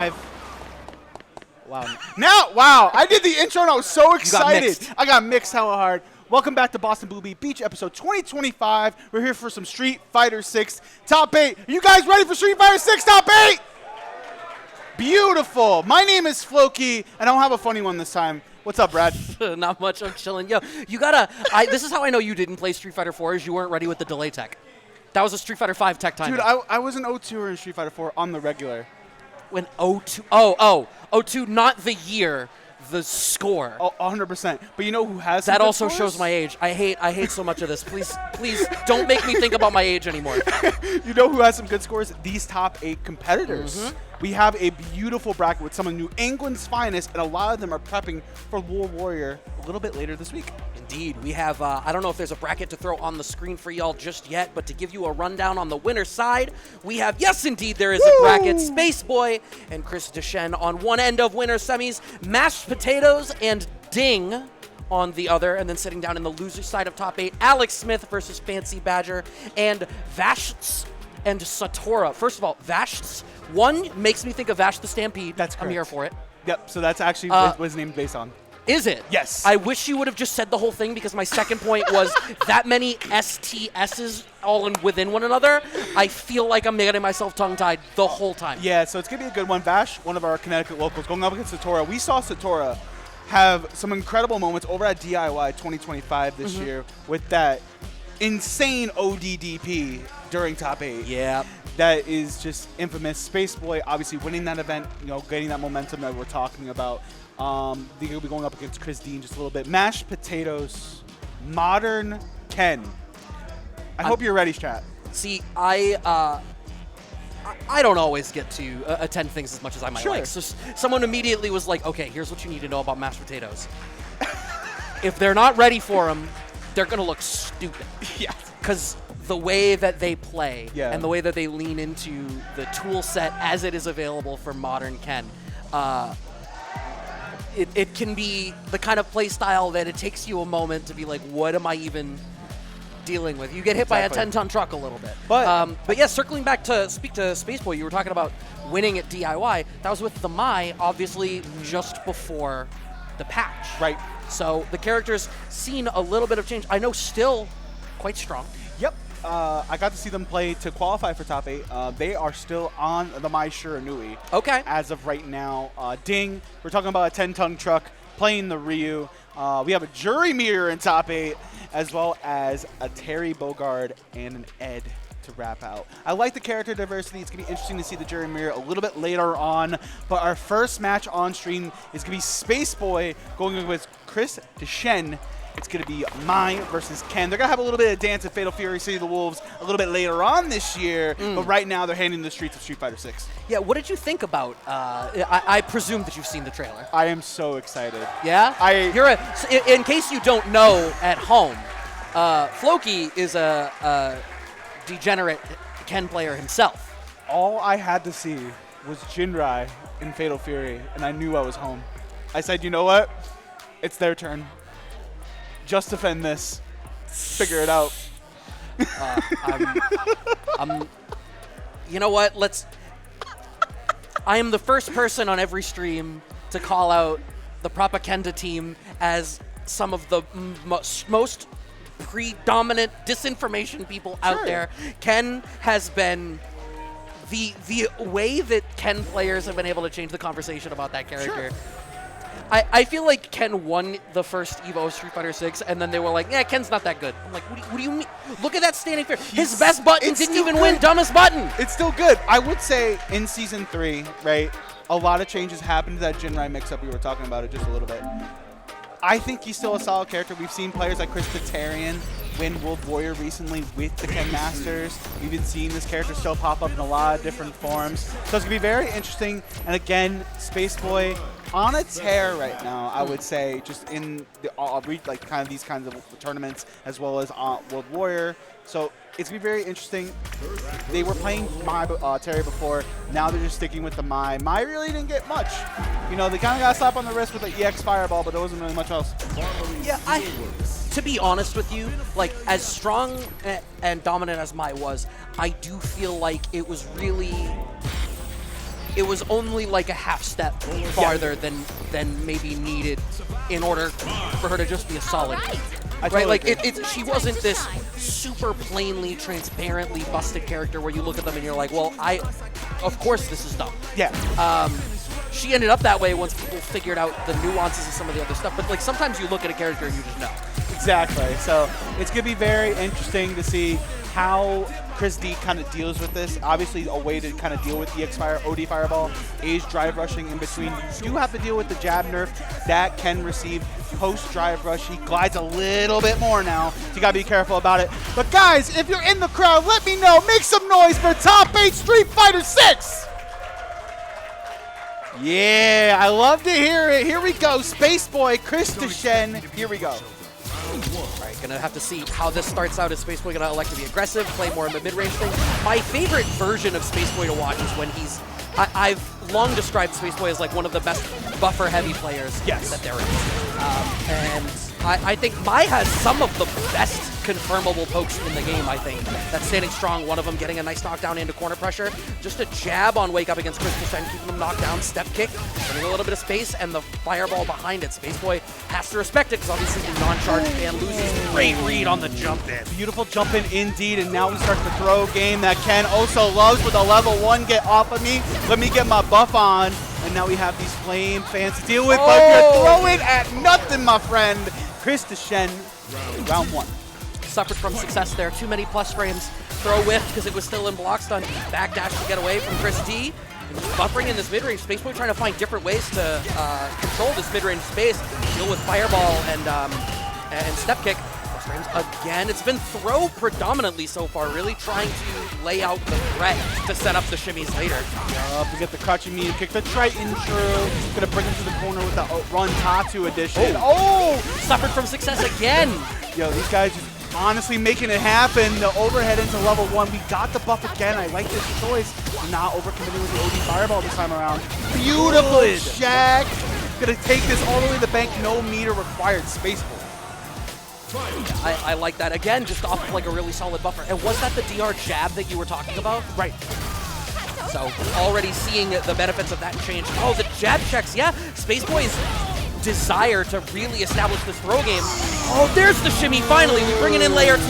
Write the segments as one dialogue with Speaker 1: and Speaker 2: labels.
Speaker 1: Wow. Now, wow, I did the intro and I was so excited.
Speaker 2: mixed.
Speaker 1: I got mixed hella hard. Welcome back to Boston BBB Beach episode 2025. We're here for some Street Fighter 6 Top 8. Are you guys ready for Street Fighter 6 Top 8? Beautiful. My name is Floki, and I don't have a funny one this time. What's up, Brad?
Speaker 2: Not much. I'm chilling. Yo, you gotta. This is how I know you didn't play Street Fighter 4 is you weren't ready with the delay tech. That was a Street Fighter 5 tech time.
Speaker 1: Dude, I was an O2er in Street Fighter 4 on the regular.
Speaker 2: When O2, O2, not the year, the score.
Speaker 1: Oh, 100%. But you know who has some
Speaker 2: that
Speaker 1: good
Speaker 2: also
Speaker 1: scores?
Speaker 2: shows my age. I hate so much of this. Please don't make me think about my age anymore.
Speaker 1: You know who has some good scores? These top 8 competitors.
Speaker 2: Mm-hmm.
Speaker 1: We have a beautiful bracket with some of New England's finest, and a lot of them are prepping for War Warrior a little bit later this week.
Speaker 2: Indeed. We have, I don't know if there's a bracket to throw on the screen for y'all just yet, but to give you a rundown on the winner's side, we have, yes, indeed, there is a bracket. SpaceBoy and Chris Decine on one end of winner semis, Mashed Potatoes and Ding on the other, and then sitting down in the loser side of top 8, Alex Smith versus Fancy Badger, and VashTS and Satorha. First of all, VashTS, one makes me think of Vash the Stampede.
Speaker 1: That's correct.
Speaker 2: I'm here for it.
Speaker 1: Yep, so that's actually what his name's based on.
Speaker 2: Is it?
Speaker 1: Yes.
Speaker 2: I wish you would have just said the whole thing because my second point was that many STSs all within one another. I feel like I'm getting myself tongue-tied the whole time.
Speaker 1: Yeah, so it's going to be a good one. Vash, one of our Connecticut locals, going up against Satorha. We saw Satorha have some incredible moments over at DIY 2025 this year with that insane ODDP during top 8.
Speaker 2: Yeah.
Speaker 1: That is just infamous. SpaceBoy obviously winning that event, getting that momentum that we're talking about. They're going to be going up against Chris Dean just a little bit. Mashed Potatoes, Modern Ken. I hope you're ready, chat.
Speaker 2: See, I don't always get to attend things as much as I might like. So someone immediately was like, okay, here's what you need to know about mashed potatoes. If they're not ready for them, they're going to look stupid.
Speaker 1: Yeah.
Speaker 2: Because the way that they play and the way that they lean into the tool set as it is available for Modern Ken, it can be the kind of play style that it takes you a moment to be like, what am I even dealing with? You get hit by a 10-ton truck a little bit. But yeah, circling back to speak to SpaceBoy, you were talking about winning at DIY. That was with the Mai, obviously just before the patch.
Speaker 1: Right.
Speaker 2: So the character's seen a little bit of change. I know still quite strong.
Speaker 1: Yep. I got to see them play to qualify for top 8. They are still on the Mai Shiranui.
Speaker 2: Okay.
Speaker 1: As of right now. Ding, we're talking about a 10-ton truck playing the Ryu. We have a Jury Mirror in top 8, as well as a Terry Bogard and an Ed to wrap out. I like the character diversity. It's going to be interesting to see the Jury Mirror a little bit later on. But our first match on stream is going to be SpaceBoy going with Chris Decine. It's going to be Mai versus Ken. They're going to have a little bit of dance at Fatal Fury City of the Wolves a little bit later on this year, but right now they're handing the streets of Street Fighter 6.
Speaker 2: Yeah, what did you think about, I presume that you've seen the trailer.
Speaker 1: I am so excited.
Speaker 2: Yeah? In case you don't know at home, Floki is a degenerate Ken player himself.
Speaker 1: All I had to see was Jinrai in Fatal Fury, and I knew I was home. I said, you know what? It's their turn. Just defend this. Figure it out.
Speaker 2: You know what? I am the first person on every stream to call out the Propaganda team as some of the most predominant disinformation people out there. Ken has been the way that Ken players have been able to change the conversation about that character. I feel like Ken won the first EVO of Street Fighter 6, and then they were like, yeah, Ken's not that good. I'm like, what do you mean? Look at that standing fair. His best button didn't even win dumbest button.
Speaker 1: It's still good. I would say in Season 3, right, a lot of changes happened to that Jinrai mix-up. We were talking about it just a little bit. I think he's still a solid character. We've seen players like Chris Tatarian win World Warrior recently with the Ken Masters. We've been seeing this character still pop up in a lot of different forms. So it's going to be very interesting. And again, SpaceBoy on a tear right now, I would say, just in the these kinds of tournaments, as well as World Warrior. So it's going to be very interesting. They were playing Terry before. Now they're just sticking with the Mai. Mai really didn't get much. They kind of got a slap on the wrist with the EX Fireball, but there wasn't really much else.
Speaker 2: Yeah, to be honest with you, like, as strong and dominant as Mai was, I do feel like it was really it was only like a half step farther than maybe needed in order for her to just be a solid. Right, like she wasn't this super plainly, transparently busted character where you look at them and you're like, well, of course this is dumb.
Speaker 1: Yeah.
Speaker 2: She ended up that way once people figured out the nuances of some of the other stuff. But like sometimes you look at a character and you just know.
Speaker 1: Exactly. So it's going to be very interesting to see how Chris D kind of deals with this. Obviously, a way to kind of deal with EX Fire, OD Fireball, is drive rushing in between. You do have to deal with the jab nerf that can receive post drive rush. He glides a little bit more now, so you got to be careful about it. But guys, if you're in the crowd, let me know. Make some noise for Top 8 Street Fighter 6. Yeah, I love to hear it. Here we go. SpaceBoy, Chris Decine. Here we go.
Speaker 2: Right, gonna have to see how this starts out. Is SpaceBoy gonna elect to be aggressive, play more of a mid-range thing? My favorite version of SpaceBoy to watch is when he's... I've long described SpaceBoy as like one of the best buffer-heavy players that there is. And I think Mai has some of the best confirmable pokes in the game, I think. That's standing strong, one of them getting a nice knockdown into corner pressure. Just a jab on Wake Up against Chris Decine, keeping him knocked down, step kick, getting a little bit of space, and the fireball behind it. SpaceBoy has to respect it, because obviously the non-charged fan loses. Great read on the jump in.
Speaker 1: Beautiful jump in indeed, and now we start the throw game that Ken also loves with a level 1 get off of me. Let me get my buff on. And now we have these flame fans to deal with, but you're throwing at nothing, my friend. Chris Decine, round 1.
Speaker 2: Suffered from success there. Too many plus frames. Throw whiff because it was still in block stun. Backdash to get away from Chris D. Buffering in this mid-range. SpaceBoy trying to find different ways to control this mid-range space. Deal with fireball and step kick. Plus frames again. It's been throw predominantly so far. Really trying to lay out the threat to set up the shimmies later.
Speaker 1: To get the crouching knee, kick the Triton through. Gonna bring him to the corner with the run Tatu edition.
Speaker 2: Suffered from success again.
Speaker 1: Yo, these guys just honestly making it happen. The overhead into level 1. We got the buff again. I like this choice. Not overcommitting with the OD Fireball this time around. Beautiful Shaq. Gonna take this all the way to the bank. No meter required. SpaceBoy.
Speaker 2: I like that. Again, just off of like a really solid buffer. And was that the DR jab that you were talking about?
Speaker 1: Right.
Speaker 2: So already seeing the benefits of that change. Oh, the jab checks. Yeah, SpaceBoy's desire to really establish this throw game. Oh, there's the shimmy finally. We bring it in layer 2.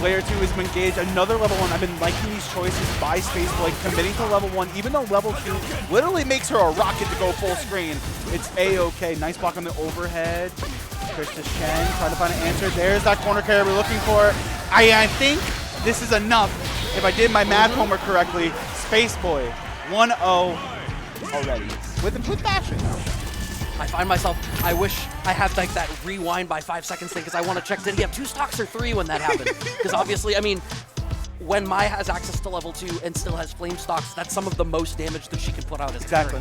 Speaker 1: Layer 2 is engaged. Another level 1. I've been liking these choices by SpaceBoy, committing to level 1, even though level 2 literally makes her a rocket to go full screen. It's A-okay. Nice block on the overhead. Chris Decine trying to find an answer. There's that corner carry we're looking for. I think this is enough. If I did my math homework correctly, SpaceBoy 1-0 already. With fashion.
Speaker 2: I find myself, I wish I had like that rewind by 5 seconds thing, because I want to check, did he have 2 stocks or 3 when that happened? Because obviously, I mean, when Mai has access to level 2 and still has flame stocks, that's some of the most damage that she can put out as
Speaker 1: exactly.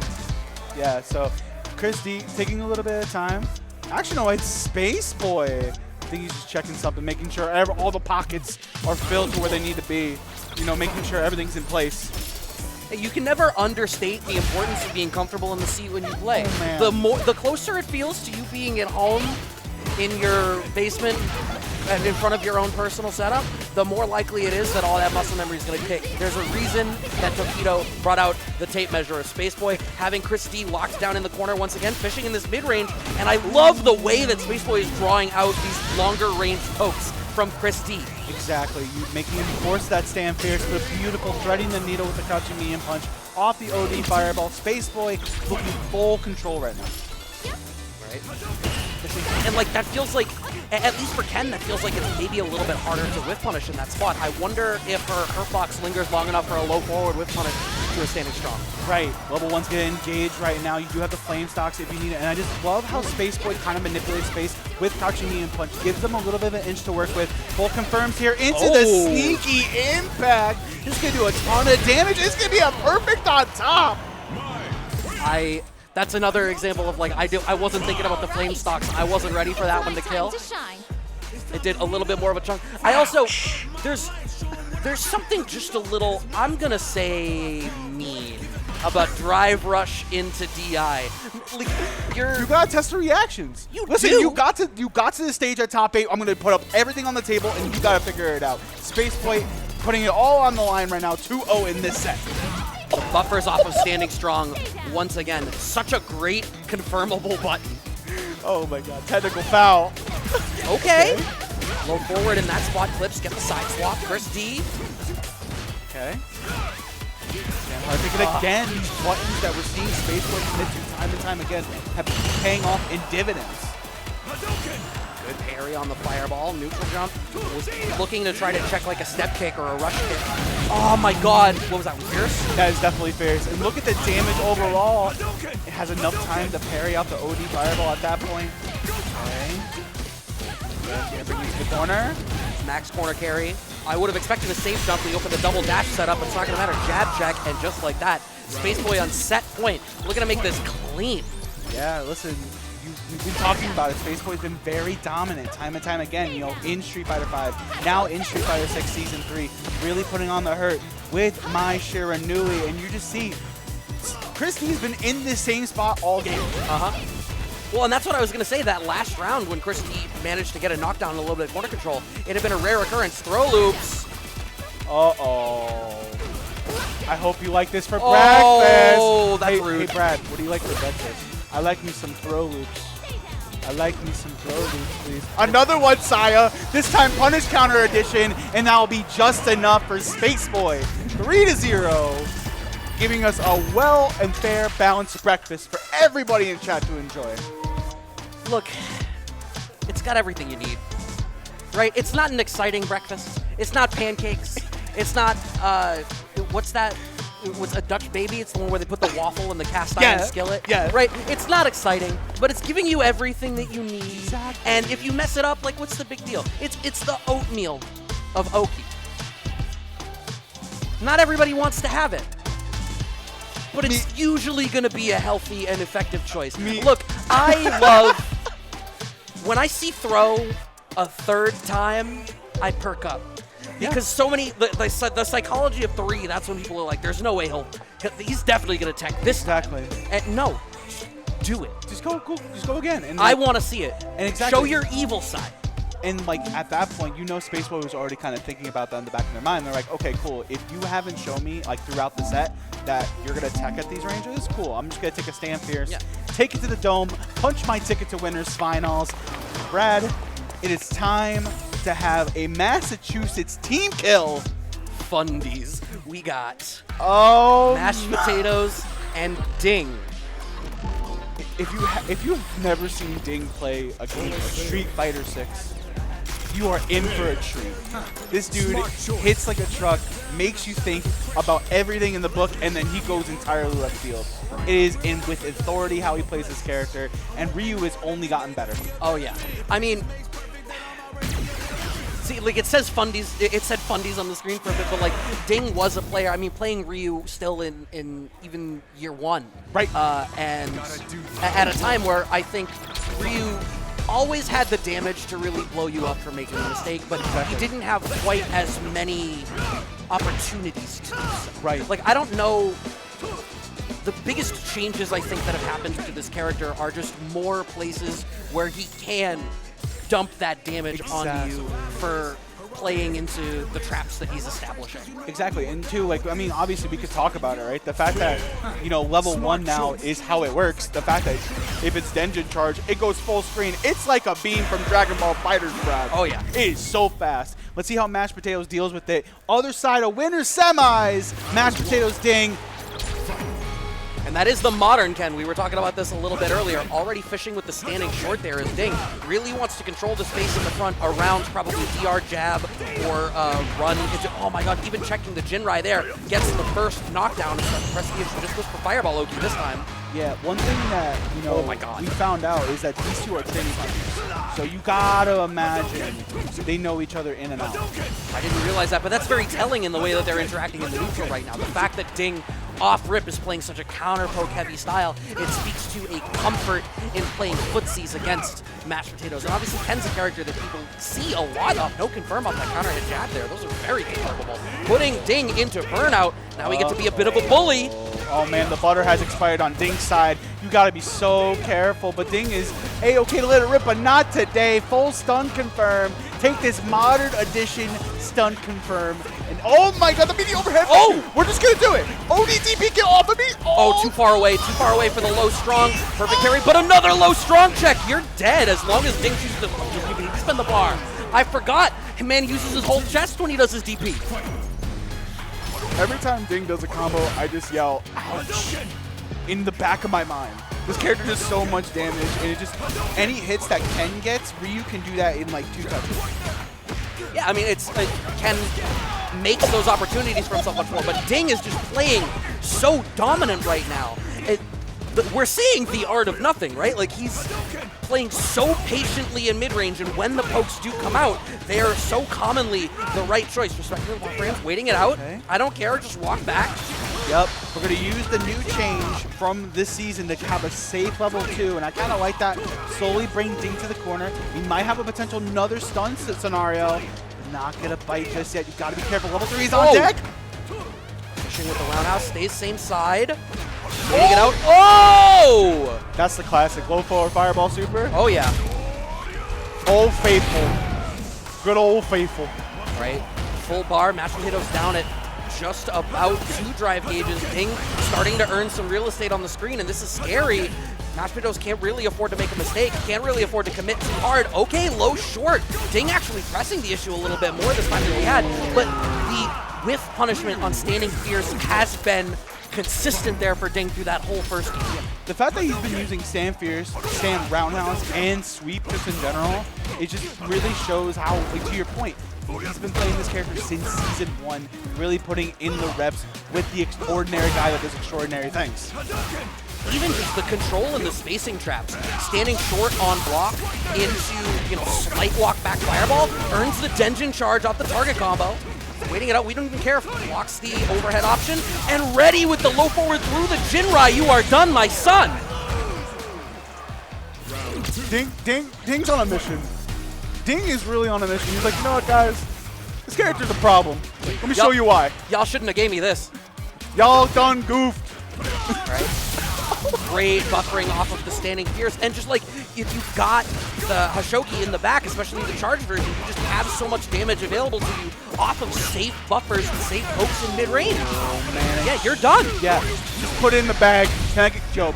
Speaker 1: Yeah, so Chris D taking a little bit of time. Actually, no, it's SpaceBoy. I think he's just checking something, making sure all the pockets are filled to where they need to be. You know, making sure everything's in place.
Speaker 2: You can never understate the importance of being comfortable in the seat when you play.
Speaker 1: Oh,
Speaker 2: the closer it feels to you being at home in your basement and in front of your own personal setup, the more likely it is that all that muscle memory is going to kick. There's a reason that Tokido brought out the tape measure of SpaceBoy, having Chris D locked down in the corner once again, fishing in this mid-range, and I love the way that SpaceBoy is drawing out these longer range pokes from Chris D.
Speaker 1: Exactly, you making him force that stand fierce, but beautiful, threading the needle with the crouching medium punch off the OD Fireball. SpaceBoy looking full control right now.
Speaker 2: Right? And like that feels like, at least for Ken, that feels like it's maybe a little bit harder to whiff punish in that spot. I wonder if her box lingers long enough for a low forward whiff punish to a standing strong.
Speaker 1: Right, level 1's getting engaged right now. You do have the flame stocks if you need it, and I just love how SpaceBoy kind of manipulates space with crouching medium punch, gives them a little bit of an inch to work with. Full confirms here into the sneaky impact. This is gonna do a ton of damage. It's gonna be a perfect on top.
Speaker 2: That's another example of like I wasn't thinking about the flame stocks. I wasn't ready for that one to kill. It did a little bit more of a chunk. I also there's something just a little, I'm gonna say, mean about drive rush into DI. Like,
Speaker 1: you gotta test the reactions. Listen, you got to the stage at top 8. I'm gonna put up everything on the table, and you gotta figure it out. SpaceBoy putting it all on the line right now. 2-0 in this set.
Speaker 2: The buffers off of standing strong once again. Such a great confirmable button.
Speaker 1: Oh my god, technical foul.
Speaker 2: Okay. Low forward in that spot clips, get the side swap. Chris D.
Speaker 1: Okay. I think again, these buttons that we're seeing SpaceBoy commit to time and time again have been paying off in dividends.
Speaker 2: Good parry on the fireball. Neutral jump. Was looking to try to check like a step kick or a rush kick. Oh my god. What was that, fierce?
Speaker 1: That is definitely fierce. And look at the damage overall. It has enough time to parry out the OD fireball at that point. Okay. Gonna bring you to the corner.
Speaker 2: Max corner carry. I would have expected a safe jump when you open the double dash setup. It's not going to matter. Jab check, and just like that, SpaceBoy on set point. Looking to make this clean.
Speaker 1: Yeah, listen, you've been talking about it. SpaceBoy's been very dominant time and time again, you know, in Street Fighter V, now in Street Fighter 6 Season 3, really putting on the hurt with my Shiranui, and you just see Chris D's been in this same spot all game.
Speaker 2: Well, and that's what I was going to say, that last round when Chris D managed to get a knockdown and a little bit of corner control, it had been a rare occurrence. Throw loops.
Speaker 1: Uh-oh. I hope you like this for
Speaker 2: Oh,
Speaker 1: breakfast.
Speaker 2: that's rude.
Speaker 1: Hey, Brad, what do you like for breakfast? I like me some throw loops. I like me some throw loops, please. Another one, Saya. This time punish counter edition, and that'll be just enough for SpaceBoy. 3-0. Giving us a well and fair balanced breakfast for everybody in chat to enjoy.
Speaker 2: Look, it's got everything you need, right? It's not an exciting breakfast. It's not pancakes. It's not, what's that? What's a Dutch baby? It's the one where they put the waffle in the cast iron skillet.
Speaker 1: Yeah.
Speaker 2: Right? It's not exciting, but it's giving you everything that you need.
Speaker 1: Exactly.
Speaker 2: And if you mess it up, like, what's the big deal? It's the oatmeal of Oki. Not everybody wants to have it, but it's usually going to be a healthy and effective choice. Look, I love when I see throw a third time, I perk up. Because so many, the psychology of 3, that's when people are like, there's no way he's definitely going to tech this time. And no, do it.
Speaker 1: Just go again. And
Speaker 2: I want to see it.
Speaker 1: And exactly.
Speaker 2: Show your evil side.
Speaker 1: And like at that point, you know SpaceBoy was already kind of thinking about that in the back of their mind. They're like, okay, cool. If you haven't shown me like throughout the set that you're gonna tech at these ranges, cool. I'm just gonna take a stand fierce, take it to the dome, punch my ticket to winners finals. Brad, it is time to have a Massachusetts team kill.
Speaker 2: Fundies. We got
Speaker 1: mashed
Speaker 2: potatoes and Ding.
Speaker 1: If you've never seen Ding play a game of Street Fighter 6, you are in for a treat. This dude hits like a truck, makes you think about everything in the book, and then he goes entirely left field. It is in with authority how he plays his character, and Ryu has only gotten better.
Speaker 2: Oh yeah, I mean, see, like it says Fundies, it said Fundies on the screen for a bit, but like Ding was a player. I mean, playing Ryu still in even year 1,
Speaker 1: right?
Speaker 2: And at a time where I think Ryu always had the damage to really blow you up for making a mistake, but he didn't have quite as many opportunities to do so.
Speaker 1: Right.
Speaker 2: Like, I don't know. The biggest changes I think that have happened to this character are just more places where he can dump that damage on you for playing into the traps that he's establishing.
Speaker 1: Exactly, and two, like, I mean, obviously we could talk about it, right? The fact that, you know, level 1 now is how it works. The fact that if it's Denjin charge, it goes full screen. It's like a beam from Dragon Ball FighterZ, Brad.
Speaker 2: Oh yeah.
Speaker 1: It is so fast. Let's see how Mashed Potatoes deals with it. Other side of winners semis, Mashed Potatoes Ding.
Speaker 2: And that is the modern Ken. We were talking about this a little bit earlier. Already fishing with the standing short there as Ding really wants to control the space in the front around probably DR jab or run into, oh my god, even checking the Jinrai there. Gets the first knockdown and starts to press the issue. Just goes for Fireball Oki this time.
Speaker 1: Yeah, one thing that, you know, we found out is that these two are training partners. So you gotta imagine they know each other in and out.
Speaker 2: I didn't realize that, but that's very telling in the way that they're interacting in the neutral right now. The fact that Ding off rip is playing such a counter poke heavy style, it speaks to a comfort in playing footsies against Mashed Potatoes. And obviously Ken's a character that people see a lot of. No confirm off that counter hit jab there. Those are very confirmable. Putting Ding into burnout. Now we get to be a bit of a bully.
Speaker 1: Oh man, the butter has expired on Ding's side. You gotta be so careful, but Ding is A-okay to let it rip, but not today. Full stun confirm. Take this modern edition stun confirm. And Oh my god, the mini overhead.
Speaker 2: Oh!
Speaker 1: We're just gonna do it. ODDP, get off of me.
Speaker 2: Oh, too far away for the low strong. Perfect carry, but another low strong check. You're dead as long as Ding chooses to spin the bar. I forgot. Man uses his whole chest when he does his DP.
Speaker 1: Every time Ding does a combo, I just yell, ouch, in the back of my mind. This character does so much damage, and it just, any hits that Ken gets, Ryu can do that in like 2 touches.
Speaker 2: Yeah, I mean, Ken makes those opportunities for himself much more, but Ding is just playing so dominant right now. We're seeing the art of nothing, right? Like, he's playing so patiently in mid-range, and when the pokes do come out, they are so commonly the right choice. Respecting the frames, waiting it out. Okay. I don't care, just walk back.
Speaker 1: Yep, we're going to use the new change from this season to have a safe level 2, and I kind of like that. Slowly bring Ding to the corner. We might have a potential another stun scenario. Not going to bite just yet. You've got to be careful. Level 3 is on deck.
Speaker 2: Pushing with the roundhouse, stays same side. Waiting it out. Oh!
Speaker 1: That's the classic. Low forward fireball super.
Speaker 2: Oh, yeah.
Speaker 1: Old Faithful. Good old Faithful.
Speaker 2: Right. Full bar. Mashed potatoes down at just about 2 drive gauges. Ding starting to earn some real estate on the screen, and this is scary. Mashed potatoes can't really afford to make a mistake. Can't really afford to commit too hard. Okay, low short. Ding actually pressing the issue a little bit more this time than he had, but the whiff punishment on standing fierce has been consistent there for Ding through that whole first game.
Speaker 1: The fact that he's been using stand fierce, stand roundhouse, and sweep just in general, it just really shows how, like, to your point, he's been playing this character since season 1, really putting in the reps with the extraordinary guy that does extraordinary things.
Speaker 2: Even just the control and the spacing traps, standing short on block into, slight walk back fireball, earns the Denjin charge off the target combo. Waiting it out, we don't even care if he blocks the overhead option, and ready with the low forward through the Jinrai. You are done, my son.
Speaker 1: Ding's on a mission. Ding is really on a mission. He's like, you know what, guys? This character's a problem. Let me show you why.
Speaker 2: Y'all shouldn't have gave me this.
Speaker 1: Y'all done goofed.
Speaker 2: Right. Great buffering off of the standing fierce, and just like if you've got the Hashoki in the back, especially the charge version, you just have so much damage available to you off of safe buffers and safe pokes in mid-range.
Speaker 1: Oh man.
Speaker 2: Yeah, you're done.
Speaker 1: Yeah, just put it in the bag. Can I get,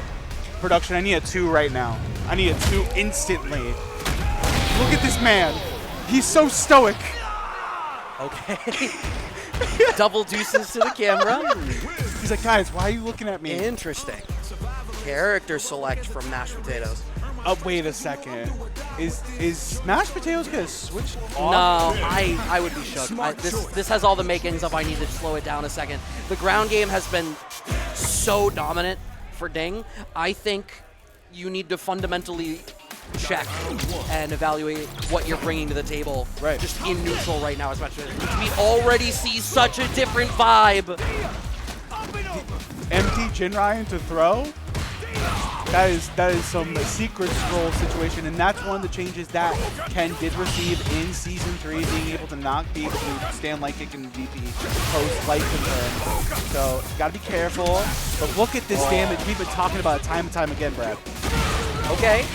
Speaker 1: production, I need a 2 right now. I need a 2 instantly. Look at this man. He's so stoic.
Speaker 2: Okay. Double deuces to the camera.
Speaker 1: He's like, guys, why are you looking at me?
Speaker 2: Interesting. Character select from Mashed Potatoes.
Speaker 1: Wait a second. Is Mashed Potatoes gonna switch off?
Speaker 2: No, I would be shook. This has all the makings of I need to slow it down a second. The ground game has been so dominant for Ding. I think you need to fundamentally check and evaluate what you're bringing to the table.
Speaker 1: Right. Just
Speaker 2: in neutral right now, especially. We already see such a different vibe.
Speaker 1: Empty Jinrai into throw? That is some secret scroll situation, and that's one of the changes that Ken did receive in Season 3, being able to knock people to stand light kick and DP post light confirm. So, gotta be careful. But look at this damage. We've been talking about it time and time again, Brad.
Speaker 2: Okay.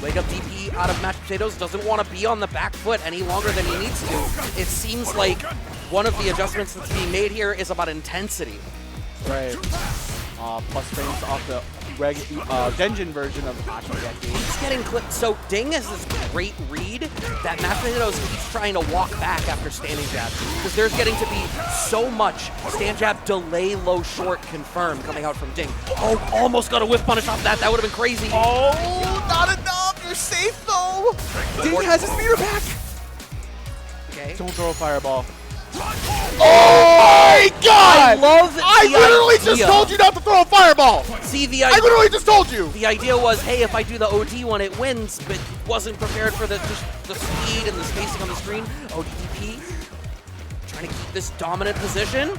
Speaker 2: Wake up DP out of Mashed Potatoes, doesn't want to be on the back foot any longer than he needs to. It seems like one of the adjustments that's being made here is about intensity.
Speaker 1: Right. Plus frames off the Denjin version of VashTS.
Speaker 2: He's getting clipped. So Ding has this great read that Mashed Potatoes keeps trying to walk back after standing jab, because there's getting to be so much stand jab delay low short confirm coming out from Ding. Oh, almost got a whiff punish off that. That would have been crazy.
Speaker 1: Oh, not enough. You're safe though. Ding has his meter back.
Speaker 2: Okay.
Speaker 1: Don't throw a fireball. Oh my god! I literally just told you not to throw a fireball!
Speaker 2: See,
Speaker 1: I literally just told you!
Speaker 2: The idea was, hey, if I do the OD one, it wins, but wasn't prepared for the speed and the spacing on the screen. ODDP, trying to keep this dominant position.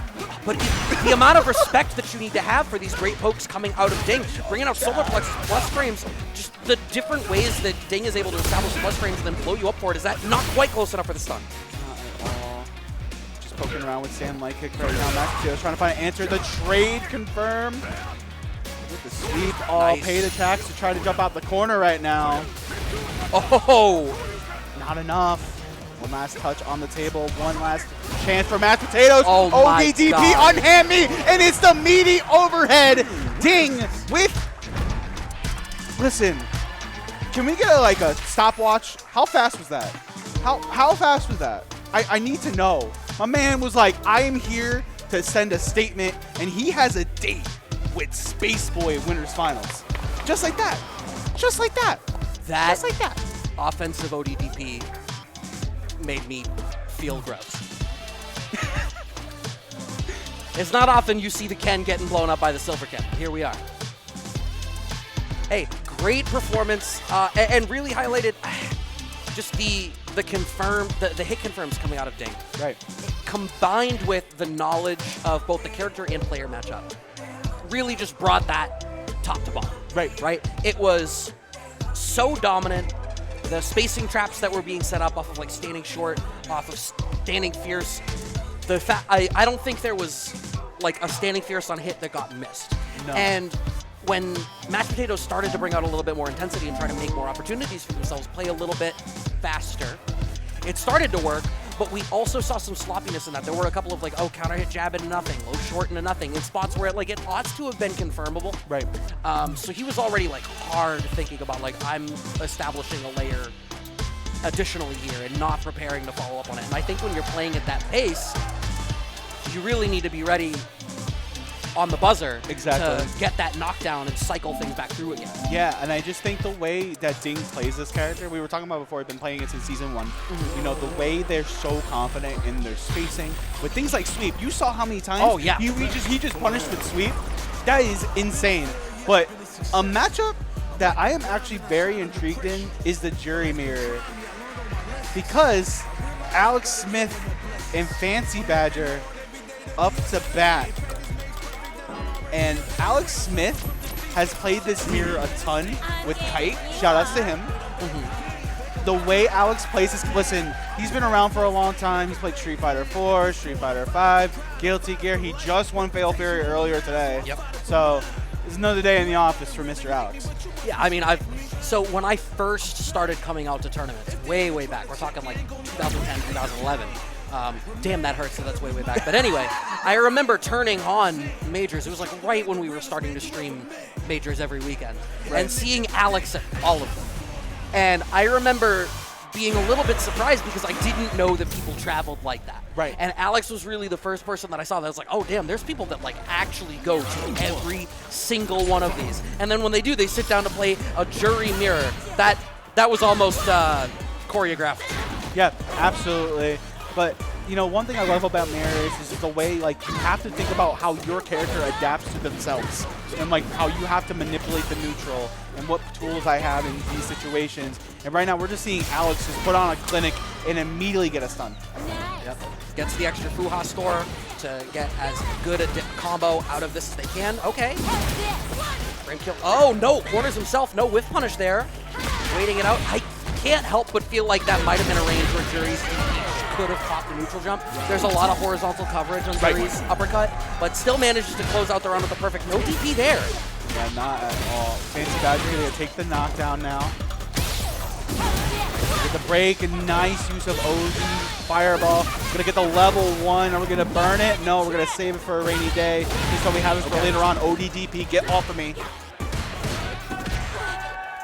Speaker 2: But the amount of respect that you need to have for these great pokes coming out of Ding, bringing out solar plexus plus frames, just the different ways that Ding is able to establish plus frames and then blow you up for it, is that not quite close enough for the stun?
Speaker 1: Poking around with Sam light kick right now. Mashed Potatoes trying to find an answer. The trade confirmed with the sweep. All paid attacks to try to jump out the corner right now.
Speaker 2: Oh,
Speaker 1: not enough. One last touch on the table. One last chance for mashed potatoes.
Speaker 2: Oh my
Speaker 1: ODDP
Speaker 2: God.
Speaker 1: unhand me, and it's the meaty overhead ding with. Listen, can we get a stopwatch? How fast was that? How fast was that? I need to know. My man was like, I am here to send a statement, and he has a date with SpaceBoy Winners Finals. Just like that. Just like that. Just like that.
Speaker 2: Offensive ODDP made me feel gross. It's not often you see the Ken getting blown up by the Silver Ken. Here we are. Hey, great performance, and really highlighted just the hit confirms coming out of Ding.
Speaker 1: Right.
Speaker 2: Combined with the knowledge of both the character and player matchup, really just brought that top to bottom. Right. It was so dominant. The spacing traps that were being set up off of standing short, off of standing fierce. I don't think there was a standing fierce on hit that got missed.
Speaker 1: No.
Speaker 2: And when Mashed Potatoes started to bring out a little bit more intensity and try to make more opportunities for themselves, play a little bit faster, it started to work, but we also saw some sloppiness in that. There were a couple of counter hit jab into nothing, low short into nothing, in spots where it ought to have been confirmable.
Speaker 1: Right.
Speaker 2: So he was already hard thinking about I'm establishing a layer additionally here and not preparing to follow up on it. And I think when you're playing at that pace, you really need to be ready on the buzzer to get that knockdown and cycle things back through again.
Speaker 1: Yeah, and I just think the way that Ding plays this character, we were talking about before, I've been playing it since Season 1.
Speaker 2: Mm-hmm.
Speaker 1: You know, the way they're so confident in their spacing. With things like sweep, you saw how many times he just punished with sweep. That is insane. But a matchup that I am actually very intrigued in is the Jury Mirror. Because Alex Smith and Fancy Badger up to bat. And Alex Smith has played this mirror a ton with Kite. Shout outs to him. Mm-hmm. The way Alex plays this, listen, he's been around for a long time. He's played Street Fighter 4, Street Fighter 5, Guilty Gear. He just won Fatal Fury earlier today.
Speaker 2: Yep. So
Speaker 1: it's another day in the office for Mr. Alex.
Speaker 2: Yeah, I mean, so when I first started coming out to tournaments, way back, we're talking 2010, 2011. Damn, that hurts, so that's way back. But anyway, I remember turning on Majors. It was right when we were starting to stream Majors every weekend. Right. And seeing Alex at all of them. And I remember being a little bit surprised because I didn't know that people traveled like that.
Speaker 1: Right.
Speaker 2: And Alex was really the first person that I saw that was oh damn, there's people that actually go to every single one of these. And then when they do, they sit down to play a Jury Mirror. That was almost choreographed.
Speaker 1: Yeah, absolutely. But, one thing I love about mirrors is the way, you have to think about how your character adapts to themselves and, how you have to manipulate the neutral and what tools I have in these situations. And right now, we're just seeing Alex just put on a clinic and immediately get a stun.
Speaker 2: Yep. Gets the extra Fuha store to get as good a combo out of this as they can. Okay. Frame kill. Oh, no. Corners himself. No whiff punish there. Waiting it out. I can't help but feel like that might have been a range where Jury's could have caught the neutral jump. There's a lot of horizontal coverage on Jury's uppercut, but still manages to close out the round with the perfect no DP there.
Speaker 1: Yeah, not at all. Fancy Badger going to take the knockdown now. Get the break and nice use of OG Fireball. Going to get the level 1. Are we going to burn it? No, we're going to save it for a rainy day. Just so we have this for later on. ODDP, get off of me.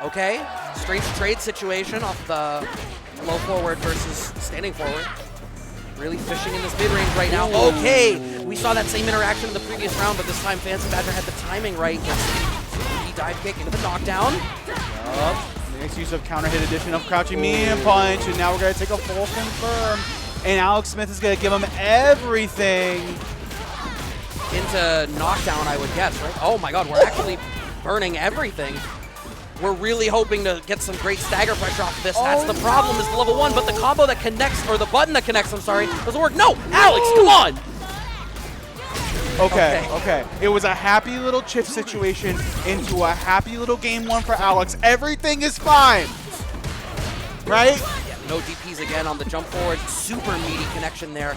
Speaker 2: Okay, straight trade situation off the low forward versus standing forward. Really fishing in this mid-range right now. Okay, we saw that same interaction in the previous round, but this time Fancy Badger had the timing right. Gets the dive kick into the knockdown.
Speaker 1: Yep. Nice use of counter hit addition of crouching medium punch, and now we're going to take a full confirm. And Alex Smith is going to give him everything.
Speaker 2: Into knockdown, I would guess, right? Oh my god, we're actually burning everything. We're really hoping to get some great stagger pressure off of this. That's the problem, is the level 1, but the combo that connects, or the button that connects, I'm sorry, doesn't work. No! Alex, come on!
Speaker 1: Okay. It was a happy little chip situation into a happy little game 1 for Alex. Everything is fine. Right?
Speaker 2: Yeah, no DPs again on the jump forward. Super meaty connection there.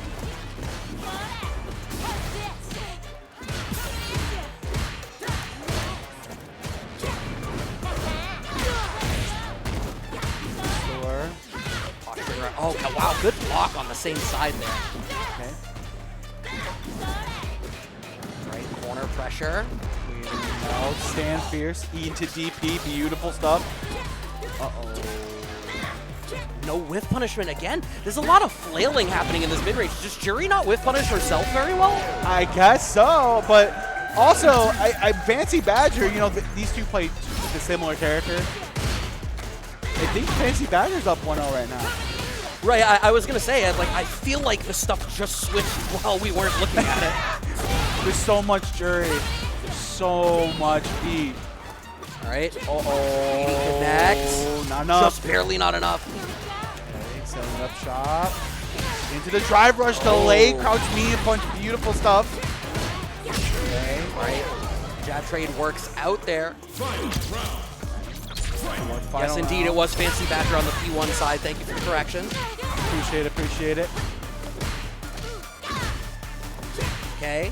Speaker 2: Oh, Wow, good block on the same side there.
Speaker 1: Okay.
Speaker 2: Right corner pressure.
Speaker 1: Out, stand fierce, E into DP, beautiful stuff. Uh-oh.
Speaker 2: No whiff punishment again. There's a lot of flailing happening in this mid-range. Does Jury not whiff punish herself very well?
Speaker 1: I guess so, but also, I Fancy Badger, you know, these two play a similar character. I think Fancy Badger's up 1-0 right now.
Speaker 2: Right, I was going to say, like, I feel like the stuff just switched while we weren't looking at it.
Speaker 1: There's so much Jury. There's so much beat.
Speaker 2: All right.
Speaker 1: Uh-oh.
Speaker 2: Connect.
Speaker 1: Not enough.
Speaker 2: Just barely not enough.
Speaker 1: Okay, setting up shop. Into the drive rush, delay, crouch medium punch, beautiful stuff. Okay.
Speaker 2: Right. Jab trade works out there. Yes, indeed, it was Fancy Badger on the P1 side. Thank you for the correction.
Speaker 1: Appreciate it, appreciate it.
Speaker 2: Okay.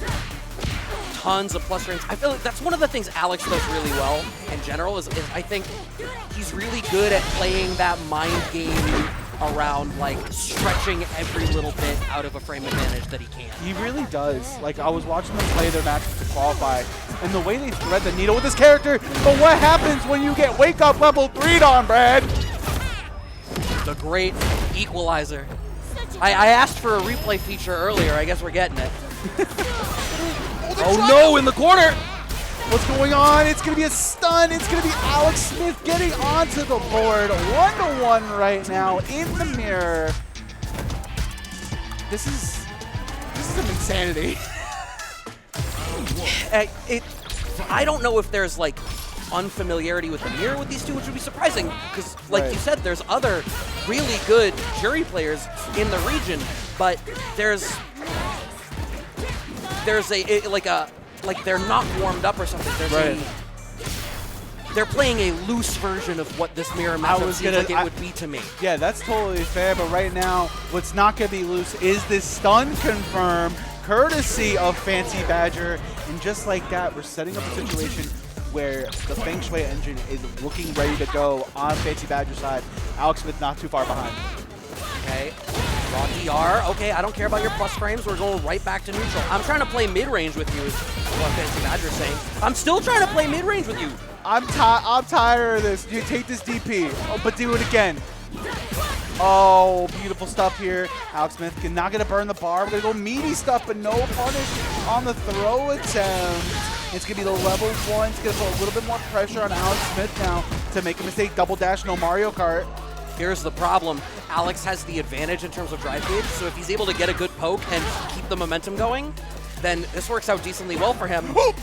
Speaker 2: Tons of plus frames. I feel like that's one of the things Alex does really well in general is I think he's really good at playing that mind game around like stretching every little bit out of a frame advantage that he can.
Speaker 1: He really does. Like, I was watching them play their matches to qualify, and the way they thread the needle with this character, but what happens when you get wake up level 3'd on, Brad?
Speaker 2: The great equalizer. I asked for a replay feature earlier. I guess we're getting it. Oh no, in the corner!
Speaker 1: What's going on? It's going to be a stun. It's going to be Alex Smith getting onto the board. 1-1 right now in the mirror. This is some insanity.
Speaker 2: I don't know if there's like unfamiliarity with the mirror with these two, which would be surprising because, like you said, there's other really good Jury players in the region, but there's they're not warmed up or something. They're playing a loose version of what this mirror matchup seems like it would be to me.
Speaker 1: Yeah, that's totally fair, but right now, what's not going to be loose is this stun confirm, courtesy of Fancy Badger, and just like that, we're setting up a situation where the Feng Shui engine is looking ready to go on Fancy Badger's side. Alex Smith not too far behind.
Speaker 2: Okay. Raw DR. Okay, I don't care about your plus frames. We're going right back to neutral. I'm trying to play mid-range with you is what Fancy Badger's saying. I'm still trying to play mid-range with you.
Speaker 1: I'm tired of this. You take this DP, but do it again. Oh, beautiful stuff here. Alex Smith not going to burn the bar. We're going to go meaty stuff, but no punish on the throw attempt. It's going to be the level 1. It's going to put a little bit more pressure on Alex Smith now to make a mistake. Double dash, no Mario Kart.
Speaker 2: Here's the problem. Alex has the advantage in terms of drive gauge, so if he's able to get a good poke and keep the momentum going, then this works out decently well for him.
Speaker 1: Oh,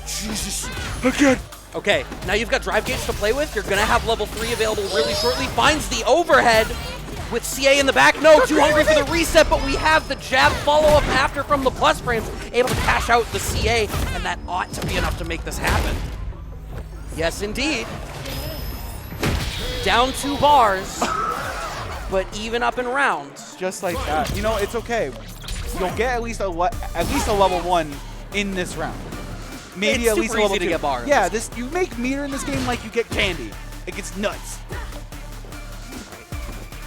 Speaker 1: Jesus. Again.
Speaker 2: Okay, now you've got drive gauge to play with. You're going to have level 3 available really shortly. Finds the overhead with CA in the back. No, too hungry for the reset, but we have the jab follow-up after from the plus frames. Able to cash out the CA, and that ought to be enough to make this happen. Yes, indeed. Down 2 bars, but even up in rounds.
Speaker 1: Just like that. You know, it's okay. You'll get at least a level 1 in this round. Maybe
Speaker 2: it's
Speaker 1: at least a level 2.
Speaker 2: To get bars.
Speaker 1: Yeah, you make meter in this game like you get candy. It gets nuts.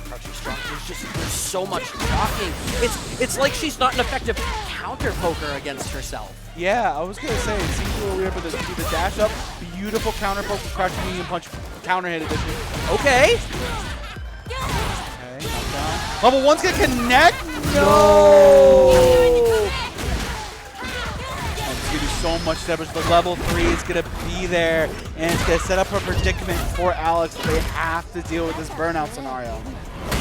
Speaker 2: Crouching strong. There's so much blocking. It's like she's not an effective counter poker against herself.
Speaker 1: Yeah, I was gonna say it seems a little weird, but the dash up, beautiful counter poke with crouching medium punch, counter hit edition.
Speaker 2: Okay.
Speaker 1: Okay, knockdown. Level 1's gonna connect. No. It's gonna do so much damage, but level 3 is gonna be there, and it's gonna set up a predicament for Alex. They have to deal with this burnout scenario.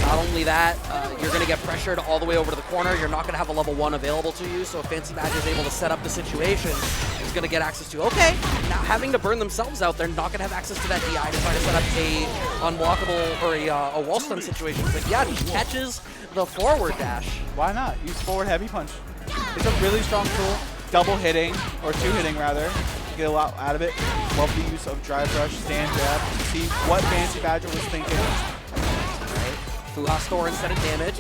Speaker 2: Not only that, you're going to get pressured all the way over to the corner. You're not going to have a level 1 available to you, so if Fancy Badger is able to set up the situation, he's going to get access to, okay, now having to burn themselves out, they're not going to have access to that DI to try to set up a unblockable or a wall stun situation. But yeah, he catches the forward dash.
Speaker 1: Why not? Use forward heavy punch. It's a really strong tool. Double hitting, or 2 hitting rather. You get a lot out of it. Love the use of drive rush, stand jab. See what Fancy Badger was thinking.
Speaker 2: Fuha store instead of damage.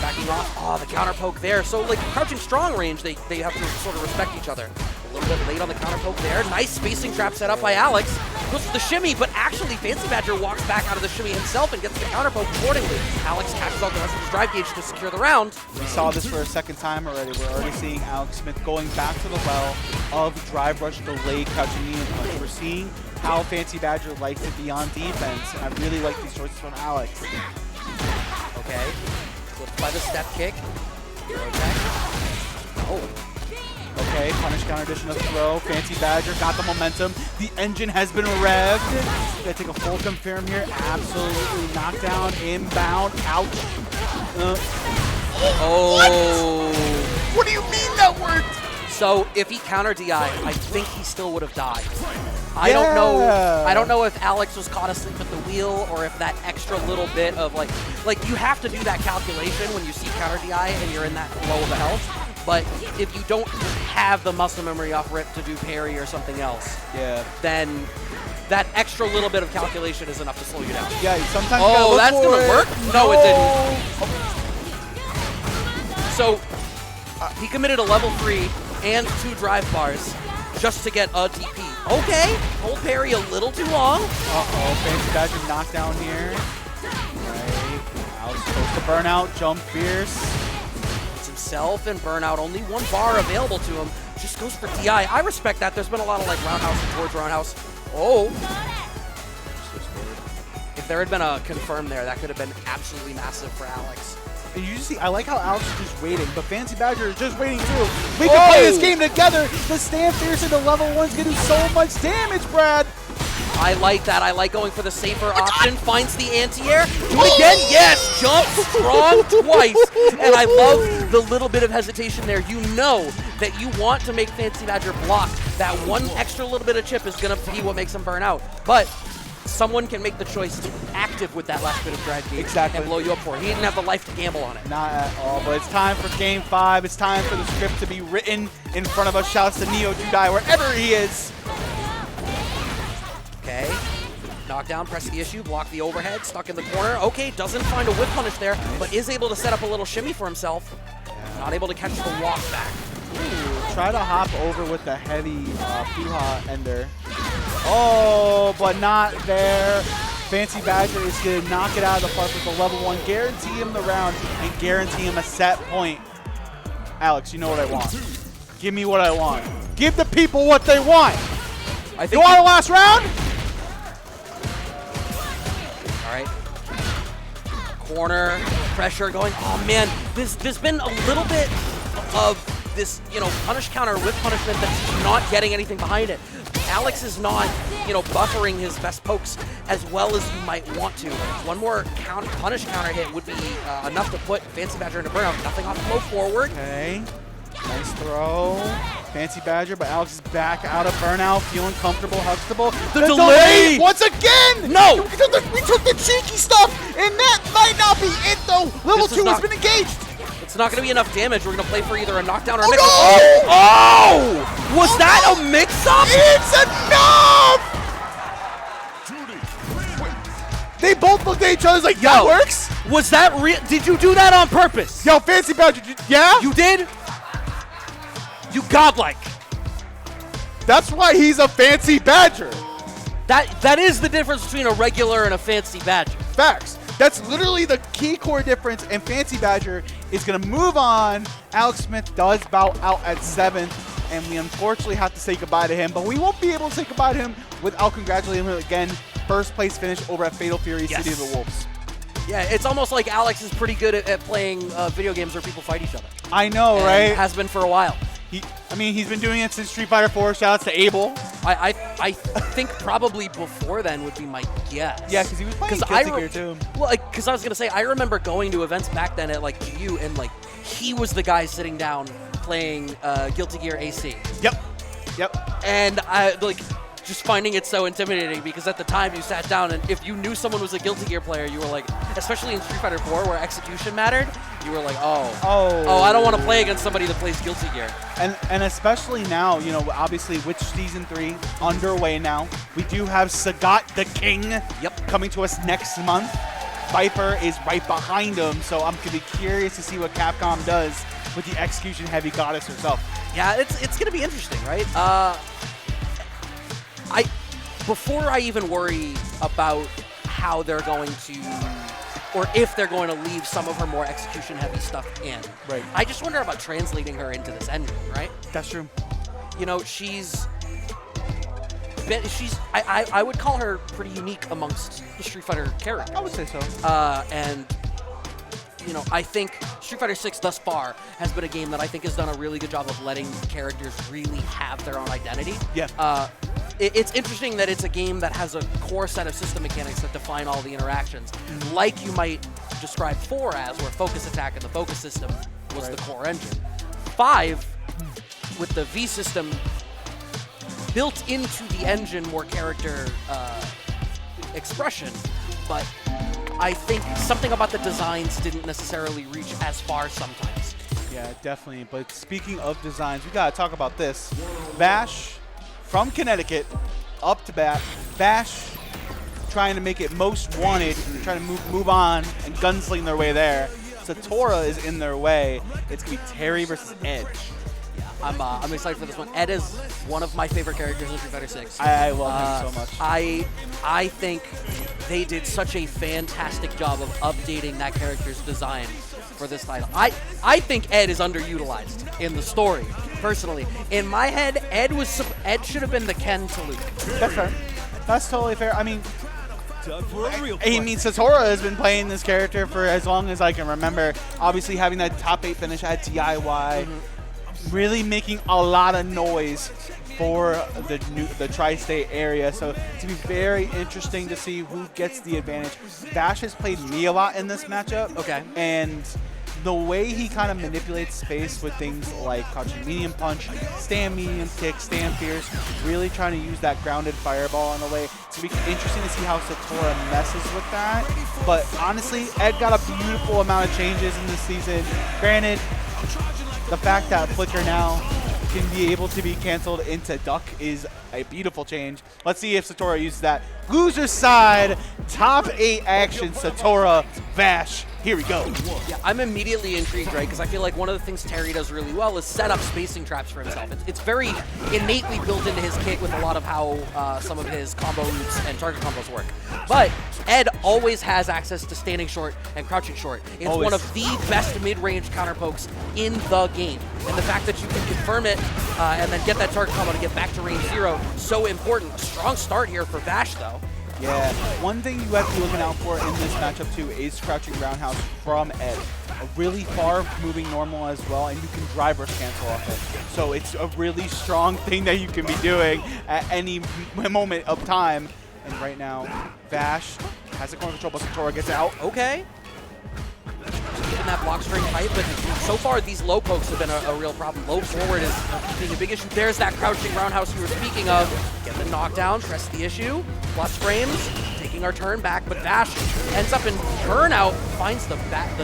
Speaker 2: Backing off. Oh, the counter poke there. So, like, crouching strong range, they have to sort of respect each other. A little bit late on the counter poke there. Nice spacing trap set up by Alex. goes for the shimmy, but actually Fancy Badger walks back out of the shimmy himself and gets the counter poke accordingly. Alex catches out the rest of his drive gauge to secure the round.
Speaker 1: We saw this for a second time already. We're already seeing Alex Smith going back to the well of drive rush, delay, crouching knee and punch. We're seeing how Fancy Badger likes to be on defense, and I really like these choices from Alex.
Speaker 2: Okay, flipped by the step kick. Oh.
Speaker 1: Okay, punish counter addition of throw. Fancy Badger got the momentum. The engine has been revved. Gonna take a full confirm here. Absolutely knockdown, inbound, ouch.
Speaker 2: Oh.
Speaker 1: What do you mean that worked?
Speaker 2: So if he counter DI, I think he still would have died. I don't know. I don't know if Alex was caught asleep at the wheel or if that extra little bit of like you have to do that calculation when you see counter DI and you're in that low of a health. But if you don't have the muscle memory off rip to do parry or something else, then that extra little bit of calculation is enough to slow you down.
Speaker 1: Yeah, sometimes.
Speaker 2: Oh, that's gonna work? No, it didn't. So he committed a level 3 and 2 drive bars just to get a DP. Okay, hold parry a little too long.
Speaker 1: Uh-oh, Fancy Badger knockdown here. Right, Alex supposed to burn out, jump fierce.
Speaker 2: It's himself and burnout, only 1 bar available to him. Just goes for DI. I respect that. There's been a lot of like roundhouse and towards roundhouse. Oh. If there had been a confirm there, that could have been absolutely massive for Alex.
Speaker 1: And you just see, I like how Alex is just waiting, but Fancy Badger is just waiting too. We can play this game together. The stand fierce into level 1's gonna do so much damage, Brad.
Speaker 2: I like that. I like going for the safer option. Finds the anti-air. Do it again. Yes. Jump strong twice. And I love the little bit of hesitation there. You know that you want to make Fancy Badger block. That one extra little bit of chip is going to be what makes him burn out. But someone can make the choice to be active with that last bit of drive gauge and blow you up for it. He didn't have the life to gamble on it.
Speaker 1: Not at all, but it's time for Game 5. It's time for the script to be written in front of us. Shouts to Neo Judai wherever he is.
Speaker 2: Okay, knockdown, press the issue, block the overhead, stuck in the corner. Okay, doesn't find a whip punish there, but is able to set up a little shimmy for himself. Not able to catch the walk back.
Speaker 1: Ooh, try to hop over with the heavy Fuha ender. Oh, but not there. Fancy Badger is going to knock it out of the park with the level 1, guarantee him the round, and guarantee him a set point. Alex, you know what I want. Give me what I want. Give the people what they want. You want a last round?
Speaker 2: All right. Corner pressure going. Oh man, there's been a little bit of this, punish counter with punishment that's not getting anything behind it. Alex is not, buffering his best pokes as well as you might want to. One more punish counter hit would be enough to put Fancy Badger into burnout. Nothing off flow forward.
Speaker 1: Okay. Nice throw. Fancy Badger, but Alex is back out of burnout, feeling comfortable, huxtable.
Speaker 2: The delay!
Speaker 1: Once again!
Speaker 2: No!
Speaker 1: We took the cheeky stuff, and that might not be it, though. Level 2 has been engaged.
Speaker 2: It's not going to be enough damage. We're going to play for either a knockdown or a
Speaker 1: mix-up.
Speaker 2: No! Oh! Was that a mix-up?
Speaker 1: It's enough! They both looked at each other like, that works?
Speaker 2: Was that real? Did you do that on purpose?
Speaker 1: Yo, Fancy Badger, yeah?
Speaker 2: You did? You godlike.
Speaker 1: That's why he's a Fancy Badger.
Speaker 2: That is the difference between a regular and a Fancy Badger.
Speaker 1: Facts. That's literally the key core difference, and Fancy Badger is going to move on. Alex Smith does bow out at 7th, and we unfortunately have to say goodbye to him, but we won't be able to say goodbye to him without congratulating him again. First place finish over at Fatal Fury, City of the Wolves.
Speaker 2: Yeah, it's almost like Alex is pretty good at playing video games where people fight each other.
Speaker 1: I know, right?
Speaker 2: Has been for a while.
Speaker 1: He's been doing it since Street Fighter 4. Shoutouts to Abel.
Speaker 2: I think probably before then would be my guess.
Speaker 1: Yeah, because he was playing Guilty Gear too.
Speaker 2: Well, because I was gonna say I remember going to events back then at like GU, and like he was the guy sitting down playing Guilty Gear AC.
Speaker 1: Yep.
Speaker 2: And I just finding it so intimidating because at the time you sat down and if you knew someone was a Guilty Gear player, you were like, especially in Street Fighter 4 where execution mattered, you were like, oh, I don't want to play against somebody that plays Guilty Gear.
Speaker 1: And especially now, obviously with Season 3 underway now, we do have Sagat the King coming to us next month. Viper is right behind him, so I'm going to be curious to see what Capcom does with the execution heavy goddess herself.
Speaker 2: Yeah, it's going to be interesting, right? before I even worry about how they're going to, or if they're going to leave some of her more execution-heavy stuff in.
Speaker 1: Right.
Speaker 2: I just wonder about translating her into this engine, right?
Speaker 1: That's true.
Speaker 2: You know, I would call her pretty unique amongst the Street Fighter characters.
Speaker 1: I would say so.
Speaker 2: And, you know, I think Street Fighter 6 thus far has been a game that I think has done a really good job of letting characters really have their own identity.
Speaker 1: Yeah.
Speaker 2: It's interesting that it's a game that has a core set of system mechanics that define all the interactions, like you might describe 4 as, where focus attack and the focus system was the core engine. 5, with the V system built into the engine, more character expression, but I think something about the designs didn't necessarily reach as far sometimes.
Speaker 1: Yeah, definitely. But speaking of designs, we gotta talk about this. Vash from Connecticut up to bat. Vash trying to make it most wanted, trying to move on and gunsling their way there. Satorha is in their way. It's gonna be Terry versus Edge.
Speaker 2: I'm excited for this one. Ed is one of my favorite characters in Street Fighter 6.
Speaker 1: I love him so much.
Speaker 2: I think they did such a fantastic job of updating that character's design for this title. I think Ed is underutilized in the story, personally. In my head, Ed should have been the Ken to Luke.
Speaker 1: That's fair. That's totally fair. I mean, Satorha has been playing this character for as long as I can remember. Obviously, having that top 8 finish at DIY, really making a lot of noise for the tri-state area. So it's going to be very interesting to see who gets the advantage. Vash has played me a lot in this matchup.
Speaker 2: Okay.
Speaker 1: And the way he kind of manipulates space with things like crouching medium punch, stand medium kick, stand fierce, really trying to use that grounded fireball in a way. It's going to be interesting to see how Satorha messes with that. But honestly, Ed got a beautiful amount of changes in this season. Granted, the fact that Flicker now can be able to be canceled into Duck is a beautiful change. Let's see if Satorha uses that. Loser side, top 8 action, Satorha, Vash. Here we go.
Speaker 2: Yeah, I'm immediately intrigued, right? Because I feel like one of the things Terry does really well is set up spacing traps for himself. It's very innately built into his kit with a lot of how some of his combo routes and target combos work. But Ed always has access to standing short and crouching short. It's one of the best mid-range counter pokes in the game. And the fact that you can confirm it and then get that target combo to get back to range 0, so important. A strong start here for Vash, though.
Speaker 1: Yeah, one thing you have to be looking out for in this matchup too is crouching roundhouse from Ed. A really far moving normal as well, and you can drive rush cancel off it. So it's a really strong thing that you can be doing at any moment of time. And right now, Vash has the corner control, but Satorha gets out.
Speaker 2: Okay. Keeping that block string tight, but so far these low pokes have been a real problem. Low forward is being a big issue. There's that crouching roundhouse you were speaking of. Get the knockdown, press the issue. Plus frames, taking our turn back, but Vash ends up in burnout, finds the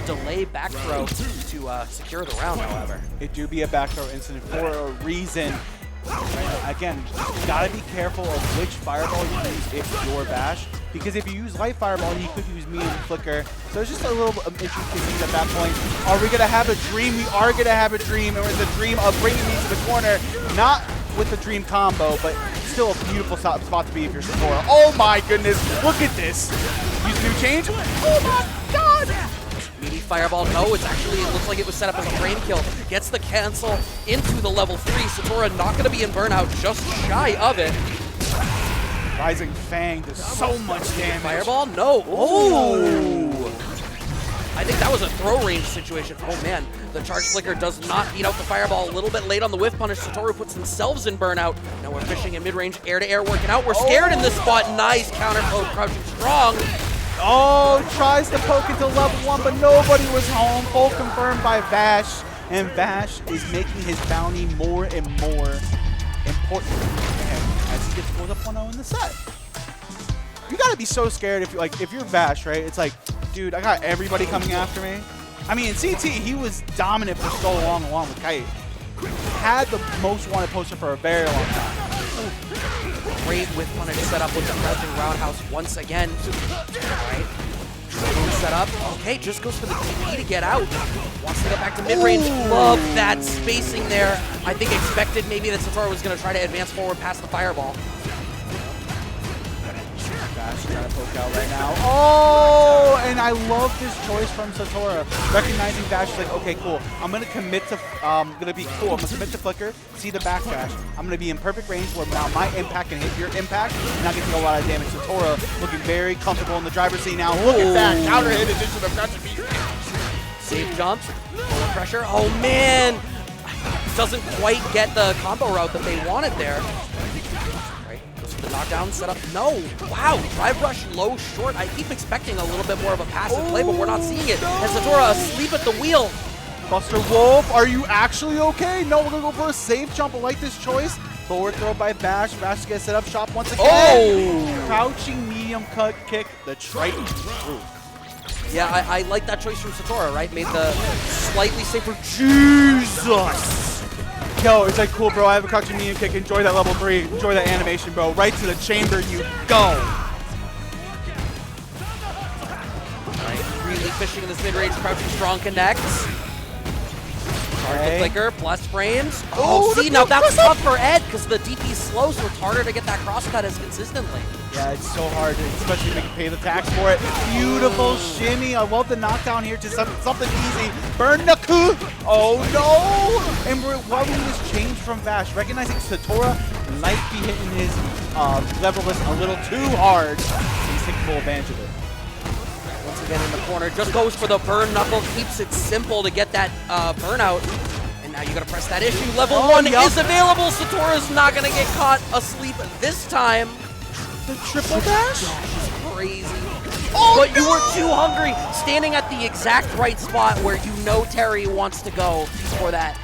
Speaker 2: delay back throw to secure the round, however.
Speaker 1: It do be a back throw incident for a reason. Right? Again, you gotta be careful of which fireball you use if you're Vash, because if you use light fireball, he could use medium flicker. So it's just a little bit of interesting things at that point. Are we gonna have a dream? We are gonna have a dream, and it's a dream of bringing me to the corner, not with the dream combo, but still a beautiful spot to be if you're Satorha. Oh my goodness, look at this. Use new change. Oh my god.
Speaker 2: Meaty fireball, no, it looks like it was set up as a frame kill. Gets the cancel into the level 3. Satorha not gonna be in burnout, just shy of it.
Speaker 1: Rising Fang does so much damage.
Speaker 2: Fireball, no. Oh! I think that was a throw range situation. Oh man, the charge flicker does not beat out the fireball. A little bit late on the whiff punish. Satorha puts themselves in burnout. Now we're fishing in mid-range, air-to-air working out. We're scared in this spot. Nice counter poke, crouching strong.
Speaker 1: Oh, tries to poke into level 1, but nobody was home. Full confirmed by Vash, and Vash is making his bounty more and more important as he gets pulled up 1-0 in the set. You gotta be so scared if you're Vash, right? It's like, dude, I got everybody coming after me. I mean, in CT, he was dominant for so long along with Kite. Had the most wanted poster for a very long time.
Speaker 2: Great whiff punish set up with the crouching roundhouse once again. Alright. Set up. Okay, just goes for the TP to get out. Wants to get back to mid-range. Love that spacing there. I think expected maybe that Satorha was going to try to advance forward past the fireball.
Speaker 1: Vash trying to poke out right now. Oh, and I love this choice from Satorha. Recognizing Vash is like, okay, cool. I'm gonna commit to, I'm gonna commit to Flicker, see the backdash. I'm gonna be in perfect range where now my impact can hit your impact, and I can do a lot of damage. Satorha looking very comfortable in the driver's seat now. Look at that, counter hit addition of crouching beat.
Speaker 2: Safe jumps, full pressure. Oh man, doesn't quite get the combo route that they wanted there. The knockdown set up. No. Wow. Drive rush low short. I keep expecting a little bit more of a passive play, but we're not seeing it. And Satorha asleep at the wheel.
Speaker 1: Buster Wolf, are you actually okay? No, we're going to go for a safe jump. I like this choice. Forward throw by Vash. Vash gets set up shop once again.
Speaker 2: Oh!
Speaker 1: Crouching medium cut kick. The Triton. Ooh.
Speaker 2: Yeah, I like that choice from Satorha, right? Made the slightly safer. Jesus!
Speaker 1: Yo, it's like, cool, bro. I have a crouching medium kick. Enjoy that level 3. Enjoy that animation, bro. Right to the chamber you go.
Speaker 2: Right, really fishing in this mid-range. Crouching strong connects. Target flicker, plus frames. Oh, see, now that's tough for Ed because the DP's slow, so it's harder to get that crosscut as consistently.
Speaker 1: Yeah, it's so hard, especially to pay the tax for it. Beautiful shimmy. I love the knockdown here to something easy. Burn the coup. Oh, no. And we're loving this change from Vash, recognizing Satorha might be hitting his level list a little too hard. He's taking full advantage of it.
Speaker 2: Once again in the corner, just goes for the burn knuckle, keeps it simple to get that burnout. And now you gotta press that issue. Level 1 is available. Satorha's not gonna get caught asleep this time.
Speaker 1: The triple dash?
Speaker 2: Is crazy. Oh, but you were too hungry, standing at the exact right spot where you know Terry wants to go for that.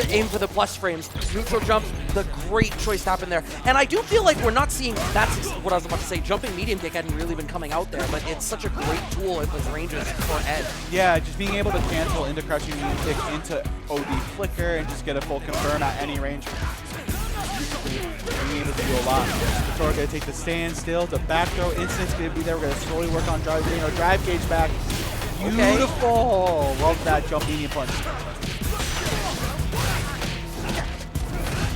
Speaker 2: Aim for the plus frames. Neutral jump, the great choice to happen there. And I do feel like we're not seeing, that's what I was about to say, jumping medium kick hadn't really been coming out there, but it's such a great tool at those ranges for Ed.
Speaker 1: Yeah, just being able to cancel into crouching medium kick into OD flicker and just get a full confirm at any range. Being able to do a lot. Satorha gonna take the stand still. The back throw instant's gonna be there. We're gonna slowly work on drive gauge back. Beautiful. Love that jump medium punch.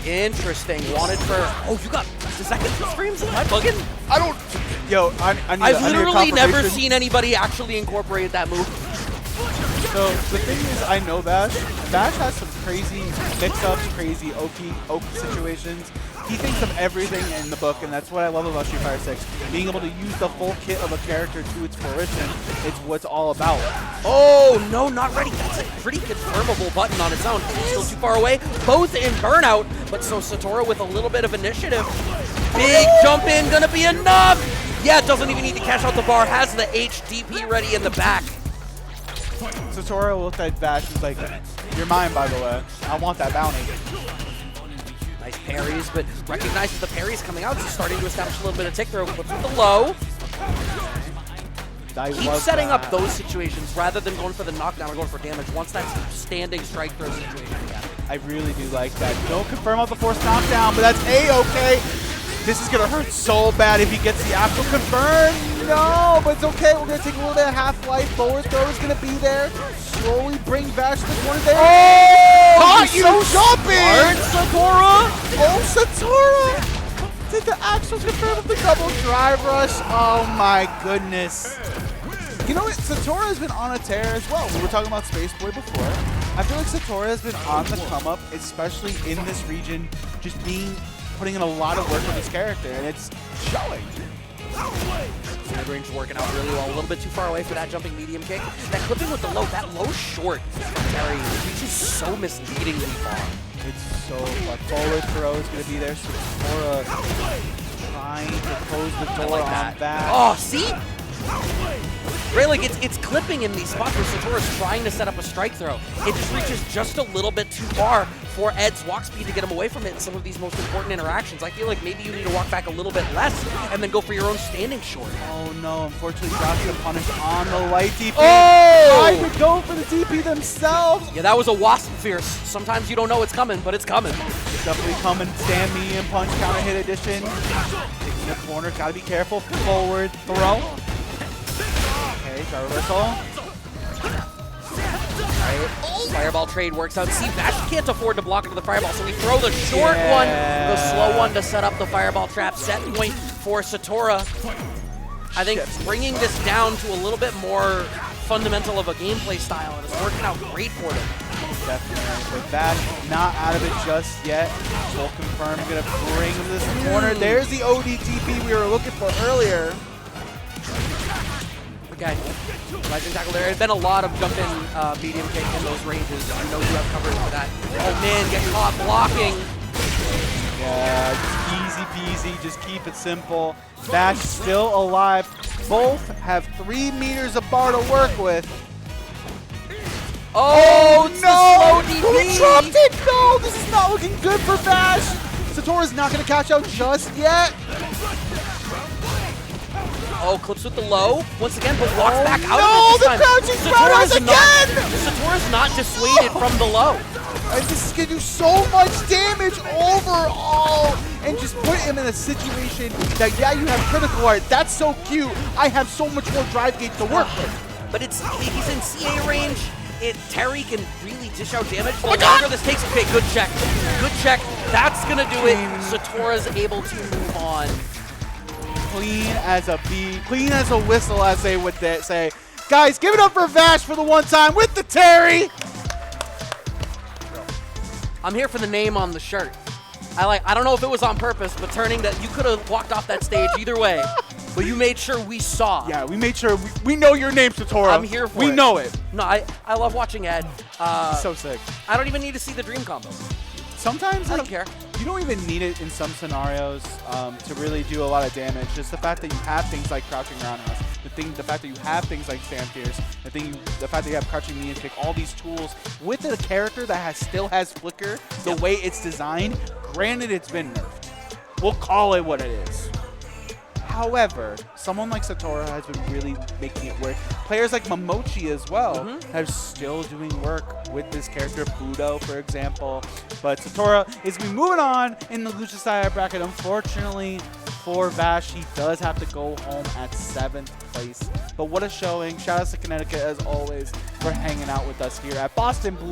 Speaker 2: Interesting. Wanted for. Oh, you got. Does that get plus frames? Am I bugging?
Speaker 1: I don't. Yo,
Speaker 2: I've literally never seen anybody actually incorporate that move.
Speaker 1: So the thing is, I know Vash. Vash has some crazy mix-ups, crazy OP situations. He thinks of everything in the book, and that's what I love about Street Fighter 6. Being able to use the full kit of a character to its fruition, it's what's all about.
Speaker 2: Oh, no, not ready. That's a pretty confirmable button on its own. Still too far away. Both in burnout, but so Satorha with a little bit of initiative. Big jump in, gonna be enough. Yeah, doesn't even need to cash out the bar. Has the HDP ready in the back.
Speaker 1: Satorha looked at Vash and was like, "You're mine, by the way. I want that bounty."
Speaker 2: Nice parries, but recognizes the parries coming out. He's starting to establish a little bit of tick throw. Puts with the low. Keep setting up those situations rather than going for the knockdown or going for damage. Once that standing strike throw situation. Yeah.
Speaker 1: I really do like that. Don't confirm out the forced knockdown, but that's A-okay. This is gonna hurt so bad if he gets the actual confirm. No, but it's okay. We're gonna take a little bit of half-life. Forward throw is gonna be there. Slowly bring Vash to the corner there.
Speaker 2: Oh!
Speaker 1: Caught you jumping!
Speaker 2: Satorha!
Speaker 1: Oh, Satorha! Did the actual confirm of the double drive rush? Oh my goodness. You know what? Satorha has been on a tear as well. We were talking about SpaceBoy before. I feel like Satorha has been on the come up, especially in this region, just putting in a lot of work with his character, and it's showing.
Speaker 2: Mid-range working out really well. A little bit too far away for that jumping medium kick. That clipping with the low, that low short carry is just so misleadingly far.
Speaker 1: It's so far. Forward throw is going to be there. Satorha trying to close the door on that.
Speaker 2: Oh, see? Right, like it's clipping in these spots where Satorha's trying to set up a strike throw. It just reaches just a little bit too far for Ed's walk speed to get him away from it in some of these most important interactions. I feel like maybe you need to walk back a little bit less and then go for your own standing short.
Speaker 1: Oh no, unfortunately Josh got punished on the light DP.
Speaker 2: Oh!
Speaker 1: I would go for the DP themselves.
Speaker 2: Yeah, that was a wasp fierce. Sometimes you don't know it's coming, but it's coming.
Speaker 1: It's definitely coming. Stand medium punch, counter hit addition. Taking the corner, gotta be careful. Forward throw. Okay, try reversal.
Speaker 2: Right. Fireball trade works out. See, Vash can't afford to block into the fireball, so we throw the short one, the slow one to set up the fireball trap. Set point for Satorha. I think bringing this down to a little bit more fundamental of a gameplay style, and it's working out great for them.
Speaker 1: Definitely. But Vash not out of it just yet. Full confirm, gonna bring him to this corner. There's the ODTP we were looking for earlier.
Speaker 2: Okay, rising tackle there. There's been a lot of jump in medium kick in those ranges. I know you have coverage for that. Oh man, get caught blocking.
Speaker 1: Yeah, just easy peasy, just keep it simple. Vash still alive. Both have 3 meters of bar to work with.
Speaker 2: Oh, it's
Speaker 1: no!
Speaker 2: the slow DP.
Speaker 1: He dropped it! No, this is not looking good for Vash. Satorha's not going to catch out just yet.
Speaker 2: Oh, clips with the low. Once again, but walks back out
Speaker 1: no,
Speaker 2: of it this time.
Speaker 1: No, the crouching Satorha's again!
Speaker 2: Satorha's not dissuaded from the low.
Speaker 1: And this is going to do so much damage overall and just put him in a situation that, yeah, you have critical art. That's so cute. I have so much more drive gate to work with.
Speaker 2: But he's in CA range. Terry can really dish out damage. The longer this takes, okay, good check. Good check. That's going to do it. Satorha's able to move on.
Speaker 1: Clean as a bee, clean as a whistle, as they would say. Guys, give it up for Vash for the one time with the Terry.
Speaker 2: I'm here for the name on the shirt. I don't know if it was on purpose, but turning that, you could have walked off that stage either way, but you made sure we saw.
Speaker 1: Yeah, we made sure we know your name, Satorha.
Speaker 2: I'm here for it.
Speaker 1: We know it.
Speaker 2: No, I love watching Ed.
Speaker 1: So sick.
Speaker 2: I don't even need to see the dream combo.
Speaker 1: Sometimes
Speaker 2: I don't care.
Speaker 1: You don't even need it in some scenarios to really do a lot of damage. Just the fact that you have things like crouching roundhouse, the fact that you have things like stand pierce, the fact that you have crouching medium kick, all these tools with a character that still has flicker, the way it's designed. Granted, it's been nerfed. We'll call it what it is. However, someone like Satorha has been really making it work. Players like Momochi as well are still doing work with this character, Budo, for example. But Satorha is going to be moving on in the Luchasaya bracket. Unfortunately for Vash, he does have to go home at 7th place. But what a showing. Shout out to Connecticut, as always, for hanging out with us here at Boston Blue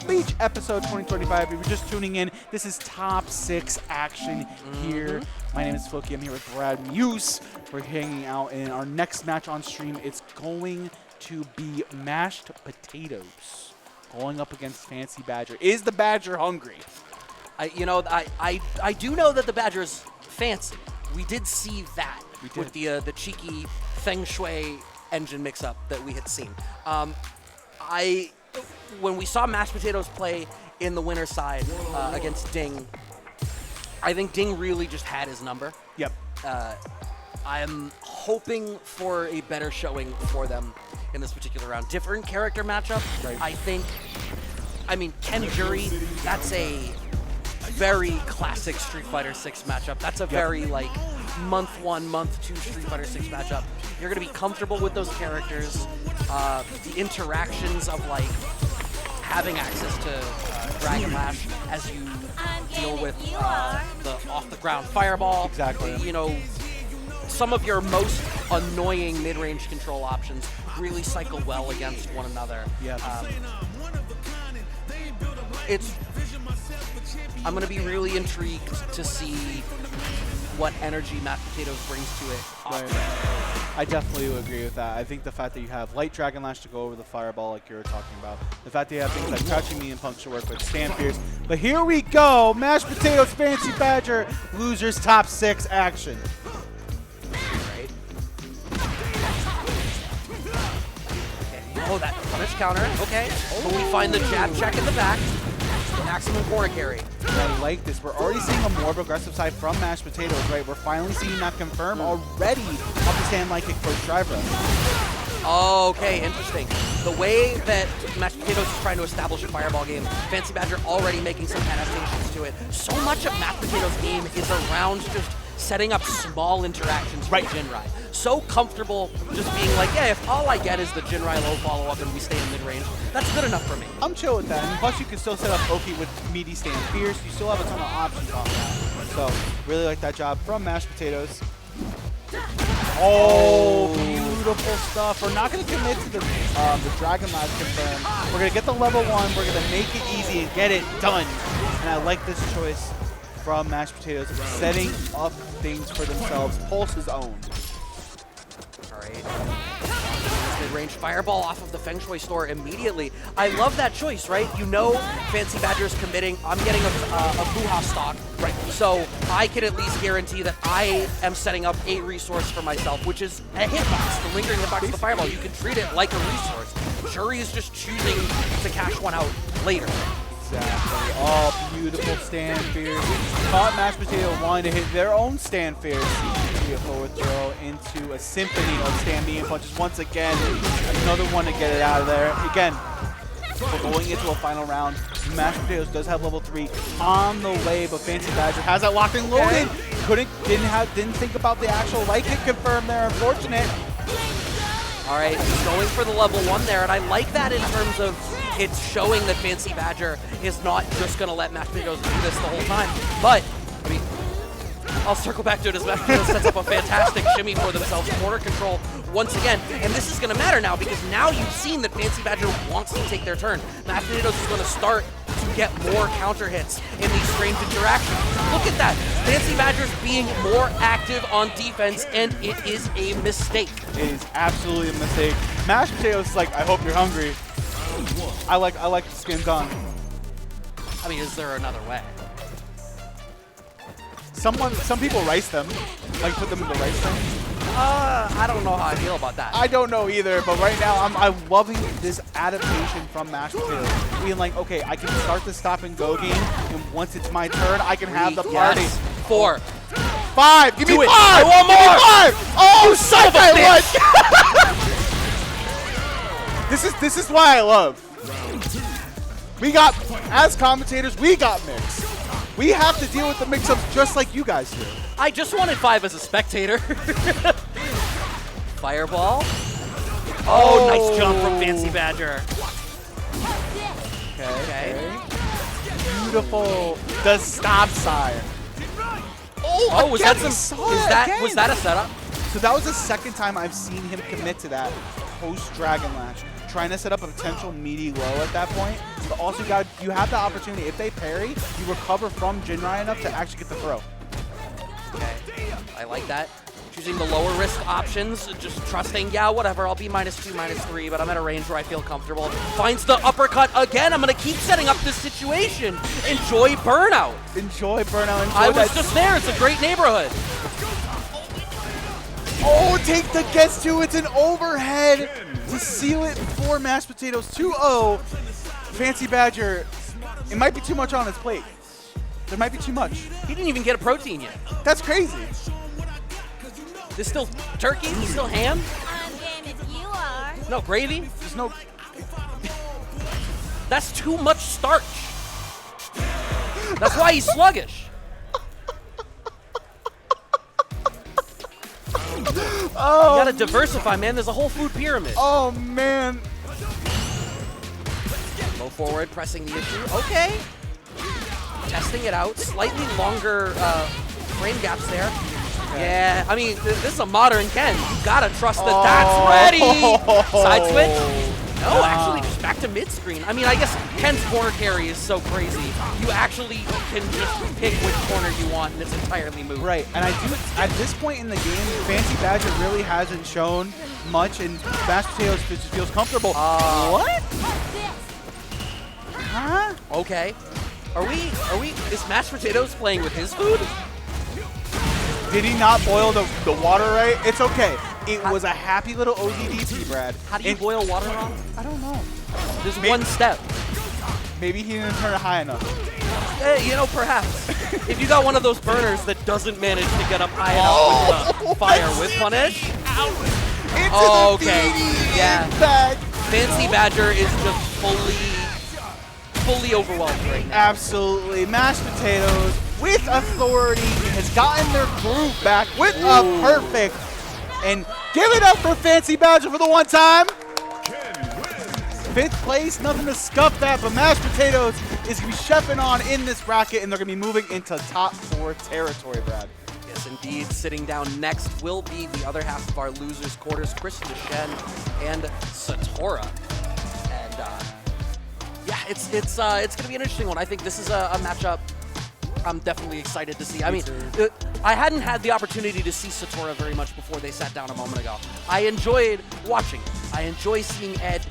Speaker 1: Beach episode 2025. If you're just tuning in, this is top 6 action here. My name is Floki. I'm here with Brad Muse. We're hanging out in our next match on stream. It's going to be Mashed Potatoes going up against Fancy Badger. Is the Badger hungry?
Speaker 2: I do know that the Badger's fancy. We did see that with the cheeky Feng Shui engine mix-up that we had seen. When we saw Mashed Potatoes play in the winner's side against Ding, I think Ding really just had his number.
Speaker 1: Yep.
Speaker 2: I'm hoping for a better showing for them in this particular round. Different character matchup. Right. I mean, Ken Jury, that's a very classic Street Fighter 6 matchup. That's a very, like, month 1, month 2 Street Fighter 6 matchup. You're going to be comfortable with those characters. The interactions of, like, having access to Dragon Lash as you deal with the off-the-ground fireball.
Speaker 1: Exactly.
Speaker 2: You know, some of your most annoying mid-range control options really cycle well against one another.
Speaker 1: Yeah.
Speaker 2: I'm going to be really intrigued to see what energy Mashed Potatoes brings to it.
Speaker 1: Right. I definitely would agree with that. I think the fact that you have Light Dragon Lash to go over the fireball like you were talking about, the fact that you have things like Crouching Medium Punch to work with, Stand Pierce. But here we go, Mashed Potatoes, Fancy Badger, losers top 6 action.
Speaker 2: Right. Oh, that punish counter. Okay. But we find the jab check in the back. Maximum corner carry.
Speaker 1: I like this. We're already seeing a more aggressive side from Mashed Potatoes, right? We're finally seeing that confirm already up the stand light kick first driver.
Speaker 2: Okay, interesting. The way that Mashed Potatoes is trying to establish a fireball game, Fancy Badger already making some adaptations to it. So much of Mashed Potatoes' game is around just setting up small interactions with Jinrai. So comfortable just being like, yeah, if all I get is the Jinrai low follow-up and we stay in mid-range, that's good enough for me.
Speaker 1: I'm chill with that. And plus, you can still set up Oki with meaty stand fierce. You still have a ton of options on that. So, really like that job from Mashed Potatoes. Oh, beautiful stuff. We're not going to commit to the Dragon Lash confirm. We're going to get the level 1. We're going to make it easy and get it done. And I like this choice from Mashed Potatoes, setting up things for themselves. Pulse's own.
Speaker 2: All right. Mid-range fireball off of the Feng Shui store immediately. I love that choice, right? You know Fancy Badger's committing. I'm getting a Buha stock, right? So I can at least guarantee that I am setting up a resource for myself, which is a hitbox, the lingering hitbox of the fireball. You can treat it like a resource. Shuri is just choosing to cash one out later.
Speaker 1: Exactly. Oh, beautiful stand fears. Caught Mashed Potato wanting to hit their own stand fears. A forward throw into a symphony of stand medium punches. Once again, another one to get it out of there. Again, we're going into a final round. Mashed Potatoes does have level 3 on the way, but Fancy Badger has that locked and loaded. Didn't think about the actual like hit confirmed there. Unfortunate.
Speaker 2: All right, he's going for the level 1 there, and I like that in terms of it's showing that Fancy Badger is not just going to let Mashed Potatoes do this the whole time. But, I mean, I'll circle back to it as Mashed Potatoes sets up a fantastic shimmy for themselves. Corner control once again. And this is going to matter now because now you've seen that Fancy Badger wants to take their turn. Mashed Potatoes is going to start to get more counter hits in these strange interactions. Look at that. Fancy Badger's being more active on defense, and it is a mistake.
Speaker 1: It is absolutely a mistake. Mashed Potatoes is like, I hope you're hungry. I like the skins on.
Speaker 2: I mean, is there another way?
Speaker 1: Some people rice them, like put them in the rice thing.
Speaker 2: I don't know how I feel about that.
Speaker 1: I don't know either, but right now I'm loving this adaptation from Mashed Potatoes. Being like, okay, I can start the stop and go game, and once it's my turn, I can have the party.
Speaker 2: Yes. 4.
Speaker 1: 5. Give me 5.
Speaker 2: I want more.
Speaker 1: Give me 5. Oh, son of a bitch. This is why I love. We got, as commentators, we got mix. We have to deal with the mix-ups just like you guys do.
Speaker 2: I just wanted 5 as a spectator. Fireball. Oh, nice jump from Fancy Badger. Okay.
Speaker 1: Beautiful. The stop sign.
Speaker 2: Oh, was that was that a setup?
Speaker 1: So that was the second time I've seen him commit to that post Dragon Lash. Trying to set up a potential meaty low at that point, but also you have the opportunity. If they parry, you recover from Jinrai enough to actually get the throw.
Speaker 2: Okay, I like that. Choosing the lower risk options, just trusting, yeah, whatever, I'll be -2, -3, but I'm at a range where I feel comfortable. Finds the uppercut again. I'm gonna keep setting up this situation. Enjoy burnout.
Speaker 1: Enjoy burnout. Enjoy
Speaker 2: I was just there. It's a great neighborhood.
Speaker 1: Oh, take the gets to. It's an overhead to seal it for Mashed Potatoes. 2-0. Fancy Badger. It might be too much on his plate. There might be too much.
Speaker 2: He didn't even get a protein yet.
Speaker 1: That's crazy.
Speaker 2: There's still turkey. There's still ham.
Speaker 3: I'm game if you are.
Speaker 2: No gravy.
Speaker 1: There's no.
Speaker 2: That's too much starch. That's why he's sluggish.
Speaker 1: Oh,
Speaker 2: You gotta diversify, man. There's a whole food pyramid.
Speaker 1: oh man.
Speaker 2: Low forward, pressing the issue. Okay. Testing it out. Slightly longer frame gaps there. Yeah, I mean, this is a modern Ken. You gotta trust that that's ready. Side switch? No, actually, just back to mid-screen. I mean, I guess Ken's corner carry is so crazy. You actually can just pick which corner you want, and it's entirely moved.
Speaker 1: Right, and I do, at this point in the game, Fancy Badger really hasn't shown much, and Mashed Potatoes just feels comfortable. What? Huh?
Speaker 2: Okay. Is Mashed Potatoes playing with his food?
Speaker 1: Did he not boil the water right? It's okay. It was a happy little ODDT, Brad.
Speaker 2: How do you boil water wrong?
Speaker 1: I don't know.
Speaker 2: There's one step.
Speaker 1: Maybe he didn't turn it high enough.
Speaker 2: You know, perhaps. If you got one of those burners that doesn't manage to get up high enough with the fire with punish.
Speaker 1: Into
Speaker 2: Okay.
Speaker 1: the
Speaker 2: Yeah.
Speaker 1: bag.
Speaker 2: Fancy Badger is just fully overwhelmed right now.
Speaker 1: Absolutely. Mashed Potatoes with authority has gotten their groove back with a perfect. And give it up for Fancy Badger for the one time. 5th place, nothing to scuff that, but Mashed Potatoes is going to be chefing on in this bracket, and they're going to be moving into top 4 territory, Brad.
Speaker 2: Yes, indeed. Sitting down next will be the other half of our losers' quarters, Chris Deshen and Satorha. And yeah, it's going to be an interesting one. I think this is a matchup I'm definitely excited to see. I mean, I hadn't had the opportunity to see Satorha very much before they sat down a moment ago. I enjoyed watching. I enjoy seeing Ed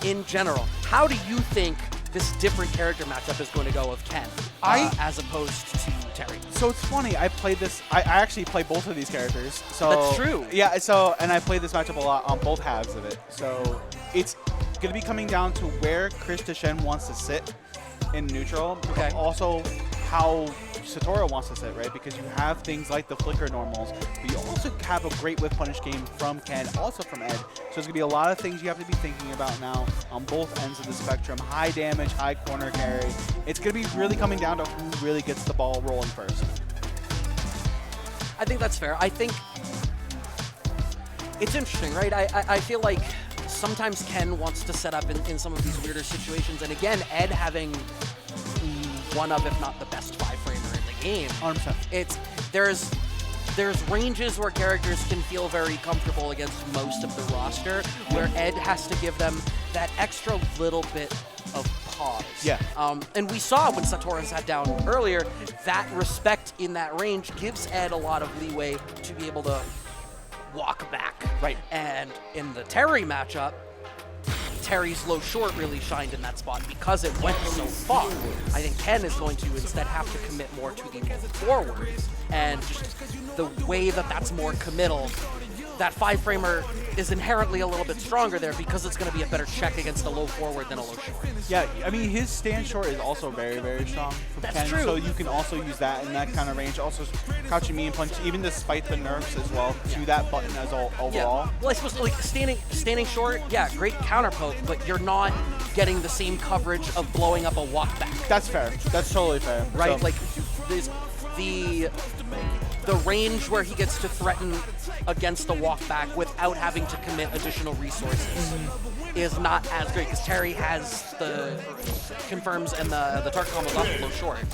Speaker 2: in general. How do you think this different character matchup is going to go with Ken as opposed to Terry?
Speaker 1: So it's funny. I played this. I actually play both of these characters. So
Speaker 2: That's true.
Speaker 1: Yeah. So and I played this matchup a lot on both halves of it. So it's going to be coming down to where Chris Decine wants to sit in neutral.
Speaker 2: Okay.
Speaker 1: But also how Satorha wants to sit, right? Because you have things like the flicker normals, but you also have a great whiff punish game from Ken, also from Ed. So there's going to be a lot of things you have to be thinking about now on both ends of the spectrum. High damage, high corner carry. It's going to be really coming down to who really gets the ball rolling first.
Speaker 2: I think that's fair. I think it's interesting, right? I feel like sometimes Ken wants to set up in some of these weirder situations, and again, Ed having one of, if not the best 5-framer in the game.
Speaker 1: 100%.
Speaker 2: There's ranges where characters can feel very comfortable against most of the roster, where Ed has to give them that extra little bit of pause.
Speaker 1: Yeah.
Speaker 2: And we saw when Satorha sat down earlier, that respect in that range gives Ed a lot of leeway to be able to walk back.
Speaker 1: Right.
Speaker 2: And in the Terry matchup, Terry's low short really shined in that spot because it went so far. I think Ken is going to instead have to commit more to the low forward, and just the way that that's more committal, that 5-framer is inherently a little bit stronger there because it's going to be a better check against a low forward than a low short.
Speaker 1: Yeah, I mean, his stand short is also very, very strong from
Speaker 2: That's
Speaker 1: Ken,
Speaker 2: true.
Speaker 1: so you can also use that in that kind of range. Also, crouching me and punch, even despite the nerfs as well, to that button as overall.
Speaker 2: Yeah. Well, I suppose like standing short, yeah, great counter poke, but you're not getting the same coverage of blowing up a walk back.
Speaker 1: That's fair. That's totally fair.
Speaker 2: Right?
Speaker 1: So,
Speaker 2: Like the range where he gets to threaten against the walk back without having to commit additional resources is not as great because Terry has the confirms and the target combos off of low short.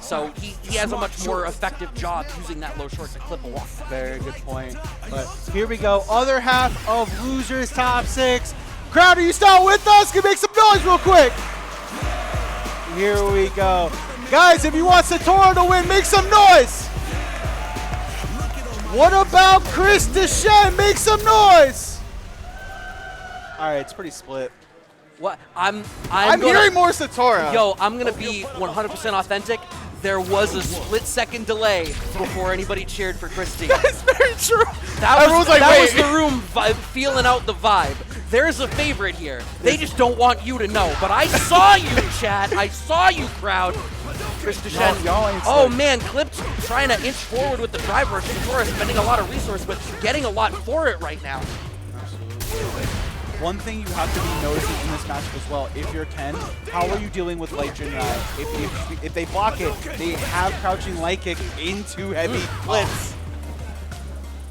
Speaker 2: So he has a much more effective job using that low short to clip a walk.
Speaker 1: very good point. But here we go. Other half of Losers Top 6. Crowd, are you still with us? Can you make some noise real quick? Here we go. Guys, if you want Satorha to win, make some noise. What about Chris Decine? Make some noise. All right, it's pretty split.
Speaker 2: What I'm
Speaker 1: hearing more Satorha.
Speaker 2: Yo, I'm gonna be 100% authentic. There was a split-second delay before anybody cheered for Christine.
Speaker 1: That's very true.
Speaker 2: That
Speaker 1: Wait.
Speaker 2: was the room feeling out the vibe. There's a favorite here. They just don't want you to know. But I saw you, chat. I saw you, crowd. Chris Decine.
Speaker 1: Y'all ain't
Speaker 2: Oh
Speaker 1: slick.
Speaker 2: man, Clip's trying to inch forward with the drive rush. Satorha spending a lot of resource, but getting a lot for it right now.
Speaker 1: One thing you have to be noticing in this matchup as well, if you're Ken, how are you dealing with light Jinrai? If they block it, they have crouching light kick into heavy blitz.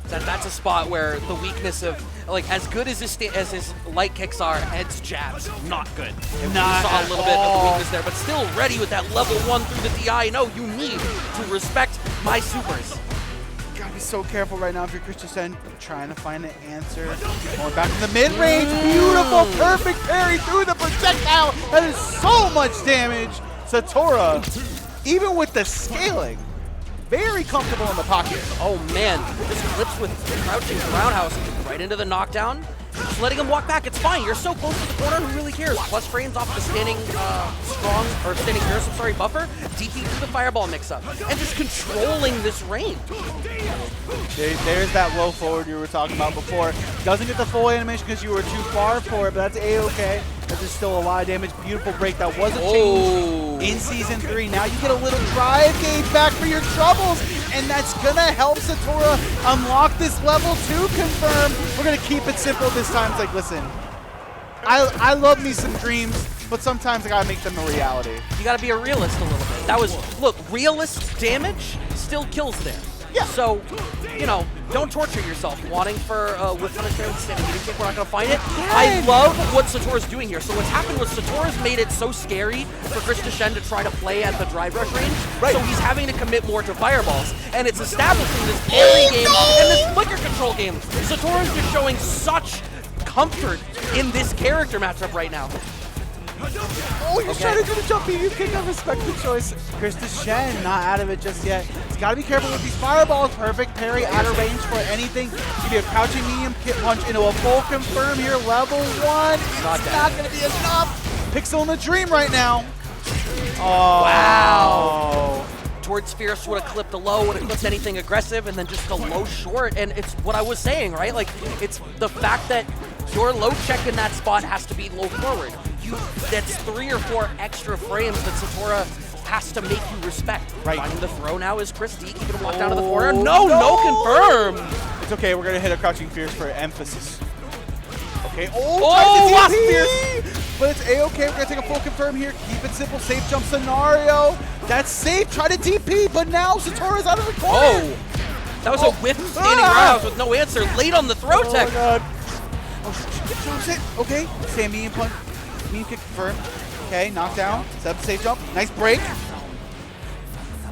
Speaker 2: That's a spot where the weakness of, like, as good as his light kicks are, Ed's jabs, not good.
Speaker 1: Not
Speaker 2: We saw a
Speaker 1: at
Speaker 2: little bit of the
Speaker 1: all.
Speaker 2: weakness there, but still ready with that level 1 through the DI. No, you need to respect my supers.
Speaker 1: Gotta be so careful right now if you're Chris Decine, trying to find an answer. Going back in the mid-range, beautiful, perfect parry through the projectile. That is so much damage. Satorha, even with the scaling, very comfortable in the pocket.
Speaker 2: Oh man, this Clips with crouching roundhouse right into the knockdown. Just letting him walk back, it's fine. You're so close to the corner, who really cares? Plus frames off the standing buffer, DP through the fireball mix-up, and just controlling this range.
Speaker 1: There's that low forward you were talking about before. Doesn't get the full animation because you were too far for it, but that's A-okay. That is still a lot of damage. Beautiful break. That was a change in Season 3. Now you get a little drive gauge back for your troubles, and that's going to help Satorha unlock this level 2 confirm. We're going to keep it simple this time. It's like, listen, I love me some dreams, but sometimes I got to make them a reality.
Speaker 2: You gotta be a realist a little bit. That was, look, realist damage still kills there.
Speaker 1: Yeah.
Speaker 2: So, you know, don't torture yourself wanting for with punishment standing medium kick. We're not gonna find it. I love what Satorha's doing here. So what's happened was Satorha's made it so scary for Chris Decine to try to play at the drive rush range.
Speaker 1: Right.
Speaker 2: So he's having to commit more to fireballs, and it's establishing this parry game and this flicker control game. Satorha's just showing such comfort in this character matchup right now.
Speaker 1: Oh, he's trying to do the jumping. You can respect the choice. Chris Decine not out of it just yet. He's got to be careful with these fireballs. Perfect parry out of range for anything. Give me a crouching medium kick punch into a full confirm here. Level 1. It's not going to be enough. Pixel in the dream right now. Oh.
Speaker 2: Wow. Towards Fierce would have clipped a low, would have clipped anything aggressive, and then just go low short. And it's what I was saying, right? Like, it's the fact that your low check in that spot has to be low forward. That's 3 or 4 extra frames that Satorha has to make you respect.
Speaker 1: Right.
Speaker 2: Finding the throw now is Chris D, keeping him locked down to the corner. No confirm!
Speaker 1: It's okay, we're going to hit a crouching Fierce for emphasis. Okay,
Speaker 2: Wasp
Speaker 1: Fierce! But it's A-okay, we're going to take a full confirm here. Keep it simple, safe jump scenario. That's safe, try to DP, but now Satorha's out of the corner.
Speaker 2: Oh! That was a whiff standing rounds with no answer, late on the throw tech.
Speaker 1: Oh my god. Oh, drops it. Okay, Sam medium punch. Medium kick confirmed. Okay, knockdown. Set up safe jump. Nice break.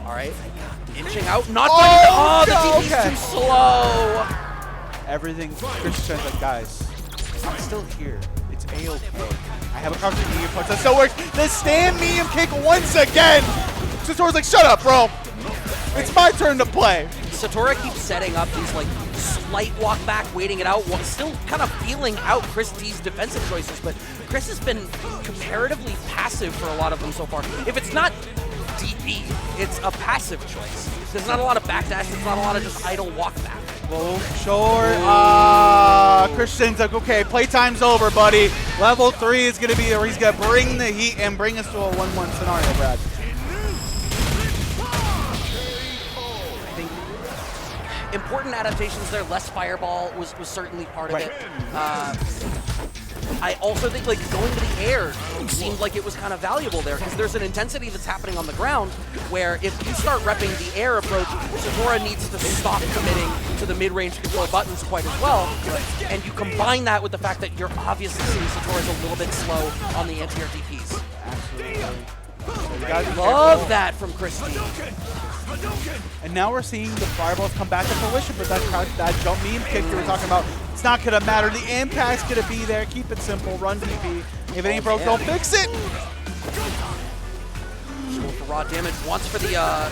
Speaker 2: All right, inching out, not finding the DP's
Speaker 1: okay.
Speaker 2: too slow.
Speaker 1: Everything, Christian's like, guys, I'm still here. It's A-okay. I have a crouching medium punch. That still works. The stand medium kick once again. Satorha's like, shut up, bro. It's my turn to play.
Speaker 2: Satorha keeps setting up these like slight walk back, waiting it out, still kind of feeling out Chris D's defensive choices, but Chris has been comparatively passive for a lot of them so far. If it's not DP, it's a passive choice. There's not a lot of backdash, there's not a lot of just idle walk back.
Speaker 1: Low, short, Christian's like, okay, playtime's over, buddy. Level 3 is gonna be there. He's gonna bring the heat and bring us to a 1-1 scenario, Brad.
Speaker 2: Important adaptations there. Less fireball was certainly part of it. I also think like going to the air seemed like it was kind of valuable there because there's an intensity that's happening on the ground where if you start repping the air approach, Satorha needs to stop committing to the mid-range control buttons quite as well. And you combine that with the fact that you're obviously seeing Satorha's a little bit slow on the anti-air DPs.
Speaker 1: Absolutely.
Speaker 2: Love that from Christy.
Speaker 1: And now we're seeing the fireballs come back to fruition, but that jump meme kick we were talking about, it's not going to matter. The impact's going to be there. Keep it simple. Run DP. If it ain't broke, don't fix it.
Speaker 2: Going for raw damage. Once for the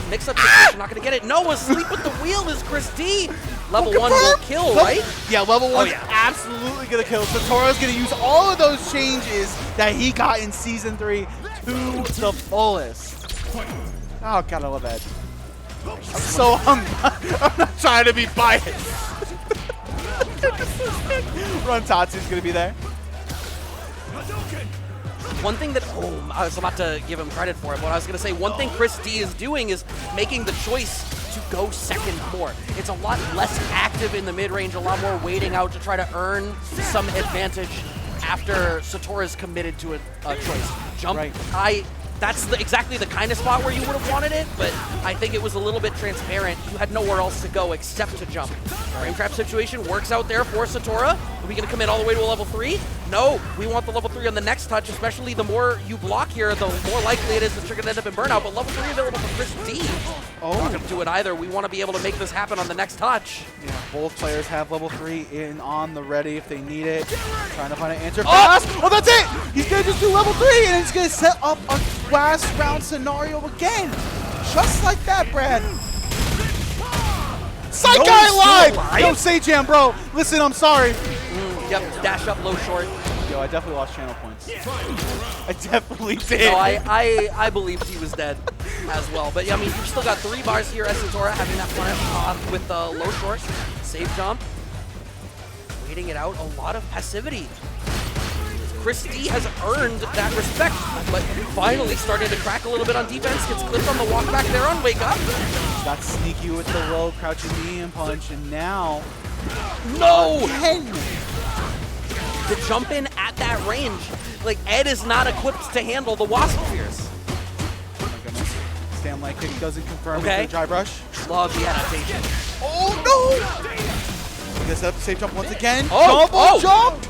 Speaker 2: mix-up situation. Not going to get it. No, asleep with the wheel is Chris D. Level 1 will kill, right?
Speaker 1: Yeah, level 1 is absolutely going to kill. Satorha's going to use all of those changes that he got in Season 3 to the fullest. Oh, God, I love Ed. I'm not trying to be biased. Run Tatsu's gonna be there.
Speaker 2: One thing that, I was about to give him credit for it, but I was gonna say one thing Chris D is doing is making the choice to go second more. It's a lot less active in the mid-range, a lot more waiting out to try to earn some advantage after Satorha's committed to a choice. Jump,
Speaker 1: right.
Speaker 2: That's exactly the kind of spot where you would have wanted it, but I think it was a little bit transparent. You had nowhere else to go except to jump. Frame trap situation works out there for Satorha. Are we going to commit all the way to a level 3? No, we want the level 3 on the next touch, especially the more you block here, the more likely it is that you're going to end up in burnout, but level 3 available for Chris D. Not going to do it either. We want to be able to make this happen on the next touch.
Speaker 1: Yeah, both players have level 3 in on the ready if they need it. Trying to find an answer fast. Oh, that's it! He's going to just do level 3 and he's going to set up a last round scenario again. Just like that, Brad. Psych Guy live! Yo, say Jam, bro. Listen, I'm sorry.
Speaker 2: Yep, dash up, low short.
Speaker 1: Yo, I definitely lost channel points. I definitely did.
Speaker 2: No, I believed he was dead as well. But yeah, I mean, you've still got 3 bars here as Satorha having that punish with the low short. Safe jump. Waiting it out. A lot of passivity. Chris D has earned that respect, but finally started to crack a little bit on defense. Gets clipped on the walk back there on Wake Up.
Speaker 1: Got sneaky with the low crouching medium punch, and now...
Speaker 2: No!
Speaker 1: Again.
Speaker 2: The jump in at that range. Like, Ed is not equipped to handle the Wasp Fears.
Speaker 1: Oh my goodness. Stand like kick doesn't confirm
Speaker 2: Okay.
Speaker 1: with the dry brush.
Speaker 2: Love the adaptation.
Speaker 1: Oh no! Gets up, safe jump once again.
Speaker 2: Oh,
Speaker 1: jump!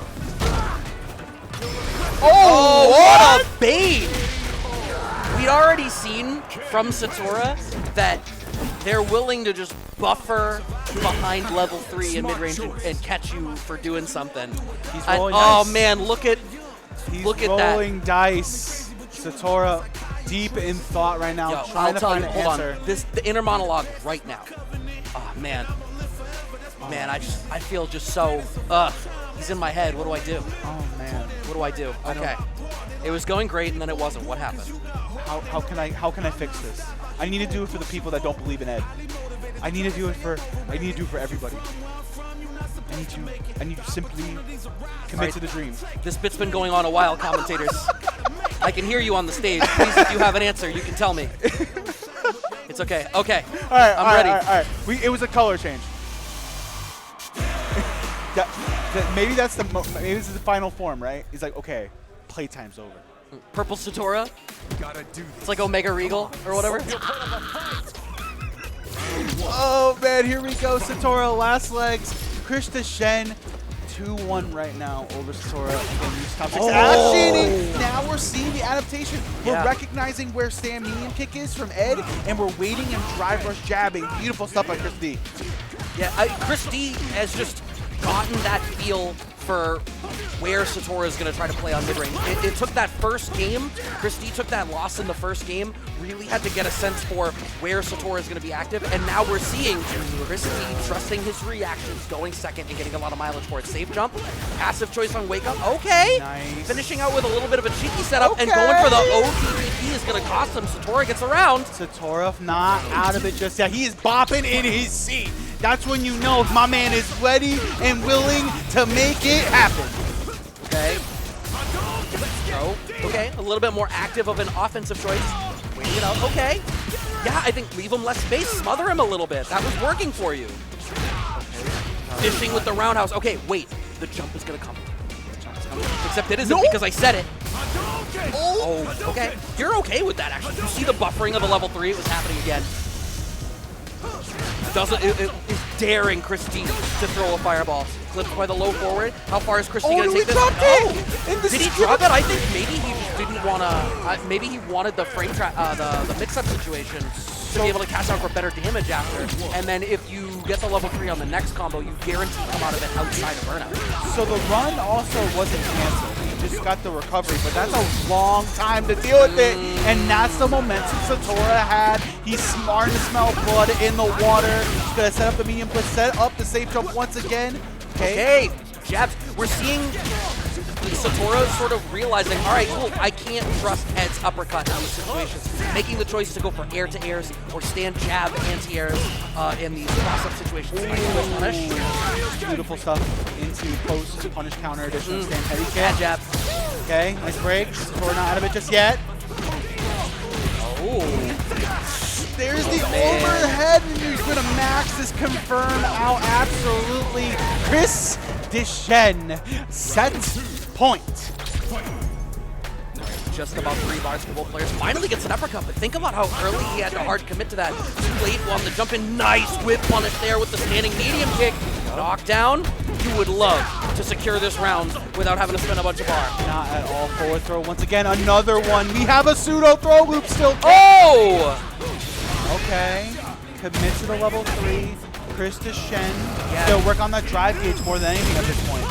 Speaker 2: Oh, what a bait! We'd already seen from Satorha that they're willing to just buffer behind level 3 in mid-range and catch you for doing something.
Speaker 1: He's rolling
Speaker 2: Oh
Speaker 1: nice.
Speaker 2: man, look at
Speaker 1: He's
Speaker 2: Look at that.
Speaker 1: rolling dice. Satorha deep in thought right now,
Speaker 2: Yo,
Speaker 1: trying
Speaker 2: I'll
Speaker 1: to
Speaker 2: tell
Speaker 1: find
Speaker 2: you,
Speaker 1: an
Speaker 2: hold
Speaker 1: answer.
Speaker 2: on. The inner monologue right now. Oh, man. Man, I feel just so, he's in my head. What do I do?
Speaker 1: Oh, man.
Speaker 2: What do I do? Okay. It was going great, and then it wasn't. What happened?
Speaker 1: How can I fix this? I need to do it for the people that don't believe in Ed. I need to do it for everybody. I need to simply commit to the dream.
Speaker 2: This bit's been going on a while, commentators. I can hear you on the stage. Please, if you have an answer, you can tell me. It's okay. Okay.
Speaker 1: All right,
Speaker 2: I'm ready.
Speaker 1: All right. It was a color change. Maybe this is the final form, right? He's like, okay, playtime's over.
Speaker 2: Purple Satorha. It's like Omega Regal or whatever.
Speaker 1: Oh man, here we go. Satorha, last legs. Krista Shen, 2-1 right now over Satorha. Now we're seeing the adaptation. We're recognizing where Sam medium kick is from Ed, and we're waiting and drive rush jabbing. Beautiful stuff by Chris D.
Speaker 2: Yeah, Chris D has just gotten that feel for where Satorha is going to try to play on mid-range. It took that first game. Chris D took that loss in the first game, really had to get a sense for where Satorha is going to be active, and now we're seeing Chris D trusting his reactions, going second and getting a lot of mileage for it. Safe jump, passive choice on wake up, okay.
Speaker 1: Nice.
Speaker 2: Finishing out with a little bit of a cheeky setup and going for the OTPP is going to cost him. Satorha gets around.
Speaker 1: Satorha not out of it just yet. He is bopping in his seat. That's when you know if my man is ready and willing to make it happen.
Speaker 2: Okay. Oh, okay. A little bit more active of an offensive choice. Waiting it out. Okay. Yeah, I think leave him less space. Smother him a little bit. That was working for you. Fishing with the roundhouse. Okay, wait. The jump is going to come. Except it isn't because I said it. Oh, okay. You're okay with that, actually. You see the buffering of the level 3? It was happening again. It is daring Chris D to throw a fireball. Clipped by the low forward. How far is Chris D going to take this? Did he drop it? I think maybe he just didn't want to. Maybe he wanted the frame trap, the mix-up situation to be able to cast out for better damage after. And then if you get the level 3 on the next combo, you guarantee come out of it outside of burnout.
Speaker 1: So the run also wasn't canceled. He just got the recovery, but that's a long time to deal with it. And that's the momentum Satorha had. He's starting to smell blood in the water. He's going to set up the medium push, set up the safe jump once again.
Speaker 2: Okay, jabs. We're seeing Satorha sort of realizing, all right, cool, I can't trust Ed's uppercut in these situations. Making the choice to go for air-to-airs or stand jab anti-airs in these cross-up situations. Punish.
Speaker 1: Beautiful stuff into post, punish, counter, additional stand heavy kick.
Speaker 2: Bad jab.
Speaker 1: Okay, nice break. Satorha not out of it just yet.
Speaker 2: Oh.
Speaker 1: There's the overhead, and he's going to max this confirm out. Absolutely. Chris Decine, set point.
Speaker 2: Just about 3 bars for both players. Finally gets an uppercut, but think about how early he had to hard commit to that. Too late on the jump in. Nice whip punish there with the standing medium kick. Knockdown. You would love to secure this round without having to spend a bunch of bar.
Speaker 1: Not at all. Forward throw once again. Another one. We have a pseudo throw loop still.
Speaker 2: Oh!
Speaker 1: Okay. Commit to the level 3. Chris Decine. Still work on that drive gauge more than anything at this point.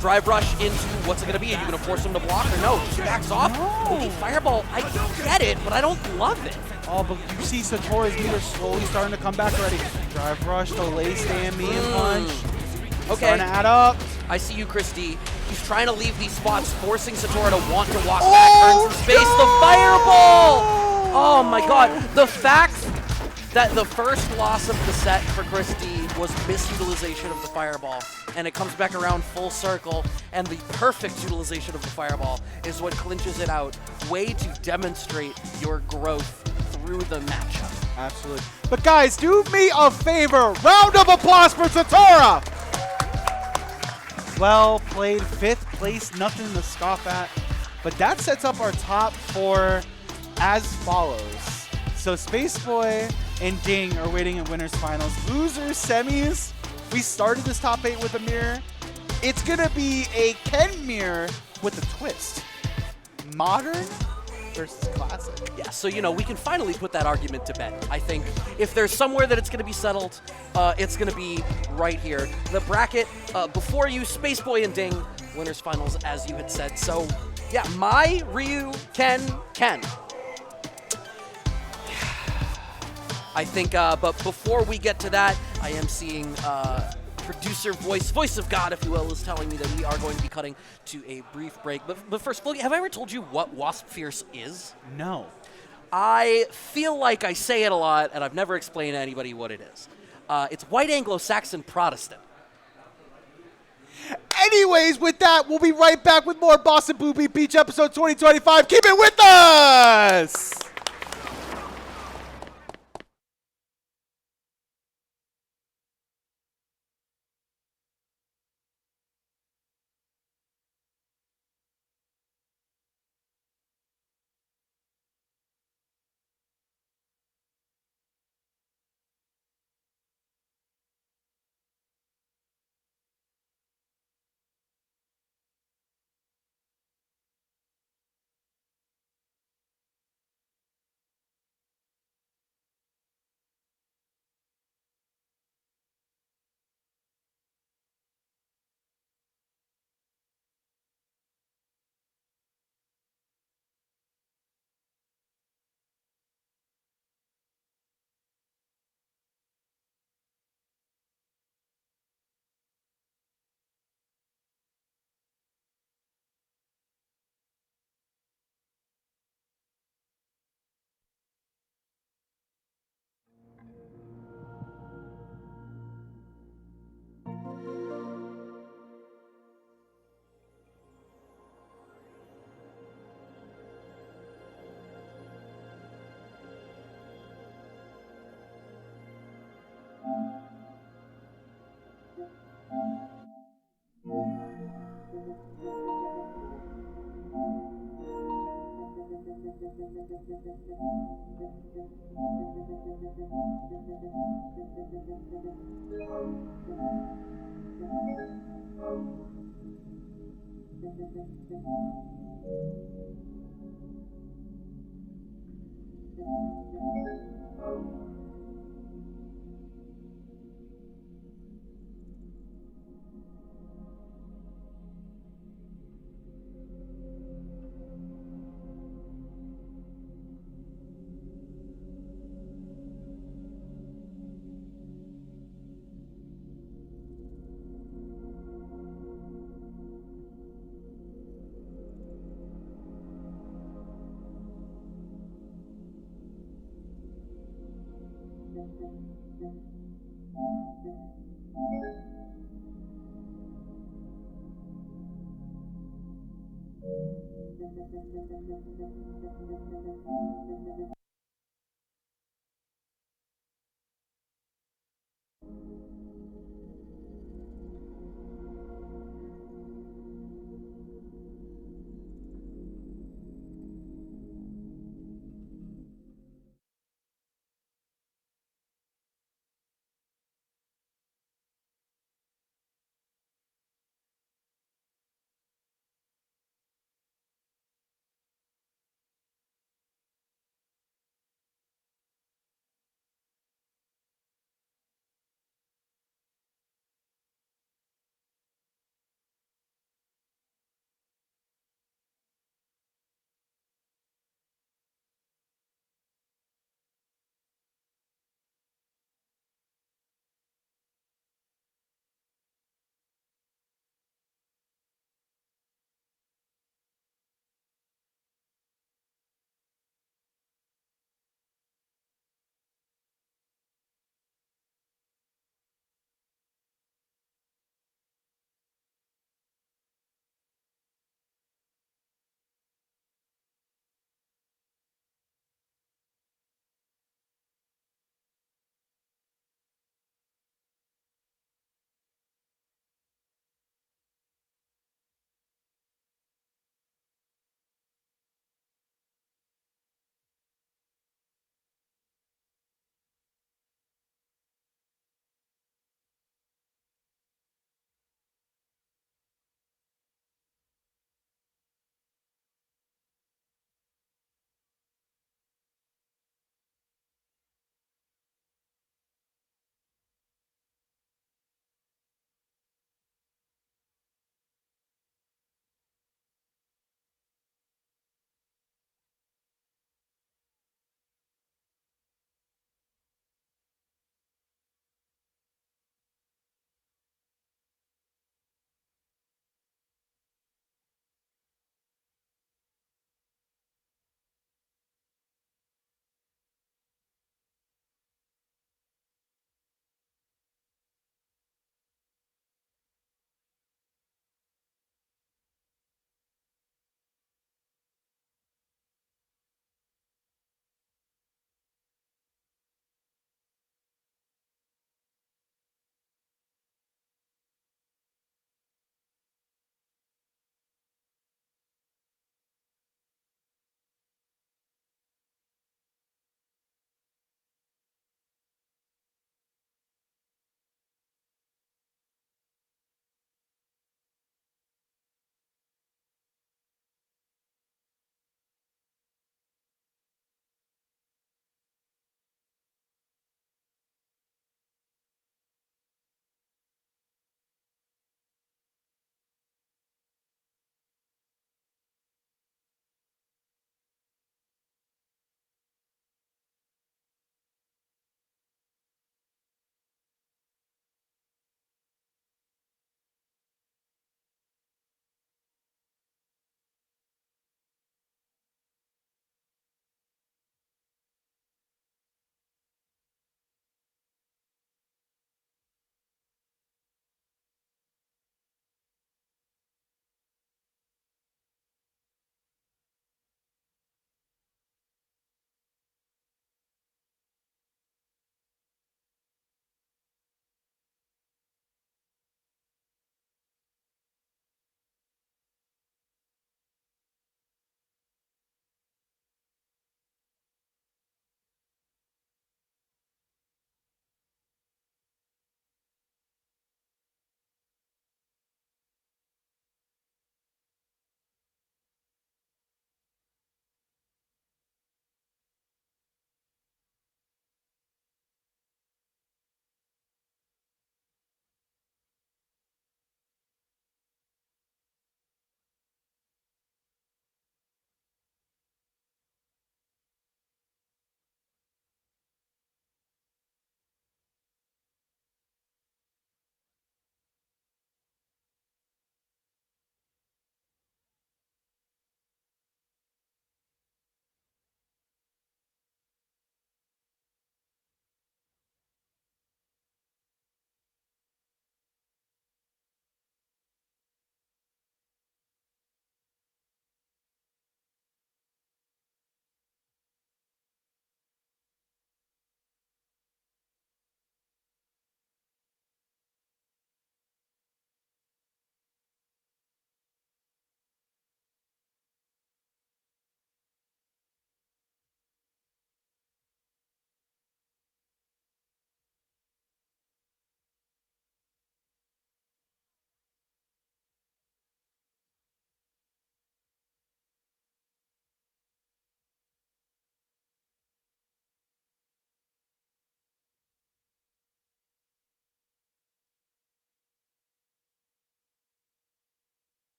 Speaker 2: Drive rush into what's it going to be? Are you going to force him to block or no? Just backs off?
Speaker 1: No.
Speaker 2: Okay, fireball. I get it, but I don't love it.
Speaker 1: Oh, but you see Satorha's meter slowly starting to come back already. Drive rush, delay stand, medium punch.
Speaker 2: Okay.
Speaker 1: Starting to add up.
Speaker 2: I see you, Chris D. He's trying to leave these spots, forcing Satorha to want to walk back, earn some space.
Speaker 1: No!
Speaker 2: The fireball! Oh my god. The fact that the first loss of the set for Chris D was misutilization of the fireball, and it comes back around full circle, and the perfect utilization of the fireball is what clinches it out. Way to demonstrate your growth through the matchup.
Speaker 1: Absolutely. But guys, do me a favor. Round of applause for Satorha. Well played. 5th place, nothing to scoff at. But that sets up our top 4 as follows. So SpaceBoy and Ding are waiting in winners finals. Losers semis. We started this top 8 with a mirror. It's gonna be a Ken mirror with a twist. Modern versus classic.
Speaker 2: Yeah, so you know, we can finally put that argument to bed. I think if there's somewhere that it's going to be settled, it's going to be right here. The bracket before you, SpaceBoy and Ding, winners finals, as you had said. So, yeah, my Ryu, Ken. I think, but before we get to that, I am seeing producer voice of God, if you will, is telling me that we are going to be cutting to a brief break. But first, Floki, have I ever told you what Wasp Fierce is?
Speaker 1: No.
Speaker 2: I feel like I say it a lot, and I've never explained to anybody what it is. It's white Anglo-Saxon Protestant.
Speaker 1: Anyways, with that, we'll be right back with more Boston Booby Beach episode 2025. Keep it with us!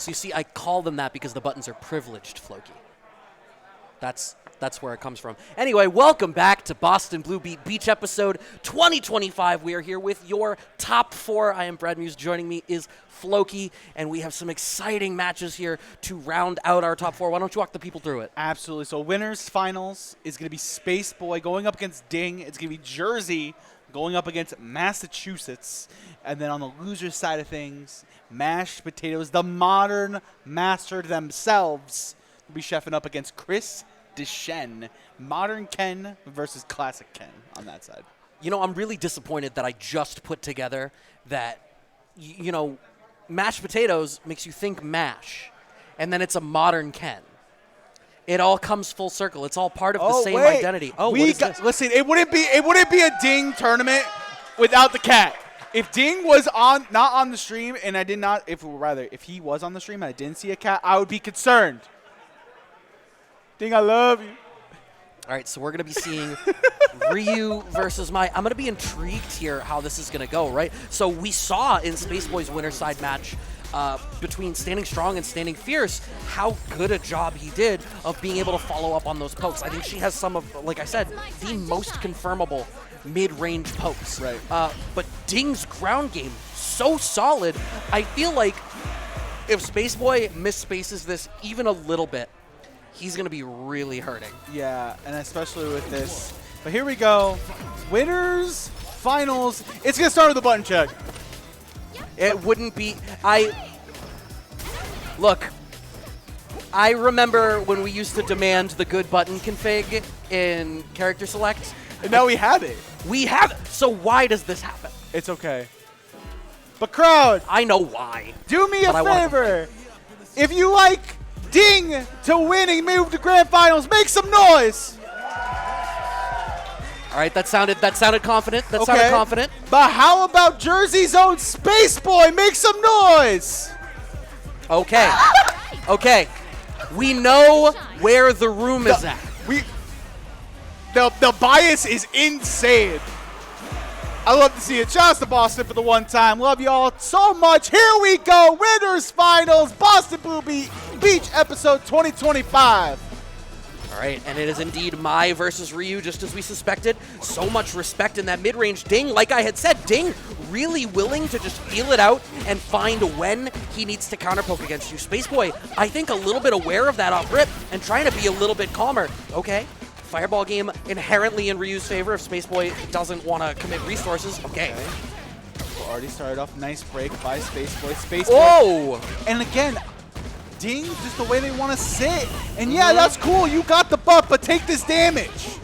Speaker 2: So you see, I call them that because the buttons are privileged, Floki. That's where it comes from. Anyway, welcome back to Boston Blue Beach episode 2025. We are here with your top 4. I am Brad Muse. Joining me is Floki, and we have some exciting matches here to round out our top 4. Why don't you walk the people through it?
Speaker 1: Absolutely. So winners finals is going to be SpaceBoy going up against Ding. It's going to be Jersey going up against Massachusetts. And then on the loser side of things, Mashed Potatoes, the modern master themselves, will be chefing up against Chris Decine. Modern Ken versus classic Ken on that side.
Speaker 2: You know, I'm really disappointed that I just put together that, you know, mashed potatoes makes you think mash, and then it's a modern Ken. It all comes full circle. It's all part of the same identity. Oh, what is this?
Speaker 1: Listen, it wouldn't be a Ding tournament without the cat. If Ding was not on the stream and I did not, if he was on the stream and I didn't see a cat, I would be concerned. Ding, I love you.
Speaker 2: All right, so we're going to be seeing Ryu versus Mai. I'm going to be intrigued here how this is going to go, right? So we saw in SpaceBoy's winner side match between Standing Strong and Standing Fierce how good a job he did of being able to follow up on those pokes. I think she has some of, like I said, the most confirmable mid-range pokes.
Speaker 1: Right.
Speaker 2: But Ding's ground game, so solid. I feel like if SpaceBoy misspaces this even a little bit, he's going to be really hurting.
Speaker 1: Yeah, and especially with this. But here we go. Winners, finals. It's going to start with a button check.
Speaker 2: It wouldn't be... Look, I remember when we used to demand the good button config in Character Select.
Speaker 1: And now we have it.
Speaker 2: We have it. So why does this happen?
Speaker 1: It's okay. But crowd,
Speaker 2: I know why.
Speaker 1: do me a favor. If you like Ding to win and move to grand finals, make some noise.
Speaker 2: All right, that sounded confident. Sounded confident.
Speaker 1: But how about Jersey's own SpaceBoy? Make some noise.
Speaker 2: Okay. Okay. We know where the room is at.
Speaker 1: The bias is insane. I love to see it. Shout out to Boston for the one time. Love you all so much. Here we go. Winners finals. Boston Blue Beach episode 2025.
Speaker 2: All right, and it is indeed Mai versus Ryu, just as we suspected. So much respect in that mid-range. Ding, like I had said, Ding really willing to just feel it out and find when he needs to counterpoke against you. SpaceBoy, I think a little bit aware of that off rip and trying to be a little bit calmer. Okay, fireball game inherently in Ryu's favor if SpaceBoy doesn't want to commit resources. Okay.
Speaker 1: We're already started off. Nice break by SpaceBoy. SpaceBoy.
Speaker 2: Whoa!
Speaker 1: And again, Ding, just the way they want to sit. And yeah, that's cool. You got the buff, but take this damage.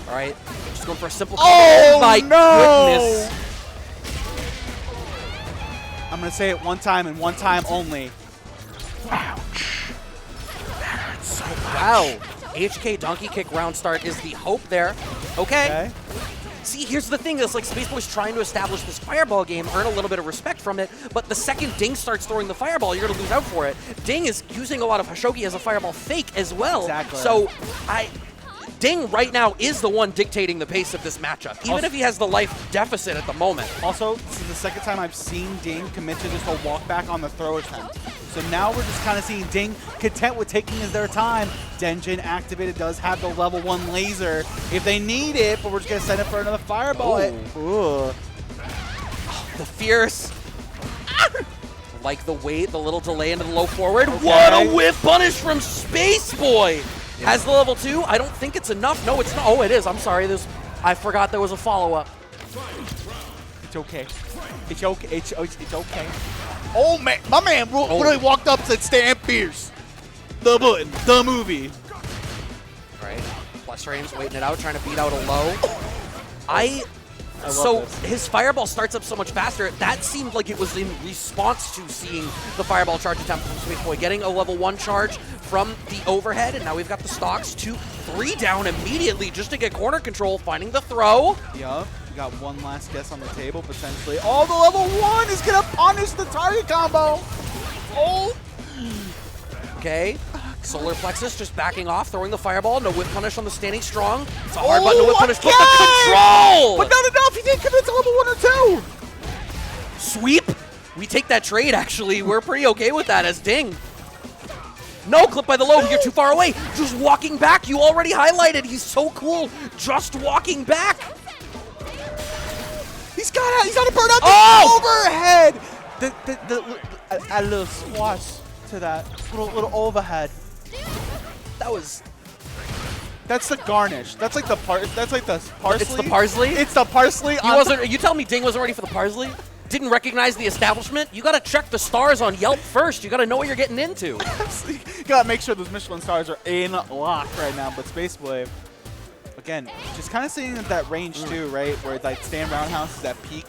Speaker 2: All right, just going for a simple.
Speaker 1: Oh,
Speaker 2: my goodness.
Speaker 1: I'm going to say it one time and one time only.
Speaker 2: Ouch. Wow. HK donkey kick round start is the hope there. Okay. See, here's the thing. It's like SpaceBoy's trying to establish this fireball game, earn a little bit of respect from it, but the second Ding starts throwing the fireball, you're going to lose out for it. Ding is using a lot of Hashogi as a fireball fake as well.
Speaker 1: Exactly.
Speaker 2: So Ding right now is the one dictating the pace of this matchup, even if he has the life deficit at the moment.
Speaker 1: Also, this is the second time I've seen Ding commit to this whole walk back on the throw attempt. So now we're just kind of seeing Ding content with taking their time. Denjin activated does have the level 1 laser if they need it, but we're just going to send it for another fireball.
Speaker 2: Oh, the fierce. Like the wait, the little delay into the low forward. Okay. What a whiff punish from SpaceBoy. Has the level 2. I don't think it's enough. No, it's not. Oh, it is. I'm sorry. I forgot there was a follow-up.
Speaker 1: It's okay. It's okay. It's okay. Oh, man. My man literally walked up and said, "Stand fierce." The button. The movie.
Speaker 2: All right. Plus frames waiting it out, trying to beat out a low. So his fireball starts up so much faster. That seemed like it was in response to seeing the fireball charge attempt from SpaceBoy, getting a level 1 charge from the overhead, and now we've got the stocks 2-3 down immediately just to get corner control, finding the throw.
Speaker 1: Yup. We got one last guess on the table potentially. Oh, the level 1 is gonna punish the target combo. Oh.
Speaker 2: Okay. Solar Plexus just backing off, throwing the fireball. No whip punish on the Standing Strong. It's a hard button to whip punish. But the control!
Speaker 1: But not enough. He didn't commit to level 1 or 2.
Speaker 2: Sweep. We take that trade, actually. We're pretty okay with that as Ding No, clip by the low. You're too far away. Just walking back. You already highlighted. He's so cool. Just walking back.
Speaker 1: He's on a burnout.
Speaker 2: Oh!
Speaker 1: Overhead. A little squash to that little overhead.
Speaker 2: That was.
Speaker 1: That's the garnish. That's like the parsley.
Speaker 2: It's the parsley.
Speaker 1: It's the parsley.
Speaker 2: You tell me Ding wasn't ready for the parsley? Didn't recognize the establishment? You gotta check the stars on Yelp first. You gotta know what you're getting into.
Speaker 1: You gotta make sure those Michelin stars are in lock right now. But SpaceBoy, again, just kind of sitting at that range too, right? Where it's like stand roundhouse is that peak.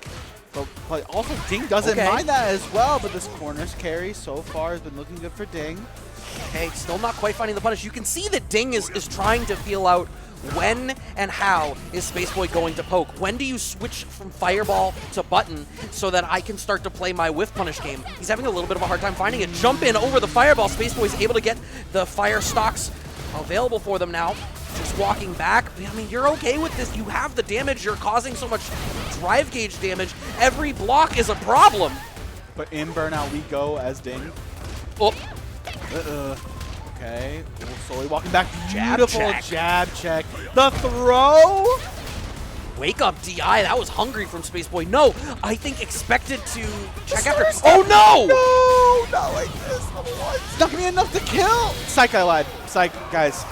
Speaker 1: But also Ding doesn't mind that as well. But this corner's carry so far has been looking good for Ding.
Speaker 2: Okay, still not quite finding the punish. You can see that Ding is trying to feel out when and how is SpaceBoy going to poke. When do you switch from fireball to button so that I can start to play my whiff punish game? He's having a little bit of a hard time finding it. Jump in over the fireball. SpaceBoy is able to get the fire stocks available for them now. Just walking back. I mean, you're okay with this. You have the damage. You're causing so much drive gauge damage. Every block is a problem.
Speaker 1: But in burnout we go as Ding.
Speaker 2: Oh.
Speaker 1: Okay, slowly walking back.
Speaker 2: Jab
Speaker 1: Beautiful
Speaker 2: check.
Speaker 1: jab check. The throw.
Speaker 2: Wake up, DI. That was hungry from SpaceBoy. No, I think expected to check after.
Speaker 1: First
Speaker 2: Oh, no!
Speaker 1: No, not like this. Level 1. It's not gonna be enough to kill. Psych, I lied. Psych, guys.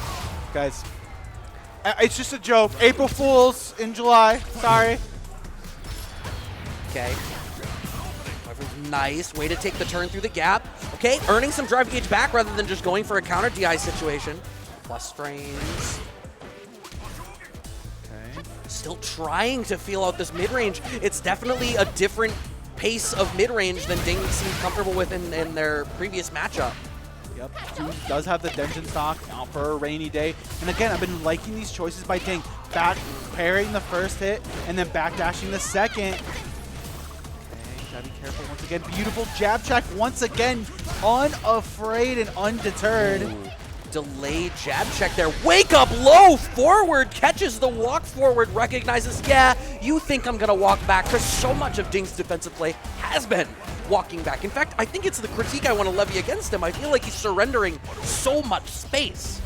Speaker 1: It's just a joke. April Fools in July. Sorry.
Speaker 2: Okay. Nice way to take the turn through the gap. Okay, earning some drive gauge back rather than just going for a counter DI situation. Plus frames.
Speaker 1: Okay.
Speaker 2: Still trying to feel out this mid-range. It's definitely a different pace of mid-range than Ding seemed comfortable with in their previous matchup.
Speaker 1: Yep, Dude does have the Denjin stock out for a rainy day. And again, I've been liking these choices by Ding. Back parrying the first hit and then backdashing the second. Gotta be careful once again. Beautiful jab check once again. Unafraid and undeterred.
Speaker 2: Ooh. Delayed jab check there. Wake up low forward. Catches the walk forward. Recognizes, yeah, you think I'm going to walk back. Because so much of Ding's defensive play has been walking back. In fact, I think it's the critique I want to levy against him. I feel like he's surrendering so much space.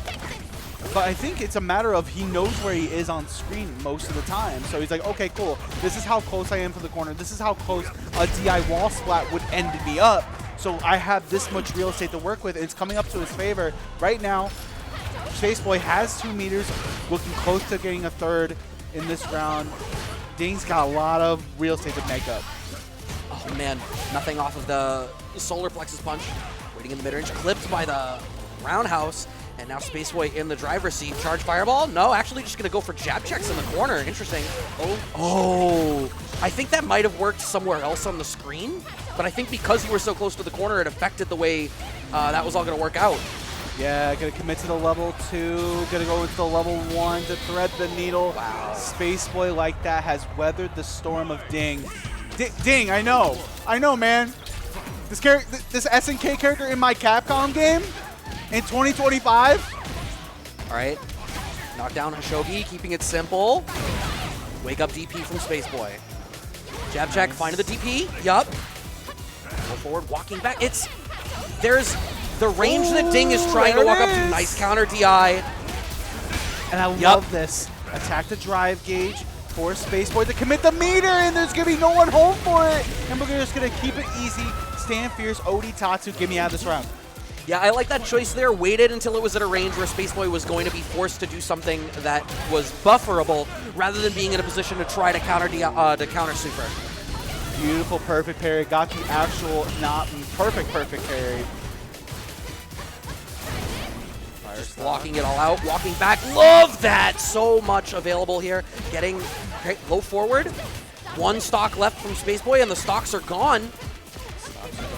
Speaker 1: But I think it's a matter of he knows where he is on screen most of the time. So he's like, okay, cool. This is how close I am to the corner. This is how close a DI wall splat would end me up. So I have this much real estate to work with. It's coming up to his favor. Right now, SpaceBoy has 2 meters, looking close to getting a third in this round. Ding's got a lot of real estate to make up.
Speaker 2: Oh, man. Nothing off of the solar plexus punch. Waiting in the mid-range. Clipped by the roundhouse. And now SpaceBoy in the driver's seat. Charge fireball? No, actually just going to go for jab checks in the corner. Interesting. Oh. I think that might have worked somewhere else on the screen. But I think because you were so close to the corner, it affected the way that was all going to work out.
Speaker 1: Yeah, gonna commit to the level 2, gonna go into the level 1 to thread the needle.
Speaker 2: Wow.
Speaker 1: SpaceBoy like that has weathered the storm of Ding. Ding, I know, man. This SNK character in my Capcom game in 2025.
Speaker 2: All right, knock down Hashogi, keeping it simple. Wake up DP from SpaceBoy. Jab check, finding the DP. Yup. Go forward, walking back. There's the range that Ding is trying to walk up to. Nice counter DI.
Speaker 1: And I love this. Attack the drive gauge, force SpaceBoy to commit the meter, and there's gonna be no one home for it. And we're just gonna keep it easy. Stand fierce, Odi Tatsu, get me out of this round.
Speaker 2: Yeah, I like that choice there. Waited until it was at a range where SpaceBoy was going to be forced to do something that was bufferable, rather than being in a position to try to counter super.
Speaker 1: Beautiful, perfect parry. Got the actual, not perfect parry.
Speaker 2: Just blocking it all out, walking back. Love that! So much available here. Getting low forward. 1 stock left from SpaceBoy, and the stocks are gone.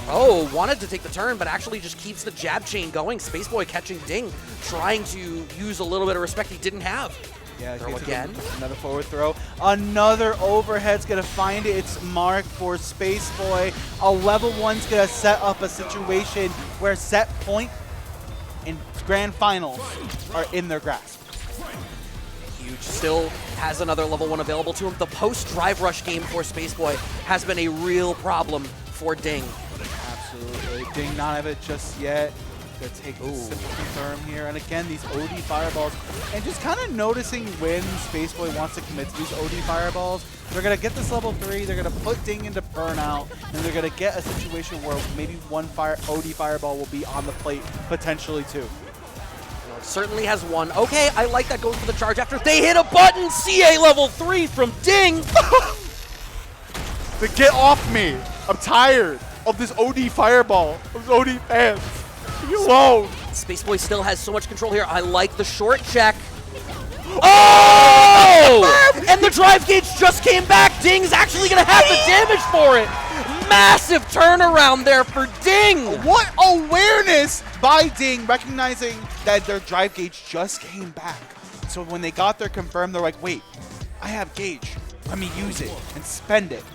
Speaker 2: Oh, wanted to take the turn, but actually just keeps the jab chain going. SpaceBoy catching Ding, trying to use a little bit of respect he didn't have.
Speaker 1: Yeah,
Speaker 2: throw again.
Speaker 1: Another forward throw. Another overhead's going to find its mark for SpaceBoy. A level 1's going to set up a situation where set point and grand finals are in their grasp.
Speaker 2: Huge. Still has another level 1 available to him. The post-drive rush game for SpaceBoy has been a real problem for Ding.
Speaker 1: Absolutely. Ding not have it just yet. Gonna take the simple confirm here, and again these OD fireballs, and just kind of noticing when SpaceBoy wants to commit to these OD fireballs. They're gonna get this level 3, they're gonna put Ding into burnout, and they're gonna get a situation where maybe one OD fireball will be on the plate, potentially 2.
Speaker 2: Well, it certainly has one. Okay, I like that goes for the charge after they hit a button. CA level 3 from Ding.
Speaker 1: To get off me! I'm tired of this OD fireball, of these OD fans. Leave me alone.
Speaker 2: SpaceBoy still has so much control here. I like the short check. Oh! And the drive gauge just came back. Ding's actually going to have the damage for it. Massive turnaround there for Ding.
Speaker 1: What awareness by Ding, recognizing that their drive gauge just came back. So when they got their confirm, they're like, wait, I have gauge. Let me use it and spend it.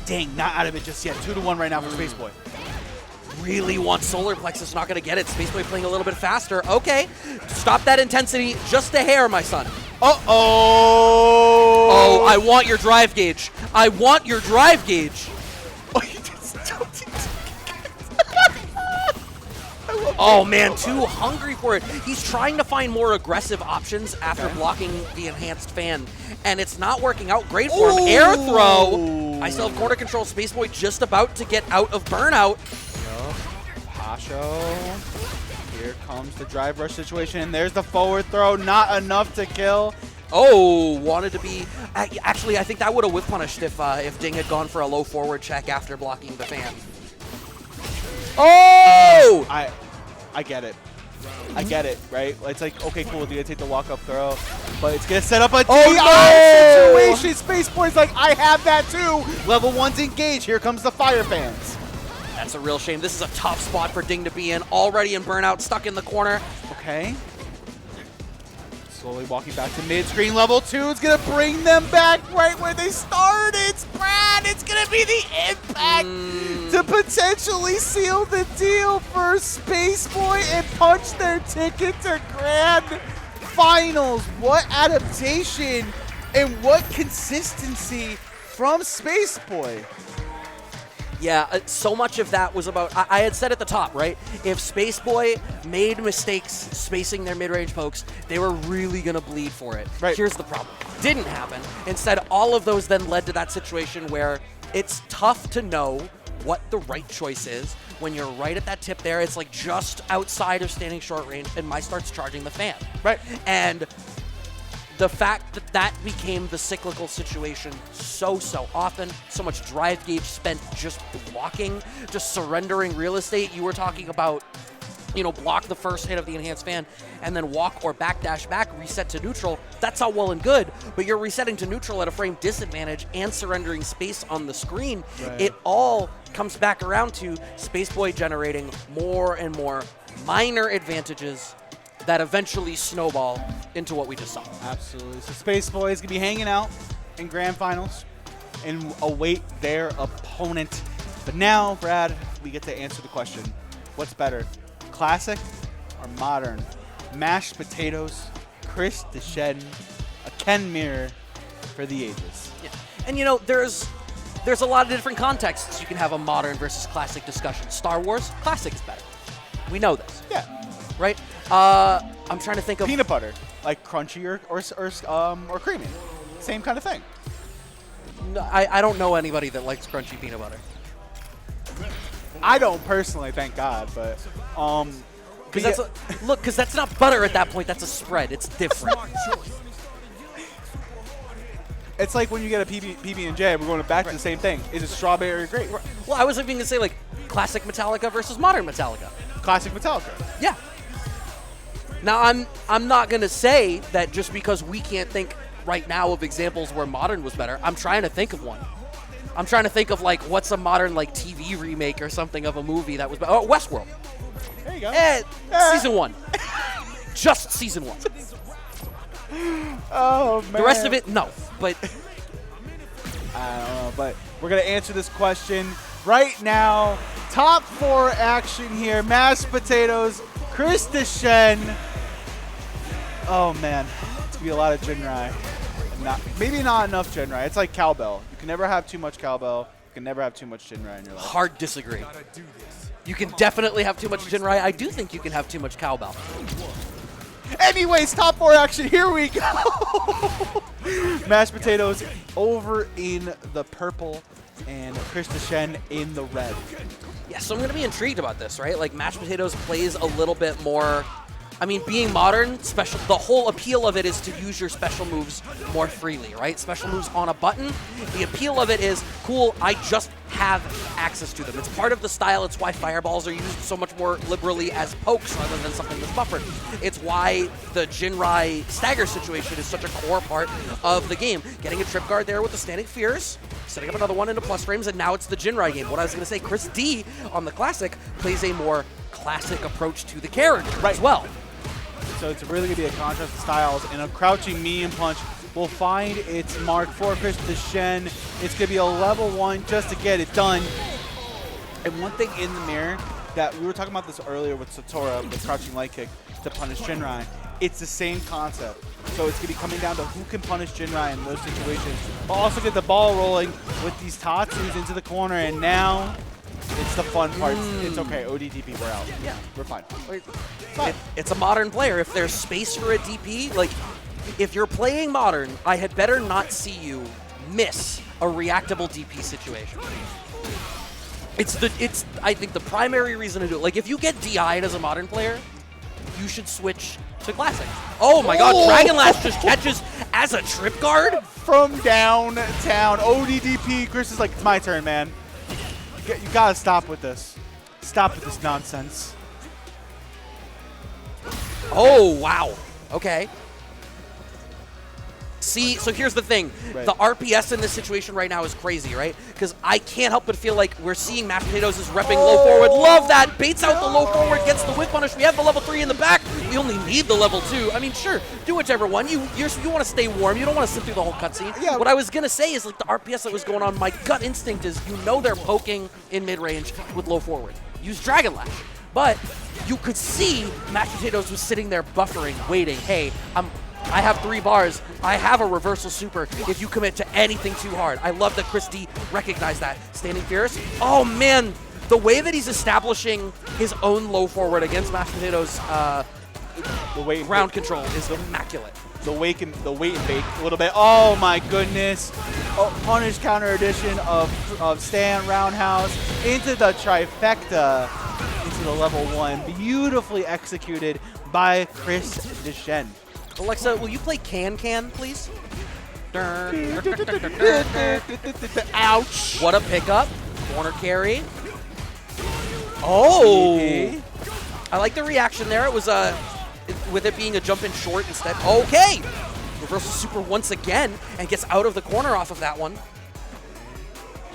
Speaker 1: Dang, not out of it just yet. 2-1 right now for SpaceBoy.
Speaker 2: Really wants Solar Plexus, not going to get it. SpaceBoy playing a little bit faster. Okay, stop that intensity just a hair, my son.
Speaker 1: Uh-oh.
Speaker 2: Oh, I want your drive gauge. I want your drive gauge. Oh man, too hungry for it. He's trying to find more aggressive options after blocking the enhanced fan, and it's not working out great for him. Air throw. I still have corner control. SpaceBoy just about to get out of burnout.
Speaker 1: Pasho. Here comes the drive rush situation. There's the forward throw. Not enough to kill.
Speaker 2: Oh, wanted to be. Actually, I think that would have whiff punished if Ding had gone for a low forward check after blocking the fan. Oh!
Speaker 1: I get it. I get it, right? It's like, okay, cool, you're gonna take the walk-up throw, but it's gonna set up a DI situation. SpaceBoy's like, I have that too. Level 1's engaged. Here comes the fire fans.
Speaker 2: That's a real shame. This is a tough spot for Ding to be in. Already in burnout, stuck in the corner.
Speaker 1: Okay. Slowly walking back to mid-screen. Level 2 is gonna bring them back right where they started. Brad, it's gonna be the impact to potentially seal the deal for SpaceBoy and punch their ticket to Grand Finals. What adaptation and what consistency from SpaceBoy.
Speaker 2: Yeah, so much of that was about, I had said at the top, right? If SpaceBoy made mistakes spacing their mid-range pokes, they were really going to bleed for it.
Speaker 1: Right.
Speaker 2: Here's the problem. Didn't happen. Instead, all of those then led to that situation where it's tough to know what the right choice is when you're right at that tip there. It's like just outside of standing short range, and my starts charging the fan.
Speaker 1: Right.
Speaker 2: And the fact that that became the cyclical situation so often, so much drive gauge spent just blocking, just surrendering real estate. You were talking about, you know, block the first hit of the enhanced fan and then walk or backdash back, reset to neutral. That's all well and good, but you're resetting to neutral at a frame disadvantage and surrendering space on the screen.
Speaker 1: Right.
Speaker 2: It all comes back around to SpaceBoy generating more and more minor advantages that eventually snowball into what we just saw.
Speaker 1: Absolutely. So SpaceBoy is going to be hanging out in Grand Finals and await their opponent. But now, Brad, we get to answer the question. What's better, classic or modern? Mashed potatoes, Chris Decine, a Kanme for the ages.
Speaker 2: Yeah. And you know, there's a lot of different contexts you can have a modern versus classic discussion. Star Wars, classic is better. We know this.
Speaker 1: Yeah.
Speaker 2: Right? I'm trying to think of
Speaker 1: Peanut butter, like crunchy or creamy. Same kind of thing.
Speaker 2: No, I don't know anybody that likes crunchy peanut butter.
Speaker 1: I don't personally, thank God, but
Speaker 2: Because that's not butter at that point. That's a spread. It's different.
Speaker 1: It's like when you get a PB&J, we're going back to the same thing. Is it strawberry or grape?
Speaker 2: Well, I was even gonna say like classic Metallica versus modern Metallica.
Speaker 1: Classic Metallica.
Speaker 2: Yeah. Now I'm not gonna say that just because we can't think right now of examples where modern was better. I'm trying to think of one. I'm trying to think of like what's a modern like TV remake or something of a movie that was better. Oh, Westworld.
Speaker 1: There you go.
Speaker 2: Season 1. Just season 1.
Speaker 1: Oh, man.
Speaker 2: The rest of it, no. But
Speaker 1: I don't know, but we're going to answer this question right now. Top 4 action here. Mashed potatoes, Chris Decine. Oh, man. It's going to be a lot of Jinrai. Maybe not enough Jinrai. It's like cowbell. You can never have too much cowbell can never have too much Jinrai in your life.
Speaker 2: Hard disagree. You can definitely have too much Jinrai. I do think you can have too much cowbell.
Speaker 1: Anyways, top 4 action. Here we go. Mashed Potatoes over in the purple and Chris Decine in the red.
Speaker 2: Yeah, so I'm going to be intrigued about this, right? Like, Mashed Potatoes plays a little bit more... I mean, being modern, special. The whole appeal of it is to use your special moves more freely, right? Special moves on a button. The appeal of it is, cool, I just have access to them. It's part of the style. It's why fireballs are used so much more liberally as pokes rather than something that's buffered. It's why the Jinrai stagger situation is such a core part of the game. Getting a trip guard there with the standing fears, setting up another one into plus frames, and now it's the Jinrai game. What I was going to say, Chris D on the Classic plays a more classic approach to the character as well.
Speaker 1: So it's really going to be a contrast of styles, and a crouching medium punch will find its mark for Chris Decine. It's going to be a level 1 just to get it done. And one thing in the mirror that we were talking about this earlier with Satorha, with crouching light kick to punish Jinrai, it's the same concept. So it's going to be coming down to who can punish Jinrai in those situations, but also get the ball rolling with these Tatsus into the corner, and now it's the fun part. It's okay. ODDP, we're out.
Speaker 2: Yeah.
Speaker 1: We're fine.
Speaker 2: It's a modern player. If there's space for a DP, like, if you're playing modern, I had better not see you miss a reactable DP situation. It's I think the primary reason to do it. Like, if you get DI'd as a modern player, you should switch to Classic. Oh my god, Dragon Lash just catches as a trip guard?
Speaker 1: From downtown. ODDP. Chris is like, it's my turn, man. You gotta stop with this. Stop with this nonsense.
Speaker 2: Oh, wow. Okay. See, so here's the thing.
Speaker 1: Right.
Speaker 2: The RPS in this situation right now is crazy, right? Because I can't help but feel like we're seeing Mashed Potatoes is repping low forward. Love that. Baits out the low forward, gets the whip punish. We have the level 3 in the back. We only need the level 2. I mean, sure, do whichever one. You want to stay warm. You don't want to sit through the whole cutscene.
Speaker 1: Yeah.
Speaker 2: What I was going to say is, like, the RPS that was going on, my gut instinct is you know they're poking in mid-range with low forward. Use Dragon Lash. But you could see Mashed Potatoes was sitting there buffering, waiting. Hey, I have 3 bars. I have a reversal super if you commit to anything too hard. I love that Chris D recognized that. Standing fierce. Oh, man. The way that he's establishing his own low forward against Mashed Potatoes ground control is immaculate.
Speaker 1: The wait and bake a little bit. Oh, my goodness. Oh, punish counter addition of Stan Roundhouse into the trifecta. Into the level 1. Beautifully executed by Chris Decine.
Speaker 2: Alexa, will you play Can, please?
Speaker 1: Ouch.
Speaker 2: What a pickup. Corner carry. Oh. I like the reaction there. It was with it being a jump in short instead. Okay. Reversal super once again and gets out of the corner off of that one.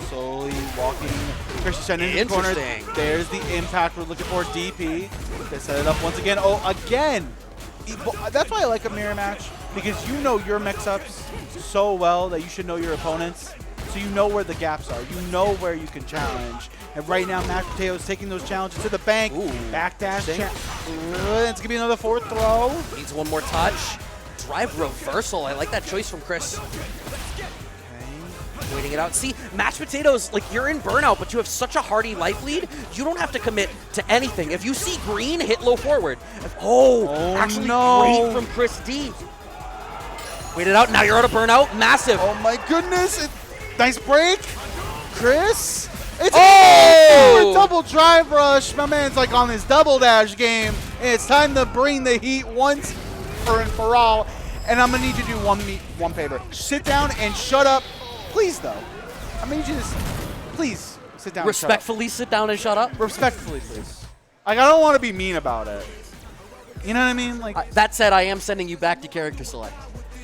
Speaker 1: Slowly walking Chris Decine into the corner. There's the impact we're looking for. DP. They set it up once again. Oh, again. That's why I like a mirror match, because you know your mix-ups so well that you should know your opponents, so you know where the gaps are. You know where you can challenge. And right now, Mashed Potatoes taking those challenges to the bank.
Speaker 2: Ooh.
Speaker 1: Backdash. It's going to be another 4th throw.
Speaker 2: Needs one more touch. Drive reversal. I like that choice from Chris. Waiting it out. See, Mashed Potatoes, like, you're in burnout, but you have such a hardy life lead, you don't have to commit to anything. If you see green, hit low forward. Actually
Speaker 1: no.
Speaker 2: Great from Chris D. Wait it out. Now you're out of burnout. Massive.
Speaker 1: Oh, my goodness. Nice break. Chris. It's a double drive rush. My man's like on his double dash game. And it's time to bring the heat once and for all. And I'm going to need you to do one favor. Sit down and shut up. Please, though. I mean, you just, please sit down.
Speaker 2: Respectfully sit down and shut up.
Speaker 1: Respectfully, please. Like, I don't want to be mean about it. You know what I mean? Like,
Speaker 2: that said, I am sending you back to character select.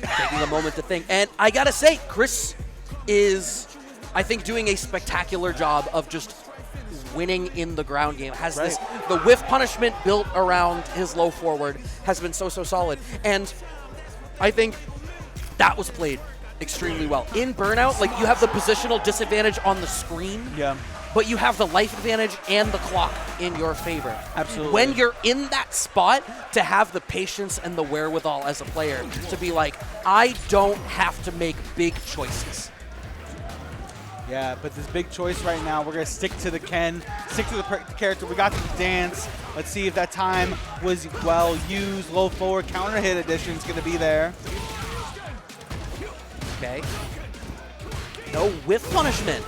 Speaker 2: Taking a moment to think. And I gotta say, Chris is, I think, doing a spectacular job of just winning in the ground game. Has this, the whiff punishment built around his low forward has been so solid. And I think that was played extremely well. In burnout, like, you have the positional disadvantage on the screen.
Speaker 1: Yeah.
Speaker 2: But you have the life advantage and the clock in your favor.
Speaker 1: Absolutely.
Speaker 2: When you're in that spot, to have the patience and the wherewithal as a player to be like, I don't have to make big choices.
Speaker 1: Yeah, but this big choice right now, we're going to stick to the Ken, stick to the character. We got to the dance. Let's see if that time was well used. Low forward counter hit addition is going to be there.
Speaker 2: Okay. No whiff punishment.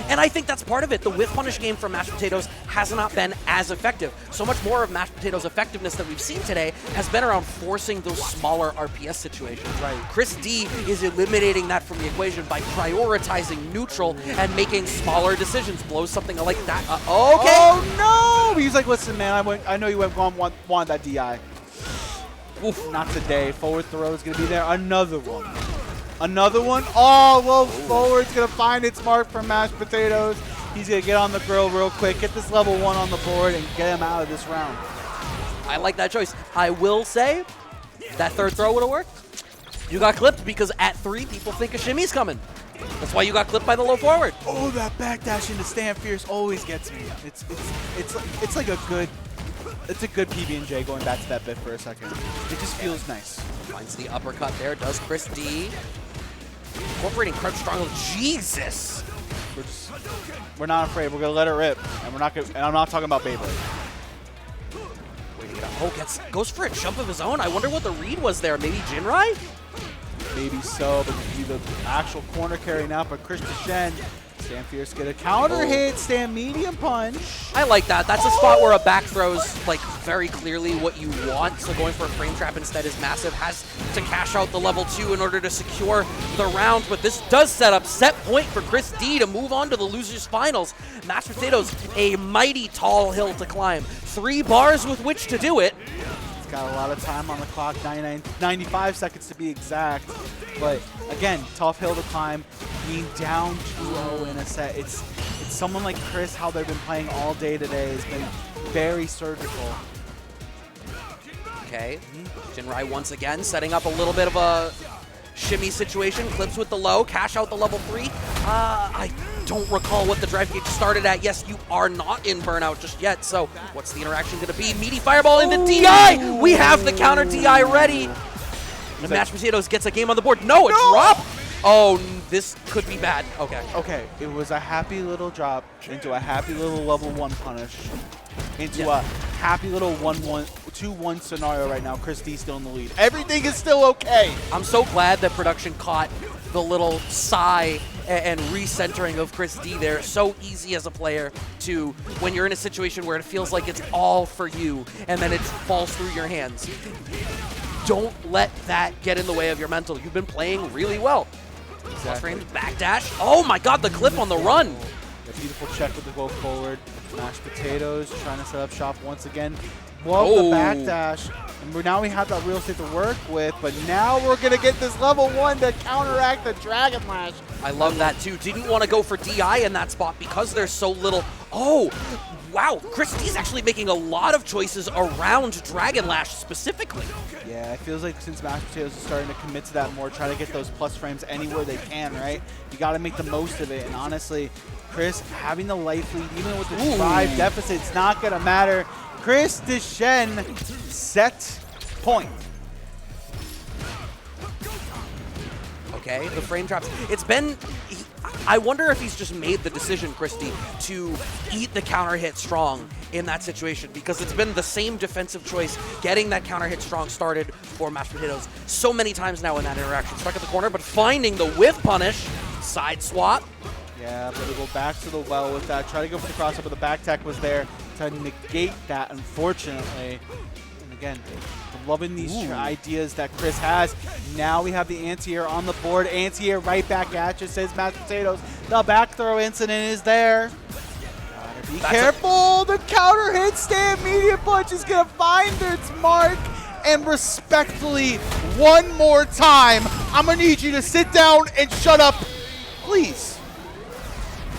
Speaker 2: And I think that's part of it. The whiff punish game from Mashed Potatoes has not been as effective. So much more of Mashed Potatoes' effectiveness that we've seen today has been around forcing those smaller RPS situations.
Speaker 1: Right.
Speaker 2: Chris D is eliminating that from the equation by prioritizing neutral and making smaller decisions. Blows something like that. Okay.
Speaker 1: Oh, no! He's like, listen, man, I know you want that DI. Oof, not today. Forward throw is going to be there. Another one. Another one. Oh, low forward's going to find its mark for Mashed Potatoes. He's going to get on the grill real quick, get this level 1 on the board, and get him out of this round.
Speaker 2: I like that choice. I will say that third throw would have worked. You got clipped because at 3, people think a shimmy's coming. That's why you got clipped by the low forward.
Speaker 1: Oh, that backdash into Stand Fierce always gets me. It's like a good PB&J going back to that bit for a second. It just feels nice.
Speaker 2: Finds the uppercut there. Does Chris D. Incorporating crouch strong. Jesus.
Speaker 1: We're not afraid. We're gonna let it rip, and we're not gonna. And I'm not talking about Beyblade.
Speaker 2: Waiting it up. Oh, goes for a jump of his own. I wonder what the read was there. Maybe Jinrai?
Speaker 1: Maybe so, but be the actual corner carry now. But Chris Decine, Stand Fierce get a counter hit. Stand medium punch.
Speaker 2: I like that. That's a spot where a back throw's like very clearly what you want. So going for a frame trap instead is massive. Has to cash out the level 2 in order to secure the round. But this does set up set point for Chris D to move on to the losers finals. Mashed Potatoes, a mighty tall hill to climb. 3 bars with which to do it.
Speaker 1: It's got a lot of time on the clock, 95 seconds to be exact. But again, tough hill to climb. Being down 2-0 in a set. It's someone like Chris, how they've been playing all day today has been very surgical.
Speaker 2: Okay, Jinrai once again setting up a little bit of a shimmy situation. Clips with the low, cash out the level 3. I don't recall what the drive gauge started at. Yes, you are not in burnout just yet. So what's the interaction going to be? Meaty fireball into DI. We have the counter DI ready. The Mashed Potatoes gets a game on the board. No, a drop. Oh, this could be bad. Okay.
Speaker 1: Okay, it was a happy little drop into a happy little level 1 punish into a happy little 2-1 scenario right now. Chris D still in the lead. Everything is still okay.
Speaker 2: I'm so glad that production caught the little sigh and recentering of Chris D there. So easy as a player to, when you're in a situation where it feels like it's all for you and then it falls through your hands. Don't let that get in the way of your mental. You've been playing really well. Exactly. Frames, backdash. Oh my god, the clip on the run.
Speaker 1: A beautiful check with the go forward. Mashed Potatoes trying to set up shop once again. Love the backdash. And now we have that real estate to work with, but now we're going to get this level 1 to counteract the Dragon Lash.
Speaker 2: I love that too. Didn't want to go for DI in that spot because there's so little. Oh, wow. Chris D's actually making a lot of choices around Dragon Lash specifically.
Speaker 1: Yeah, it feels like since Mashed Potatoes is starting to commit to that more, try to get those plus frames anywhere they can, right? You got to make the most of it. And honestly, Chris, having the life lead, even with the 5 deficit, it's not going to matter. Chris Decine set point.
Speaker 2: Okay, the frame traps. It's been, I wonder if he's just made the decision, Christy, to eat the counter hit strong in that situation, because it's been the same defensive choice getting that counter hit strong started for Mashed Potatoes so many times now in that interaction. Stuck at the corner, but finding the whiff punish, side swap.
Speaker 1: Yeah, but it'll go back to the well with that. Try to go for the crossover, but the back tech was there to negate that, unfortunately. And again, I'm loving these ideas that Chris has. Now we have the anti-air on the board. Anti-air right back at you, says Mashed Potatoes. The back throw incident is there. Gotta be careful. The counter hit stand medium punch is going to find its mark. And respectfully, one more time, I'm going to need you to sit down and shut up, please.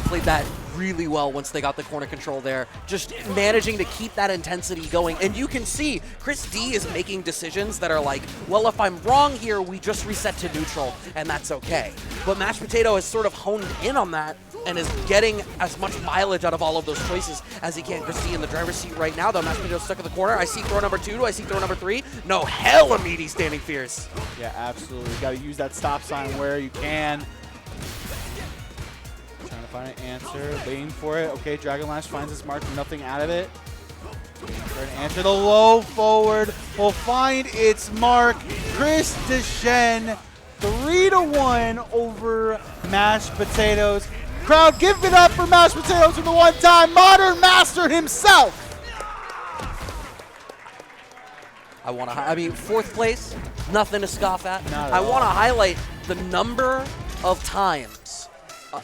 Speaker 2: Played that really well once they got the corner control there. Just managing to keep that intensity going. And you can see Chris D is making decisions that are like, well, if I'm wrong here, we just reset to neutral, and that's okay. But Mashed Potato has sort of honed in on that and is getting as much mileage out of all of those choices as he can. Chris D in the driver's seat right now, though. Mashed Potato stuck in the corner. I see throw number 2. Do I see throw number 3? No, hella meaty standing fierce.
Speaker 1: Yeah, absolutely. You got to use that stop sign where you can. to find an answer, waiting for it. Okay, Dragon Lash finds his mark, nothing out of it. Waiting for an answer. The low forward will find its mark. Chris Decine, 3-1 over Mashed Potatoes. Crowd, give it up for Mashed Potatoes for the one-time Modern Master himself.
Speaker 2: I mean, fourth place, nothing to scoff at.
Speaker 1: Not at
Speaker 2: I
Speaker 1: all.
Speaker 2: want to highlight the number of times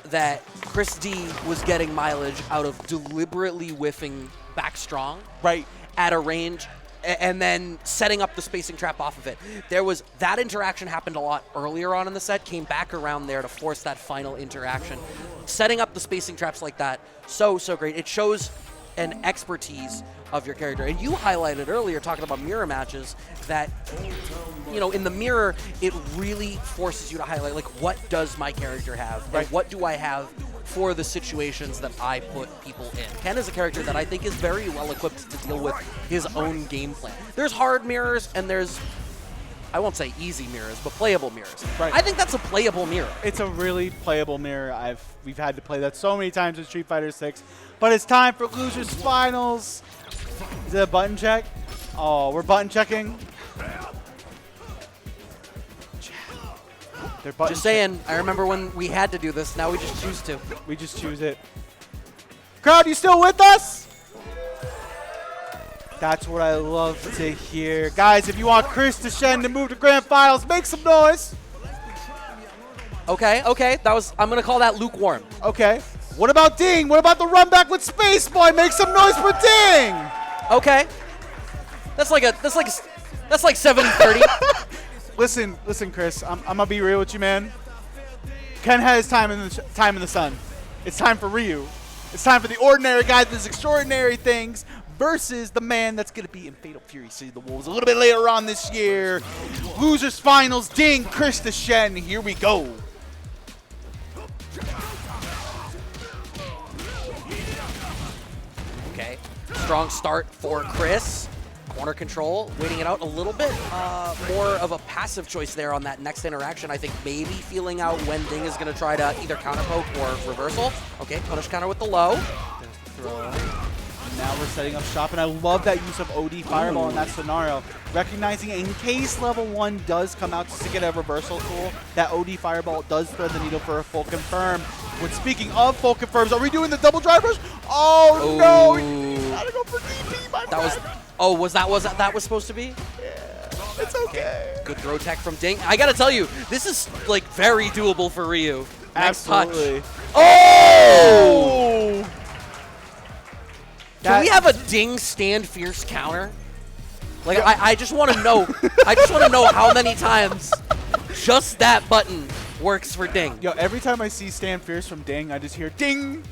Speaker 2: that Chris D was getting mileage out of deliberately whiffing back strong
Speaker 1: Right.
Speaker 2: at a range and then setting up the spacing trap off of it. There was that interaction happened a lot earlier on in the set, came back around there to force that final interaction. Setting up the spacing traps like that, so great. It shows an expertise of your character. And you highlighted earlier, talking about mirror matches, that, you know, in the mirror, it really forces you to highlight, like, what does my character have?
Speaker 1: Right.
Speaker 2: And what do I have for the situations that I put people in? Ken is a character that I think is very well equipped to deal with his own game plan. There's hard mirrors and there's, I won't say easy mirrors, but playable mirrors.
Speaker 1: Right.
Speaker 2: I think that's a playable mirror.
Speaker 1: It's a really playable mirror. We've had to play that so many times in Street Fighter 6. But it's time for Losers Finals. Is it a button check? Oh, we're button checking. They're button
Speaker 2: Just saying, I remember when we had to do this, now we just choose to.
Speaker 1: We just choose it. Crowd, you still with us? That's what I love to hear. Guys, if you want Chris Decine to move to Grand Finals, make some noise.
Speaker 2: Okay, I'm gonna call that lukewarm.
Speaker 1: Okay. What about Ding? What about the run back with SpaceBoy? Make some noise for Ding.
Speaker 2: Okay. That's like 70-30.
Speaker 1: Listen, Chris. I'm gonna be real with you, man. Ken has time in the sun. It's time for Ryu. It's time for the ordinary guy that does extraordinary things versus the man that's gonna be in Fatal Fury City of the Wolves a little bit later on this year. Losers Finals, Ding, Chris Decine. Here we go.
Speaker 2: Okay. Strong start for Chris. Corner control, waiting it out a little bit. More of a passive choice there on that next interaction. I think maybe feeling out when Ding is going to try to either counter poke or reversal. Okay, punish counter with the low.
Speaker 1: Throw. Now we're setting up shop, and I love that use of OD Fireball in that scenario. Recognizing in case level 1 does come out to get a reversal tool, that OD Fireball does thread the needle for a full confirm. When speaking of full confirms, are we doing the double drivers? Oh no! You gotta go for DP, my friend.
Speaker 2: Was that was supposed to be?
Speaker 1: Yeah, it's okay.
Speaker 2: Good throw tech from Ding. I gotta tell you, this is like very doable for Ryu. Next
Speaker 1: Absolutely.
Speaker 2: touch. Oh! Can we
Speaker 1: That-
Speaker 2: have a Ding stand fierce counter? Like I just want to know. I just want to know how many times just that button works for Ding.
Speaker 1: Yo, every time I see Stand Fierce from Ding, I just hear ding,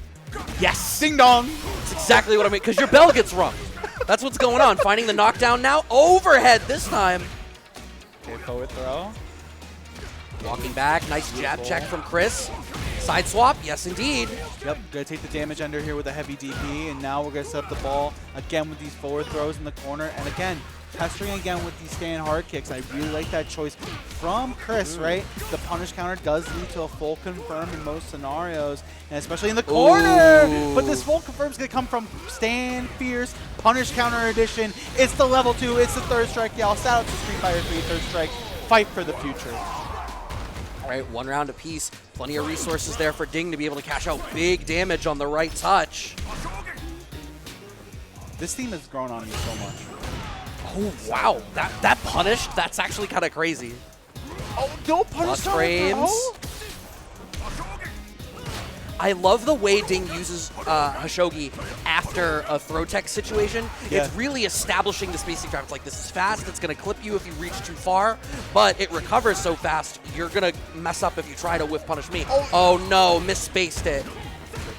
Speaker 2: Yes.
Speaker 1: ding dong.
Speaker 2: That's exactly what I mean. Because your bell gets rung. That's what's going on. Finding the knockdown now. Overhead this time.
Speaker 1: Okay, forward throw.
Speaker 2: Walking back. Nice jab check from Chris. Side swap. Yes, indeed.
Speaker 1: Yep, gonna take the damage under here with a heavy DP, and now we're gonna set up the ball again with these forward throws in the corner, and again, pestering again with these stand hard kicks. I really like that choice from Chris, right? The punish counter does lead to a full confirm in most scenarios, and especially in the corner.
Speaker 2: Ooh.
Speaker 1: But this full confirm is gonna come from stand fierce, punish counter edition. It's the level 2, it's the third strike, y'all. Shout out to Street Fighter 3 third strike. Fight for the future.
Speaker 2: All right, 1 round apiece. Plenty of resources there for Ding to be able to cash out big damage on the right touch.
Speaker 1: This team has grown on me so much.
Speaker 2: Oh, wow. That punished, that's actually kind of crazy.
Speaker 1: Oh, no punish
Speaker 2: Plus
Speaker 1: counter,
Speaker 2: frames.
Speaker 1: bro.
Speaker 2: I love the way Ding uses Hoshogi after a throw tech situation.
Speaker 1: Yeah.
Speaker 2: It's really establishing the spacing trap. It's like, this is fast, it's going to clip you if you reach too far, but it recovers so fast, you're going to mess up if you try to whiff punish me. Oh no, misspaced it.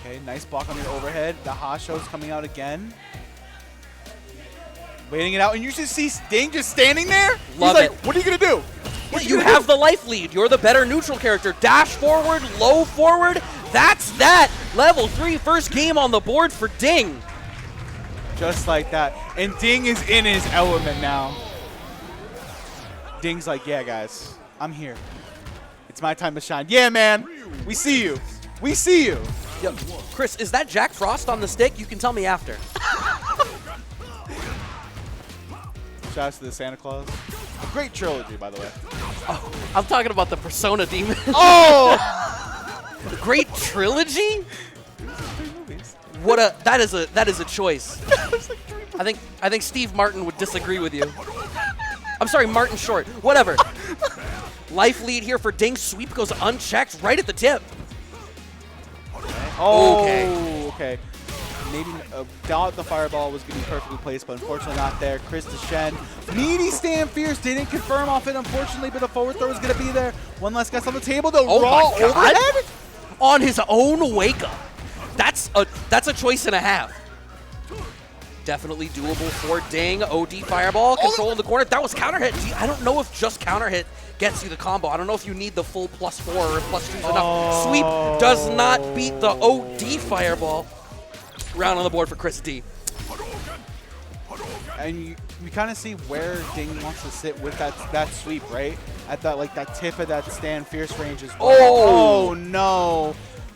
Speaker 1: Okay, nice block on the overhead. The Hasho's coming out again. Waiting it out, and you just see Ding just standing there.
Speaker 2: Love
Speaker 1: He's like,
Speaker 2: it.
Speaker 1: what are you going to do? What
Speaker 2: You have the life lead. You're the better neutral character. Dash forward, low forward. That's that. Level 3 first game on the board for Ding.
Speaker 1: Just like that. And Ding is in his element now. Ding's like, yeah, guys, I'm here. It's my time to shine. Yeah, man, we see you. We see you.
Speaker 2: Yo, Chris, is that Jack Frost on the stick? You can tell me after.
Speaker 1: Shouts to the Santa Claus. A great trilogy, by the way.
Speaker 2: Oh, I'm talking about the Persona Demon.
Speaker 1: Oh!
Speaker 2: Great trilogy? What a that is a choice. I think Steve Martin would disagree with you. I'm sorry, Martin Short. Whatever. Life lead here for Ding. Sweep goes unchecked right at the tip.
Speaker 1: Oh,
Speaker 2: Okay.
Speaker 1: okay. Maybe thought the fireball was going to be perfectly placed, but unfortunately not there. Chris Decine. Meaty stand fierce. Didn't confirm off it, unfortunately, but the forward throw is going to be there. One less guess on the table. The
Speaker 2: Oh
Speaker 1: raw
Speaker 2: my God.
Speaker 1: overhead.
Speaker 2: On his own wake up. That's a choice and a half. Definitely doable for Ding. OD fireball, control in the corner. That was counter hit. I don't know if just counter hit gets you the combo. I don't know if you need the full +4 or +2 is enough. Sweep does not beat the OD fireball. Round on the board for Chris D.
Speaker 1: And you kind of see where Ding wants to sit with that sweep, right? At that tip of that stand fierce range as well. Oh no.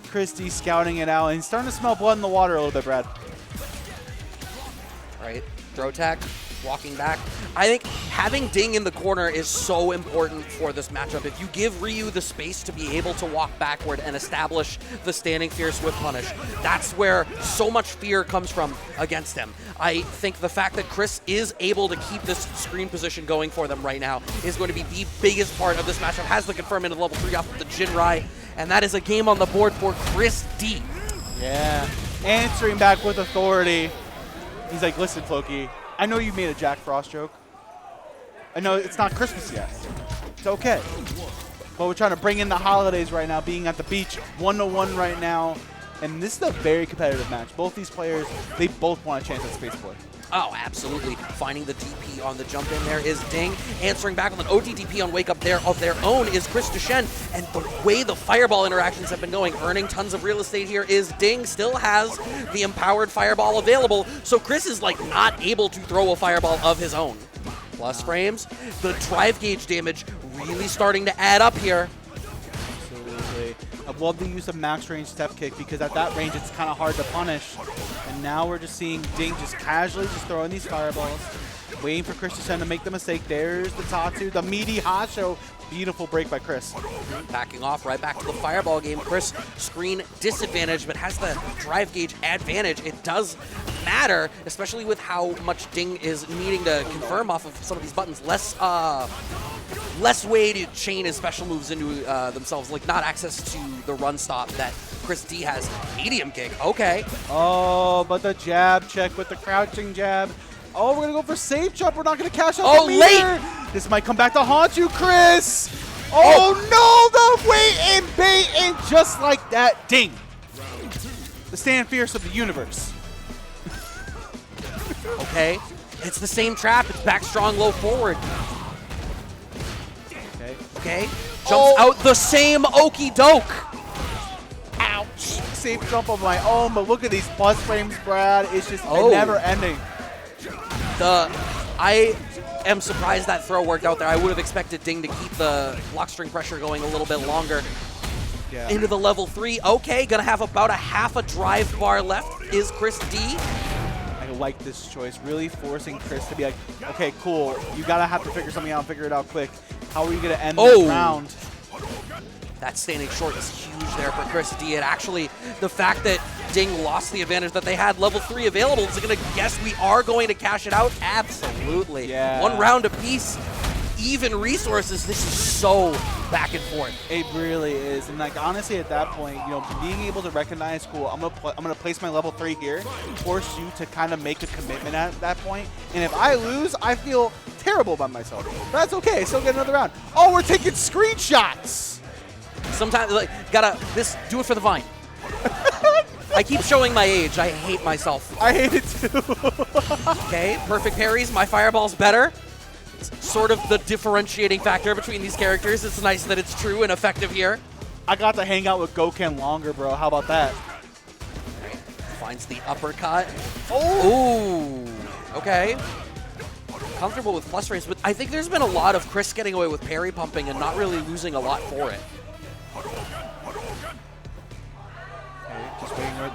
Speaker 1: Christie scouting it out, and he's starting to smell blood in the water a little bit, Brad.
Speaker 2: Right, throw attack, walking back. I think having Ding in the corner is so important for this matchup. If you give Ryu the space to be able to walk backward and establish the standing fierce with punish, that's where so much fear comes from against him. I think the fact that Chris is able to keep this screen position going for them right now is going to be the biggest part of this matchup. Has the confirm into level 3 off of the Jinrai, and that is a game on the board for Chris D.
Speaker 1: Yeah, answering back with authority. He's like, listen, Floki, I know you made a Jack Frost joke. I know it's not Christmas yet. It's okay. But we're trying to bring in the holidays right now, being at the beach, 1-1 right now. And this is a very competitive match. Both these players, they both want a chance at SpaceBoy.
Speaker 2: Oh, absolutely. Finding the DP on the jump in there is Ding. Answering back with an OD DP on wake up there of their own is Chris Decine. And the way the fireball interactions have been going, earning tons of real estate here, is Ding still has the empowered fireball available. So Chris is like not able to throw a fireball of his own. Plus frames, the drive gauge damage really starting to add up here.
Speaker 1: Absolutely. I love the use of max range step kick because at that range it's kind of hard to punish. And now we're just seeing Ding just casually just throwing these fireballs, waiting for Chris Decine to make the mistake. There's the Tatsu, the meaty Hasho. Beautiful break by Chris.
Speaker 2: Backing off right back to the fireball game. Chris, screen disadvantage, but has the drive gauge advantage. It does matter, especially with how much Ding is needing to confirm off of some of these buttons. Less way to chain his special moves into themselves, like not access to the run stop that Chris D has. Medium kick, okay.
Speaker 1: Oh, but the jab check with the crouching jab. Oh, we're going to go for safe jump. We're not going to cash out the meter.
Speaker 2: Late.
Speaker 1: This might come back to haunt you, Chris. Oh, no, the wait and bait, and just like that, Ding. The stand fierce of the universe.
Speaker 2: Okay, it's the same trap. It's back strong, low forward. Okay, jumps out the same okey doke.
Speaker 1: Ouch. Safe jump of my own, but look at these plus frames, Brad. It's just never ending.
Speaker 2: I am surprised that throw worked out there. I would have expected Ding to keep the block string pressure going a little bit longer.
Speaker 1: Yeah.
Speaker 2: Into the level 3. Okay, gonna have about a half a drive bar left is Chris D.
Speaker 1: I like this choice, really forcing Chris to be like, okay, cool. You gotta have to figure something out and figure it out quick. How are you gonna end this round?
Speaker 2: That standing short is huge there for Chris D. And actually, the fact that Ding lost the advantage that they had level 3 available, is it going to guess we are going to cash it out? Absolutely.
Speaker 1: Yeah.
Speaker 2: 1 round apiece, even resources. This is so back and forth.
Speaker 1: It really is. And like honestly at that point, you know, being able to recognize, cool, I'm gonna place my level 3 here, force you to kind of make a commitment at that point. And if I lose, I feel terrible about myself. But that's okay, I still get another round. Oh, we're taking screenshots.
Speaker 2: Sometimes, like, do it for the Vine. I keep showing my age. I hate myself.
Speaker 1: I hate it too.
Speaker 2: Okay, perfect parries. My fireball's better. It's sort of the differentiating factor between these characters. It's nice that it's true and effective here.
Speaker 1: I got to hang out with Goken longer, bro. How about that?
Speaker 2: Finds the uppercut. Oh! Ooh. Okay. Comfortable with plus frames, but I think there's been a lot of Chris getting away with parry pumping and not really losing a lot for it.
Speaker 1: Just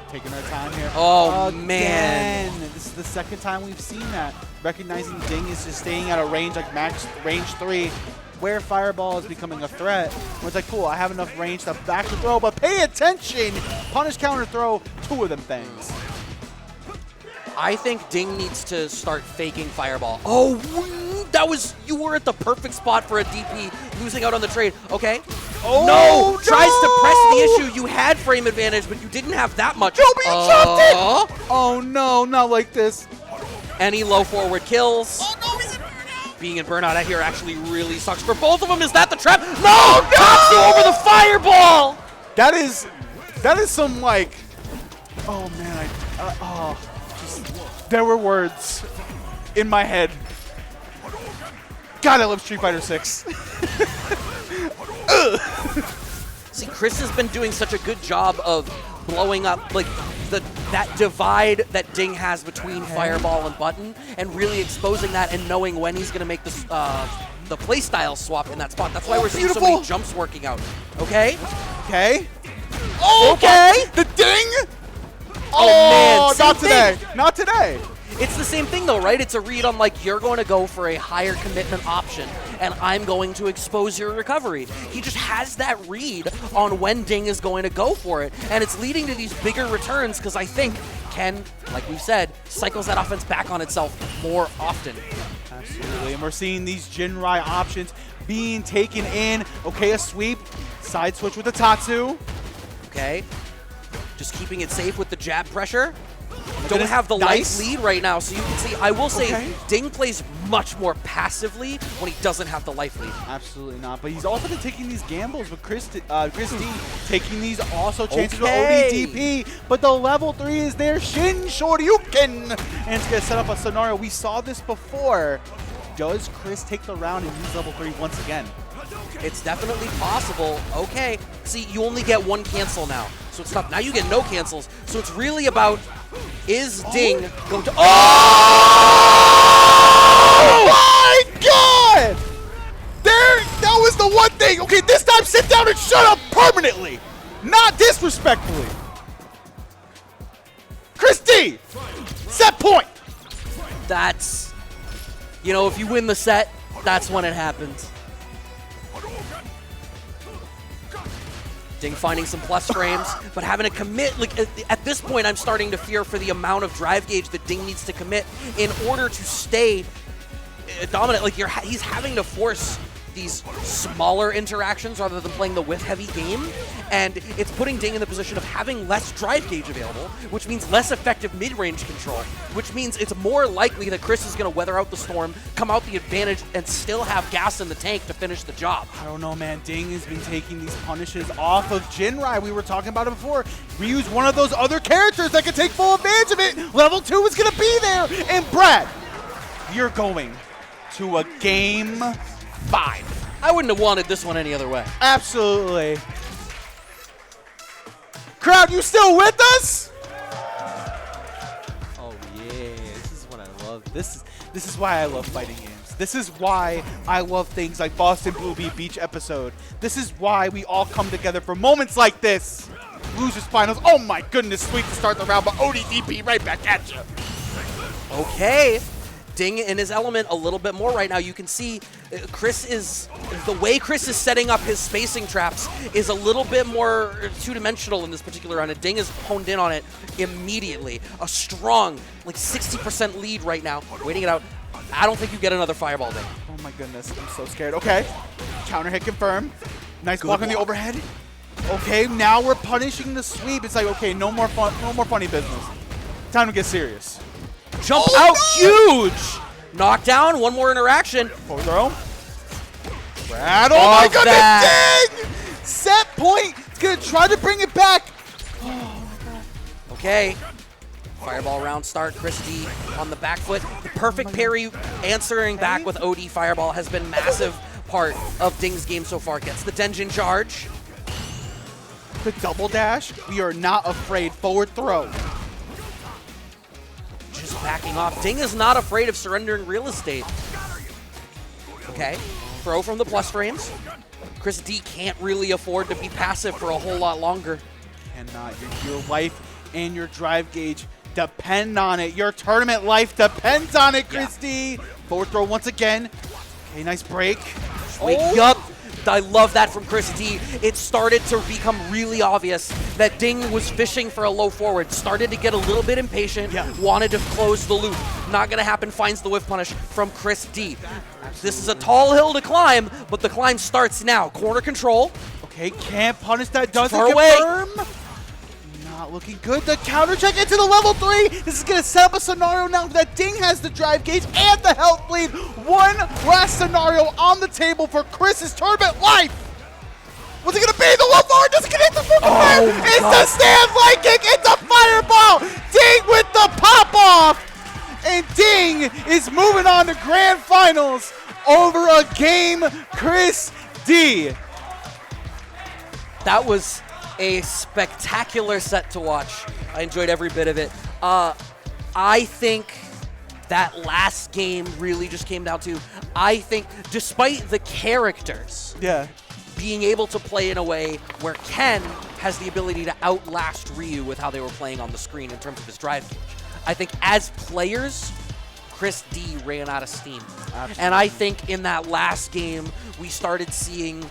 Speaker 1: taking our time here.
Speaker 2: Oh,
Speaker 1: Again.
Speaker 2: man.
Speaker 1: This is the second time we've seen that. Recognizing Ding is just staying at a range like max range 3, where Fireball is becoming a threat. Where it's like, cool, I have enough range to back the throw, but pay attention! Punish, counter, throw, 2 of them things.
Speaker 2: I think Ding needs to start faking Fireball. Oh, you were at the perfect spot for a DP, losing out on the trade. Okay.
Speaker 1: Oh,
Speaker 2: no! Tries to press the issue. You had frame advantage, but you didn't have that much.
Speaker 1: No, but you dropped it! Oh no, not like this.
Speaker 2: Any low forward kills.
Speaker 1: Oh no, he's in burnout!
Speaker 2: Being in burnout out here actually really sucks for both of them. Is that the trap? No! Topsy over the Fireball!
Speaker 1: That is some like, oh man, there were words in my head. God, I love Street Fighter 6.
Speaker 2: See, Chris has been doing such a good job of blowing up like that divide that Ding has between Fireball and Button, and really exposing that and knowing when he's going to make the playstyle swap in that spot. That's why we're seeing so many jumps working out. Okay?
Speaker 1: Okay. Okay. The Ding.
Speaker 2: Oh man,
Speaker 1: not today. Not today.
Speaker 2: It's the same thing though, right? It's a read on like, you're going to go for a higher commitment option and I'm going to expose your recovery. He just has that read on when Ding is going to go for it, and it's leading to these bigger returns because I think Ken, like we said, cycles that offense back on itself more often.
Speaker 1: Absolutely, and we're seeing these Jinrai options being taken in. Okay, a sweep, side switch with the Tatsu.
Speaker 2: Okay, just keeping it safe with the jab pressure. Don't have the life lead right now, so you can see, I will say, Ding plays much more passively when he doesn't have the life lead.
Speaker 1: Out not, but he's also been taking these gambles with Chris D, taking these also chances with ODDP, but the level 3 is there, Shin Shoryuken, and it's going to set up a scenario. We saw this before. Does Chris take the round and use level 3 once again?
Speaker 2: It's definitely possible. Okay, see, you only get 1 cancel now, so it's tough. Now you get no cancels, so it's really about, is Ding going to... Oh
Speaker 1: my God! That was the one thing. Okay, this time sit down and shut up permanently, not disrespectfully. Chris D, set point.
Speaker 2: That's, you know, if you win the set, that's when it happens. Ding finding some plus frames, but having to commit, like at this point I'm starting to fear for the amount of drive gauge that Ding needs to commit in order to stay dominant. Like he's having to force these smaller interactions rather than playing the whiff-heavy game, and it's putting Ding in the position of having less drive gauge available, which means less effective mid-range control, which means it's more likely that Chris is going to weather out the storm, come out the advantage, and still have gas in the tank to finish the job.
Speaker 1: I don't know, man. Ding has been taking these punishes off of Jinrai. We were talking about it before. We use one of those other characters that can take full advantage of it. Level 2 is going to be there. And Brad, you're going to a game 5.
Speaker 2: I wouldn't have wanted this one any other way.
Speaker 1: Absolutely. Crowd, you still with us? Oh yeah, this is what I love. This is why I love fighting games. This is why I love things like Boston Blue Beach episode. This is why we all come together for moments like this. Losers finals. Oh my goodness, sweet to start the round, but ODDP right back at you.
Speaker 2: Okay. Ding in his element a little bit more right now. You can see the way Chris is setting up his spacing traps is a little bit more two-dimensional in this particular round, and Ding is honed in on it immediately. A strong, like 60% lead right now, waiting it out. I don't think you get another Fireball, Ding.
Speaker 1: Oh my goodness, I'm so scared. Okay, counter hit confirmed. Nice block on the overhead. Okay, now we're punishing the sweep. It's like, okay, no more funny business. Time to get serious.
Speaker 2: Jump out, huge! Knockdown, one more interaction.
Speaker 1: Forward throw. Brad, oh my goodness, Ding! Set point, it's gonna try to bring it back. Oh my God.
Speaker 2: Okay, Fireball round start, Christy on the back foot. The perfect parry answering back with OD Fireball has been massive part of Ding's game so far. Gets the Denjin charge.
Speaker 1: The double dash, we are not afraid, forward throw.
Speaker 2: Just backing off. Ding is not afraid of surrendering real estate. Okay, throw from the plus frames. Chris D can't really afford to be passive for a whole lot longer.
Speaker 1: cannot. Your life and your drive gauge depend on it. Your tournament life depends on it, Chris D. Forward throw once again. Okay, nice break.
Speaker 2: Yup. I love that from Chris D. It started to become really obvious that Ding was fishing for a low forward. Started to get a little bit impatient. Wanted to close the loop. Not going to happen. Finds the whiff punish from Chris D. This is a tall hill to climb, but the climb starts now. Corner control.
Speaker 1: Okay, can't punish that. Doesn't
Speaker 2: Far away.
Speaker 1: confirm. Not looking good. The counter check into the level 3. This is going to set up a scenario now that Ding has the drive gauge and the health lead. One last scenario on the table for Chris's tournament life. What's it going to be? The low forward doesn't connect the fucking fire. It's the stand light kick. It's a fireball. Ding with the pop off. And Ding is moving on to grand finals over a game Chris D.
Speaker 2: That was a spectacular set to watch. I enjoyed every bit of it. I think that last game really just came down to, I think, despite the characters being able to play in a way where Ken has the ability to outlast Ryu with how they were playing on the screen in terms of his drive gauge, I think as players, Chris D ran out of steam. Absolutely. And I think in that last game, we started seeing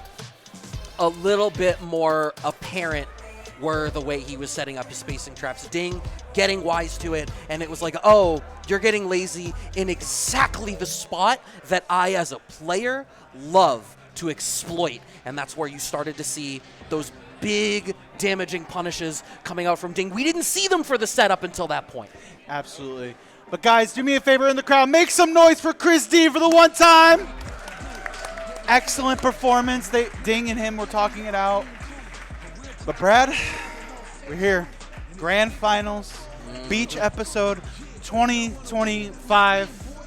Speaker 2: a little bit more apparent were the way he was setting up his spacing traps. Ding getting wise to it, and it was like, oh, you're getting lazy in exactly the spot that I, as a player, love to exploit. And that's where you started to see those big damaging punishes coming out from Ding. We didn't see them for the setup until that point.
Speaker 1: Absolutely. But guys, do me a favor in the crowd. Make some noise for Chris D for the one time. Excellent performance. Ding and him were talking it out. But Brad, we're here. Grand Finals, Beach episode 2025.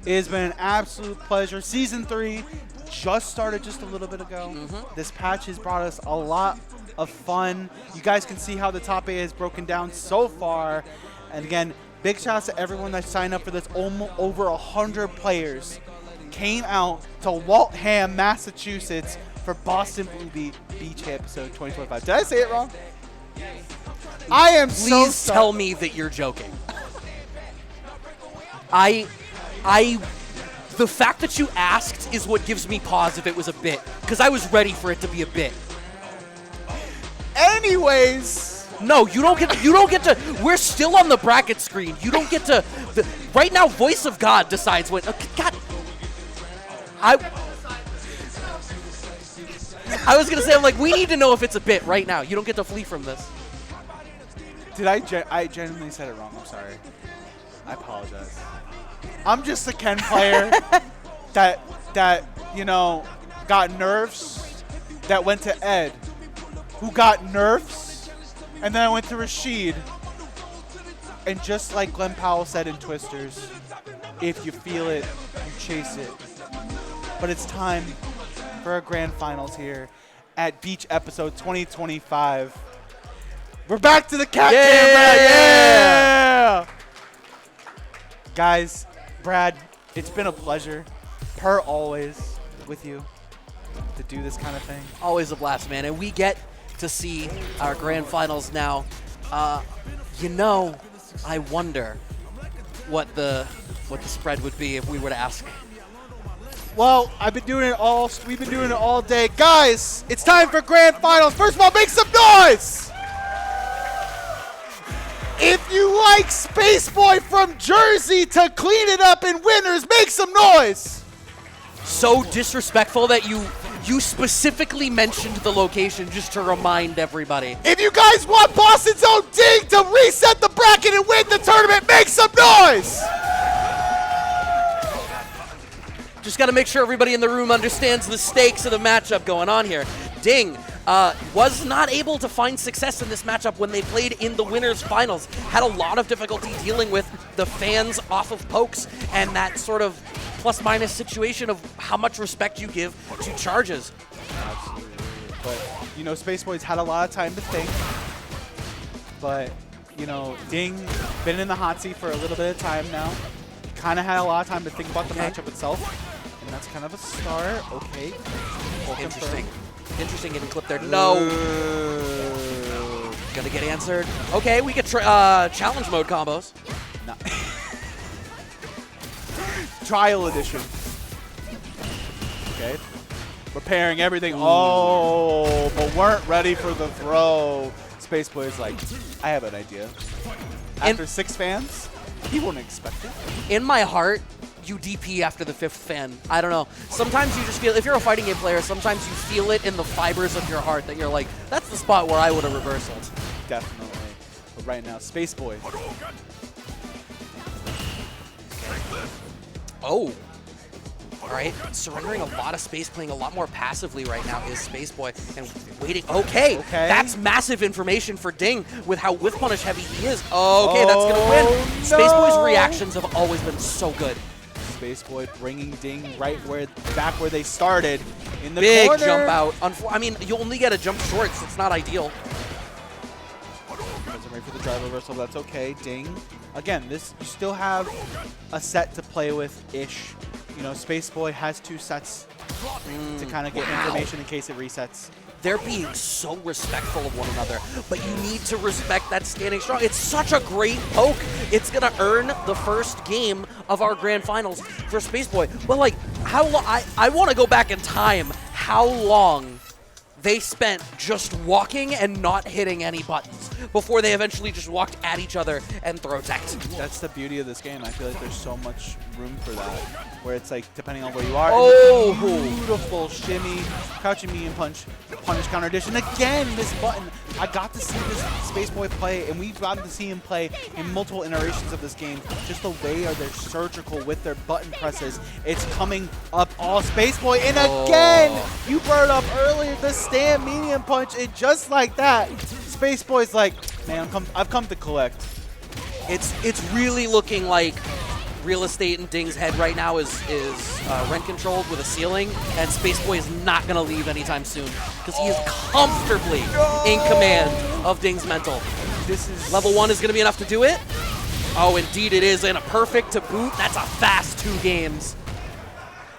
Speaker 1: It has been an absolute pleasure. Season 3 just started just a little bit ago. This patch has brought us a lot of fun. You guys can see how the top 8 is broken down so far. And again, big shout out to everyone that signed up for this. Over 100 players came out to Waltham, Massachusetts for Boston Blue Beach episode 2025. Did I say it wrong? I am so sorry.
Speaker 2: Please tell me that you're joking. The fact that you asked is what gives me pause if it was a bit, because I was ready for it to be a bit.
Speaker 1: Anyways,
Speaker 2: no, you don't get to. We're still on the bracket screen. You don't get to. Right now, Voice of God decides what. God. I was gonna say, I'm like, we need to know if it's a bit right now. You don't get to flee from this.
Speaker 1: Did I genuinely said it wrong? I'm sorry. I apologize. I'm just a Ken player that you know got nerfs, that went to Ed, who got nerfs, and then I went to Rashid. And just like Glenn Powell said in Twisters, if you feel it, you chase it. But it's time for our grand finals here at Beach episode 2025. We're back to the cat camera. Yeah! Guys, Brad, it's been a pleasure, per always, with you to do this kind of thing.
Speaker 2: Always a blast, man. And we get to see our grand finals now. You know, I wonder what the spread would be if we were to ask.
Speaker 1: Well, we've been doing it all day. Guys, it's time for grand finals. First of all, make some noise! If you like SpaceBoy from Jersey to clean it up in winners, make some noise!
Speaker 2: So disrespectful that you specifically mentioned the location just to remind everybody.
Speaker 1: If you guys want Boston's own Ding to reset the bracket and win the tournament, make some noise!
Speaker 2: Just got to make sure everybody in the room understands the stakes of the matchup going on here. Ding was not able to find success in this matchup when they played in the winners finals. Had a lot of difficulty dealing with the fans off of pokes and that sort of plus-minus situation of how much respect you give to charges.
Speaker 1: Absolutely. But, you know, SpaceBoy's had a lot of time to think. But, you know, Ding been in the hot seat for a little bit of time now. Kind of had a lot of time to think about the matchup itself. And that's kind of a start. Okay.
Speaker 2: Interesting. Interesting getting clipped there. No. Gonna get answered. Okay, we get challenge mode combos.
Speaker 1: No. Trial edition. Okay. Repairing everything. Oh, but weren't ready for the throw. SpaceBoy's like, I have an idea. After 6 fans, he won't expect it.
Speaker 2: In my heart, you DP after the 5th fan. I don't know. Sometimes you just feel, if you're a fighting game player, sometimes you feel it in the fibers of your heart that you're like, that's the spot where I would have reversaled.
Speaker 1: Definitely. But right now, SpaceBoy.
Speaker 2: Oh. All right, surrendering a lot of space, playing a lot more passively right now is SpaceBoy, and waiting. Okay, that's massive information for Ding with how whiff punish heavy he is. Okay, that's gonna win.
Speaker 1: No.
Speaker 2: SpaceBoy's reactions have always been so good.
Speaker 1: SpaceBoy bringing Ding back where they started in the
Speaker 2: Big
Speaker 1: corner.
Speaker 2: jump out. I mean, you only get a jump short, so it's not ideal.
Speaker 1: Doesn't wait for the drive reversal, but that's okay. Ding. Again, you still have a set to play with-ish. You know, SpaceBoy has 2 sets to kind of get information in case it resets.
Speaker 2: They're being so respectful of one another, but you need to respect that standing strong. It's such a great poke. It's going to earn the first game of our grand finals for SpaceBoy. But, like, how long? I want to go back in time. How long they spent just walking and not hitting any buttons before they eventually just walked at each other and throw teched.
Speaker 1: That's the beauty of this game. I feel like there's so much room for that, where it's like, depending on where you are, beautiful shimmy, crouching medium punch, punish counter addition. Again, this button. I got to see this SpaceBoy play, and we've gotten to see him play in multiple iterations of this game. Just the way they're surgical with their button presses. It's coming up all SpaceBoy, and again, you brought it up earlier, the stand medium punch, and just like that, SpaceBoy's like, man, I've come to collect.
Speaker 2: It's really looking like real estate in Ding's head right now is rent controlled with a ceiling, and SpaceBoy is not going to leave anytime soon because he is comfortably in command of Ding's mental.
Speaker 1: This is
Speaker 2: Level 1 is going to be enough to do it. Oh, indeed it is, and a perfect to boot. That's a fast 2 games.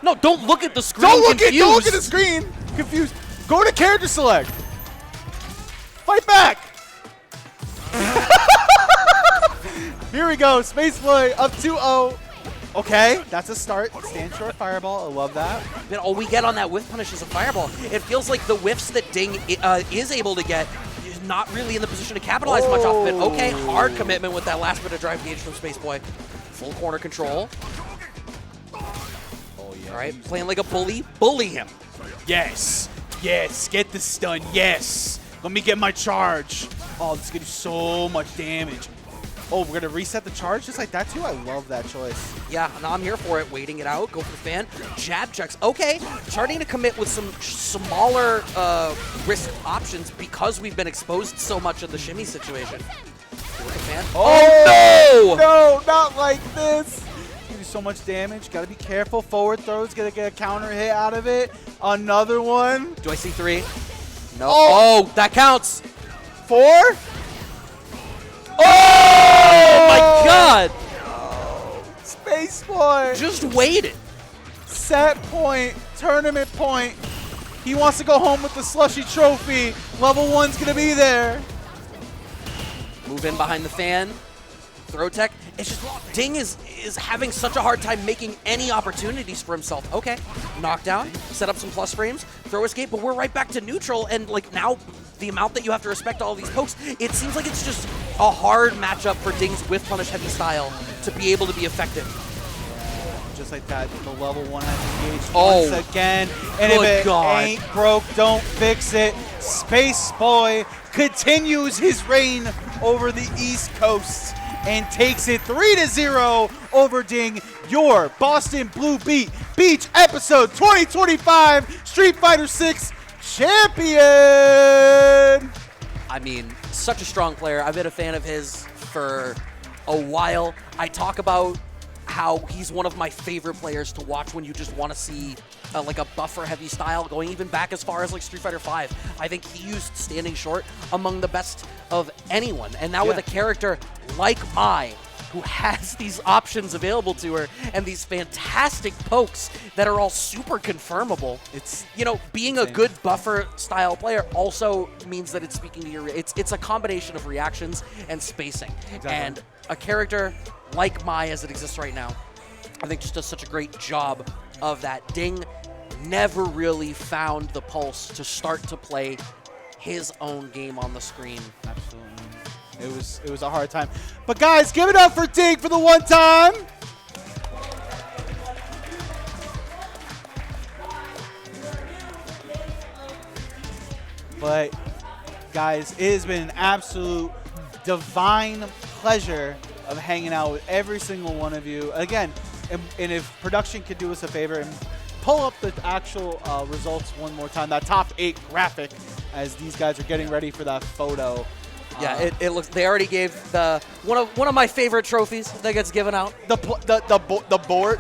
Speaker 2: No, don't look at the screen.
Speaker 1: Don't look
Speaker 2: confused.
Speaker 1: at the screen. Confused. Go to character select. Fight back. Here we go. SpaceBoy up 2-0. Okay, that's a start. Stand short fireball. I love that.
Speaker 2: But all we get on that whiff punish is a fireball. It feels like the whiffs that Ding is able to get is not really in the position to capitalize much off of it. Okay, hard commitment with that last bit of drive gauge from SpaceBoy. Full corner control.
Speaker 1: Oh, yeah.
Speaker 2: All right, playing like a bully. Bully him.
Speaker 1: Yes. Yes. Get the stun. Yes. Let me get my charge. Oh, this is going to do so much damage. Oh, we're going to reset the charge just like that, too? I love that choice.
Speaker 2: Yeah, no, I'm here for it. Waiting it out. Go for the fan. Jab checks. Okay, starting to commit with some smaller risk options because we've been exposed so much in the shimmy situation. Go with the fan.
Speaker 1: Oh, no! No, not like this. Do so much damage. Got to be careful. Forward throws. Going to get a counter hit out of it. Another one.
Speaker 2: Do I see 3? No. Oh, that counts.
Speaker 1: 4?
Speaker 2: Oh my God!
Speaker 1: Oh, SpaceBoy.
Speaker 2: Just waited.
Speaker 1: Set point. Tournament point. He wants to go home with the slushy trophy. Level 1's going to be there.
Speaker 2: Move in behind the fan. Throw tech. It's just Ding is having such a hard time making any opportunities for himself. Okay, knockdown, set up some plus frames, throw escape, but we're right back to neutral, and like now the amount that you have to respect all of these pokes, it seems like it's just a hard matchup for Ding's whiff punish heavy style to be able to be effective.
Speaker 1: Just like that, the level 1 has engaged once again, and if it ain't broke, don't fix it. SpaceBoy continues his reign over the East Coast and takes it 3-0 over Ding, your Boston Blue Beach episode 2025 Street Fighter 6 champion.
Speaker 2: I mean, such a strong player. I've been a fan of his for a while. I talk about how he's one of my favorite players to watch when you just want to see like a buffer heavy style, going even back as far as like Street Fighter 5. I think he used standing short among the best of anyone. And now with a character like Mai, who has these options available to her and these fantastic pokes that are all super confirmable.
Speaker 1: It's
Speaker 2: Being
Speaker 1: insane.
Speaker 2: a good buffer style player also means that it's speaking to your. It's a combination of reactions and spacing.
Speaker 1: Exactly.
Speaker 2: And a character like Mai as it exists right now, I think just does such a great job of that. Ding never really found the pulse to start to play his own game on the screen.
Speaker 1: Absolutely. It was a hard time. But guys, give it up for Ding for the one time. But guys, it has been an absolute divine pleasure of hanging out with every single one of you. Again, and if production could do us a favor and pull up the actual results one more time, that top 8 graphic, as these guys are getting ready for that photo.
Speaker 2: Yeah, it looks. They already gave the one of my favorite trophies that gets given out.
Speaker 1: The board,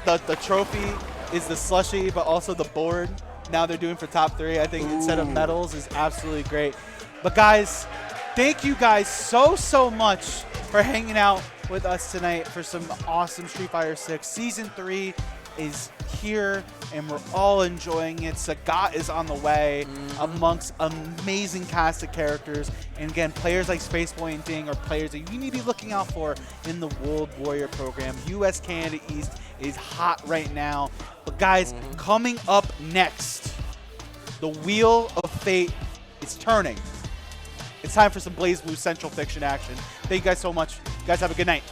Speaker 1: the trophy is the slushie, but also the board. Now they're doing for top 3. I think instead of medals is absolutely great. But guys, thank you guys so much for hanging out with us tonight for some awesome Street Fighter 6. Season 3 is here, and we're all enjoying it. Sagat is on the way amongst amazing cast of characters. And again, players like SpaceBoy and Ding are players that you need to be looking out for in the World Warrior program. US, Canada, East is hot right now. But guys, coming up next, the Wheel of Fate is turning. It's time for some BlazBlue Central Fiction action. Thank you guys so much. You guys have a good night.